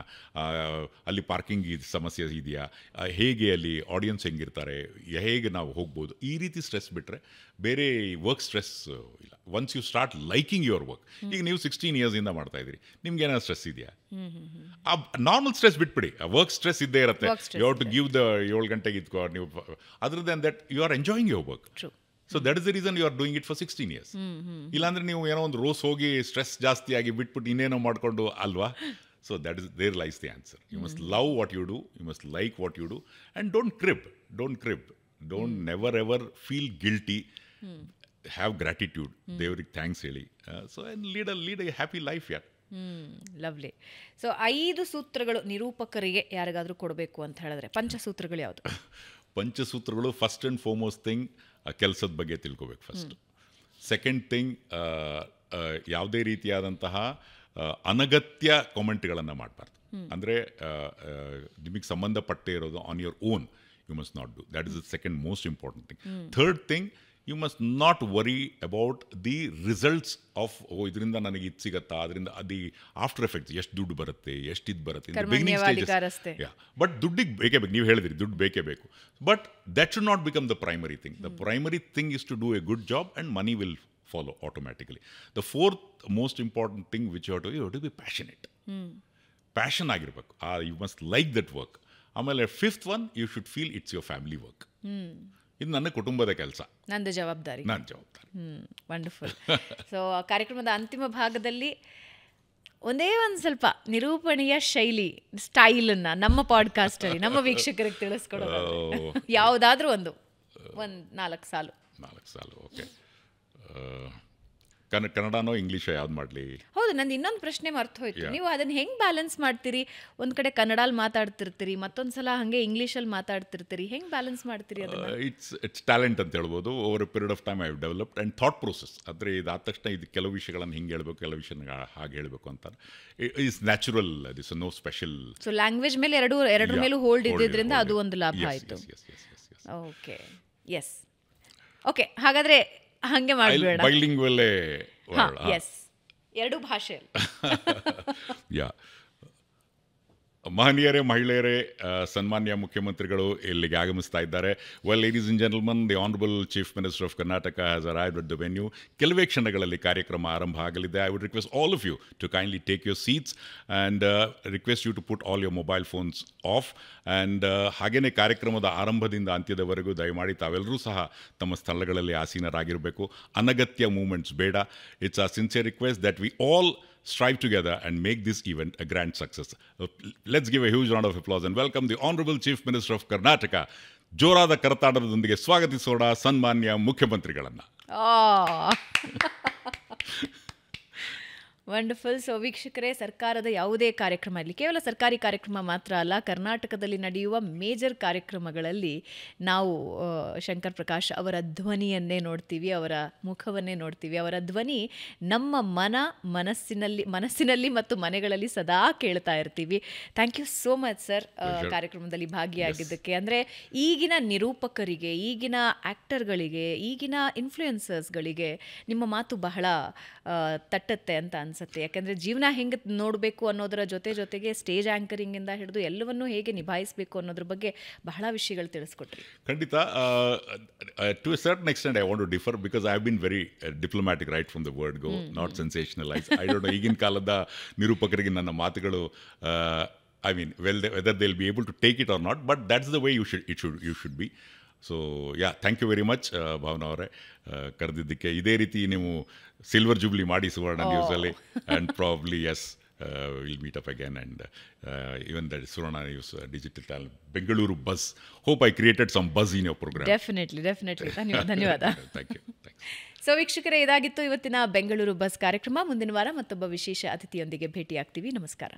ಅಲ್ಲಿ ಪಾರ್ಕಿಂಗ್ ಸಮಸ್ಯೆ ಇದೆಯಾ, ಹೇಗೆ ಅಲ್ಲಿ ಆಡಿಯನ್ಸ್ ಹೆಂಗಿರ್ತಾರೆ, ಹೇಗೆ ನಾವು ಹೋಗ್ಬೋದು, ಈ ರೀತಿ ಸ್ಟ್ರೆಸ್ ಬಿಟ್ಟರೆ ಬೇರೆ ವರ್ಕ್ ಸ್ಟ್ರೆಸ್ ಇಲ್ಲ. Once you start liking your work. ಈಗ ನೀವು 16 yearsಯಿಂದ ಮಾಡ್ತಾ ಇದ್ದೀರಿ, ನಿಮ್ಗೆ ಏನಾದ್ರು ಸ್ಟ್ರೆಸ್ ಇದೆಯಾ? ಆ ನಾರ್ಮಲ್ ಸ್ಟ್ರೆಸ್ ಬಿಟ್ಬಿಡಿ, ವರ್ಕ್ ಸ್ಟ್ರೆಸ್ ಇದ್ದೇ ಇರುತ್ತೆ. You have to give the 7 ಗಂಟೆಗೆ ಇದ್ಕೋ ನೀವು. Other than that you are enjoying your work. So that is the reason you are doing it for 16 years. ಇಲ್ಲಾಂದ್ರೆ ನೀವು ಏನೋ ಒಂದು ರೋಸ್ ಹೋಗಿ ಸ್ಟ್ರೆಸ್ ಜಾಸ್ತಿ ಆಗಿ ಬಿಟ್ಬಿಟ್ಟು ಇನ್ನೇನೋ ಮಾಡಿಕೊಂಡು ಅಲ್ವಾ? So that is there lies the answer. You must love what you do, you must like what you do, and don't crib, don't never ever feel guilty. Have gratitude, ದೇವ್ರಿಗೆ thanks ಹೇಳಿ. So and lead a happy life. ಯಾರ್ lovely. So 5 ಸೂತ್ರಗಳು ನಿರೂಪಕರಿಗೆ ಯಾರಿಗಾದರೂ ಕೊಡಬೇಕು ಅಂತ ಹೇಳಿದ್ರೆ ಪಂಚಸೂತ್ರಗಳು ಯಾವುದು? ಪಂಚಸೂತ್ರಗಳು, ಫಸ್ಟ್ ಆ್ಯಂಡ್ ಫಾರ್ಮೋಸ್ಟ್ ಥಿಂಗ್, ಕೆಲಸದ ಬಗ್ಗೆ ತಿಳ್ಕೊಬೇಕು ಫಸ್ಟ್. ಸೆಕೆಂಡ್ ಥಿಂಗ್, ಯಾವುದೇ ರೀತಿಯಾದಂತಹ ಅನಗತ್ಯ ಕಾಮೆಂಟ್ಗಳನ್ನು ಮಾಡಬಾರ್ದು. ಅಂದರೆ ನಿಮಗೆ ಸಂಬಂಧಪಟ್ಟೇ ಇರೋದು on your own, you must not do. That is the second most important thing. Third thing, you must not worry about the results of ಇದರಿಂದ ನನಗೆ ಇದು ಸಿಗತ್ತಾ, ಅದರಿಂದ ಅದು ಆಫ್ಟರ್ ಎಫೆಕ್ಟ್ಸ್, ಎಷ್ಟು ದುಡ್ಡು ಬರುತ್ತೆ, ಎಷ್ಟು ಇದು ಬರುತ್ತೆ, ಬಟ್ ದುಡ್ಡಿಗೆ ಬೇಕೇ ಬೇಕು. ನೀವು ಹೇಳಿದ್ರಿ ದುಡ್ಡು ಬೇಕೇ ಬೇಕು, but that should not become the primary thing. The primary thing is to do a good job and money will follow automatically. The fourth most important thing which you have to be passionate. Passion ಆಗಿರಬೇಕು. You must like that work. ಆಮೇಲೆ fifth one, you should feel it's your family work. ಇದು ನನ್ನ ಕುಟುಂಬದ ಕೆಲಸ, ನನ್ನ ಜವಾಬ್ದಾರಿ. Wonderful. So ಕಾರ್ಯಕ್ರಮದ ಅಂತಿಮ ಭಾಗದಲ್ಲಿ ಒಂದೇ ಒಂದು ಸ್ವಲ್ಪ ನಿರೂಪಣೆಯ ಶೈಲಿ, ಸ್ಟೈಲನ್ನು ನಮ್ಮ ಪಾಡ್ಕಾಸ್ಟಲ್ಲಿ ನಮ್ಮ ವೀಕ್ಷಕರಿಗೆ ತಿಳಿಸ್ಕೊಡೋದು ಯಾವುದಾದ್ರೂ ಒಂದು 4 ಸಾಲು. ಓಕೆ. ಕನ್ನಡನೋ ಇಂಗ್ಲೀಷೋ ಯಾವ್ದು ಮಾಡಲಿ? ಹೌದು, ನಂದು ಇನ್ನೊಂದು ಪ್ರಶ್ನೆ ಮರ್ತು ಹೋಯ್ತು. ನೀವು ಅದನ್ನು ಹೆಂಗೆ ಬ್ಯಾಲೆನ್ಸ್ ಮಾಡ್ತೀರಿ? ಒಂದು ಕಡೆ ಕನ್ನಡಲ್ಲಿ ಮಾತಾಡ್ತಿರ್ತೀರಿ, ಮತ್ತೊಂದು ಸಲ ಹಾಗೆ ಇಂಗ್ಲೀಷಲ್ಲಿ ಮಾತಾಡ್ತಿರ್ತೀರಿ, ಹೆಂಗೆ ಬ್ಯಾಲೆನ್ಸ್ ಮಾಡ್ತೀರಿ ಅದನ್ನು? ಇಟ್ಸ್ ಟ್ಯಾಲೆಂಟ್ ಅಂತ ಹೇಳ್ಬೋದು. Over a period of time I have developed and thought process. ಅಂದರೆ ಇದಾದ ತಕ್ಷಣ ಇದು ಕೆಲವು ವಿಷಯಗಳನ್ನು ಹಿಂಗೆ ಹೇಳಬೇಕು, ಕೆಲವು ವಿಷಯನ ಹಾಗೆ ಹೇಳಬೇಕು ಅಂತ is natural. This no special. So language ಮೇಲೆ ಎರಡರ ಮೇಲೂ ಹೋಲ್ಡ್ ಇದ್ದಿದ್ದರಿಂದ ಅದು ಒಂದು ಲಾಭ ಆಯಿತು. Okay, S. ಓಕೆ, ಹಾಗಾದರೆ ಹಾಗೆ ಮಾಡಬೇಡ. ಬೈಲಿಂಗ್ವಲ್. ಎಸ್, 2 ಭಾಷೆಯಲ್ಲಿ. ಯಾ. ಮಹನೀಯರೇ, ಮಹಿಳೆಯರೇ, ಸನ್ಮಾನ್ಯ ಮುಖ್ಯಮಂತ್ರಿಗಳು ಇಲ್ಲಿಗೆ ಆಗಮಿಸ್ತಾ ಇದ್ದಾರೆ. Well, ladies and gentleman, the honourable chief minister of Karnataka has arrived at the venue. ಕೆಲವೇ ಕ್ಷಣಗಳಲ್ಲಿ ಕಾರ್ಯಕ್ರಮ ಆರಂಭ ಆಗಲಿದೆ. I would request all of you to kindly take your seats and request you to put all your mobile phones off. And ಹಾಗೆಯೇ ಕಾರ್ಯಕ್ರಮದ ಆರಂಭದಿಂದ ಅಂತ್ಯದವರೆಗೂ ದಯಮಾಡಿ ತಾವೆಲ್ಲರೂ ಸಹ ತಮ್ಮ ಸ್ಥಳಗಳಲ್ಲಿ ಆಸೀನರಾಗಿರಬೇಕು. ಅನಗತ್ಯ ಮೂಮೆಂಟ್ಸ್ ಬೇಡ. It's a sincere request that we all strive together and make this event a grand success. Let's give a huge round of applause and welcome the Honorable Chief Minister of Karnataka. ಜೋರಾದ ಕರತಾಡದೊಂದಿಗೆ ಸ್ವಾಗತಿಸೋಣ ಸನ್ಮಾನ್ಯ ಮುಖ್ಯಮಂತ್ರಿಗಳನ್ನು. Wonderful. So ವೀಕ್ಷಕರೇ, ಸರ್ಕಾರದ ಯಾವುದೇ ಕಾರ್ಯಕ್ರಮ ಇರಲಿ, ಕೇವಲ ಸರ್ಕಾರಿ ಕಾರ್ಯಕ್ರಮ ಮಾತ್ರ ಅಲ್ಲ, ಕರ್ನಾಟಕದಲ್ಲಿ ನಡೆಯುವ ಮೇಜರ್ ಕಾರ್ಯಕ್ರಮಗಳಲ್ಲಿ ನಾವು ಶಂಕರ್ ಪ್ರಕಾಶ್ ಅವರ ಧ್ವನಿಯನ್ನೇ ನೋಡ್ತೀವಿ, ಅವರ ಮುಖವನ್ನೇ ನೋಡ್ತೀವಿ. ಅವರ ಧ್ವನಿ ನಮ್ಮ ಮನಸ್ಸಿನಲ್ಲಿ ಮತ್ತು ಮನೆಗಳಲ್ಲಿ ಸದಾ ಕೇಳ್ತಾ ಇರ್ತೀವಿ. Thank you so much sir, ಕಾರ್ಯಕ್ರಮದಲ್ಲಿ ಭಾಗಿಯಾಗಿದ್ದಕ್ಕೆ. ಅಂದರೆ ಈಗಿನ ನಿರೂಪಕರಿಗೆ, ಈಗಿನ ಆ್ಯಕ್ಟರ್ಗಳಿಗೆ, ಈಗಿನ ಇನ್ಫ್ಲೂಯೆನ್ಸರ್ಸ್ಗಳಿಗೆ ನಿಮ್ಮ ಮಾತು ಬಹಳ ತಟ್ಟತ್ತೆ ಅಂತ ಅನ್ಸುತ್ತೆ. ಯಾಕಂದರೆ ಜೀವನ ಹೆಂಗೆ ನೋಡಬೇಕು ಅನ್ನೋದರ ಜೊತೆಗೆ ಸ್ಟೇಜ್ ಆ್ಯಂಕರಿಂಗಿಂದ ಹಿಡಿದು ಎಲ್ಲವನ್ನೂ ಹೇಗೆ ನಿಭಾಯಿಸಬೇಕು ಅನ್ನೋದ್ರ ಬಗ್ಗೆ ಬಹಳ ವಿಷಯಗಳು ತಿಳಿಸ್ಕೊಟ್ರಿ. ಖಂಡಿತ. To a certain extent I want to differ because I have been very diplomatic right from the word go, not sensationalise. I don't know, ಈಗಿನ ಕಾಲದ ನಿರೂಪಕರಿಗೆ ನನ್ನ ಮಾತುಗಳು I mean whether they will be able to take it or not, but that's the way you should be. So yeah, thank you very much Bhavana ಅವರೇ ಕರೆದಿದ್ದಕ್ಕೆ. ಇದೇ ರೀತಿ ನೀವು ಸಿಲ್ವರ್ ಜೂಬ್ಲಿ ಮಾಡಿ ಸುವರ್ಣ ನ್ಯೂಸಲ್ಲಿ, and probably us will meet up again and even that Suvarna news digital channel Bengaluru buzz. Hope I created some buzz in your programme. Definitely. ಧನ್ಯವಾದ. Thank you. So ವೀಕ್ಷಕರೇ, ಇದಾಗಿತ್ತು ಇವತ್ತಿನ ಬೆಂಗಳೂರು ಬಸ್ ಕಾರ್ಯಕ್ರಮ. ಮುಂದಿನ ವಾರ ಮತ್ತೊಬ್ಬ ವಿಶೇಷ ಅತಿಥಿಯೊಂದಿಗೆ ಭೇಟಿಯಾಗ್ತೀವಿ. ನಮಸ್ಕಾರ.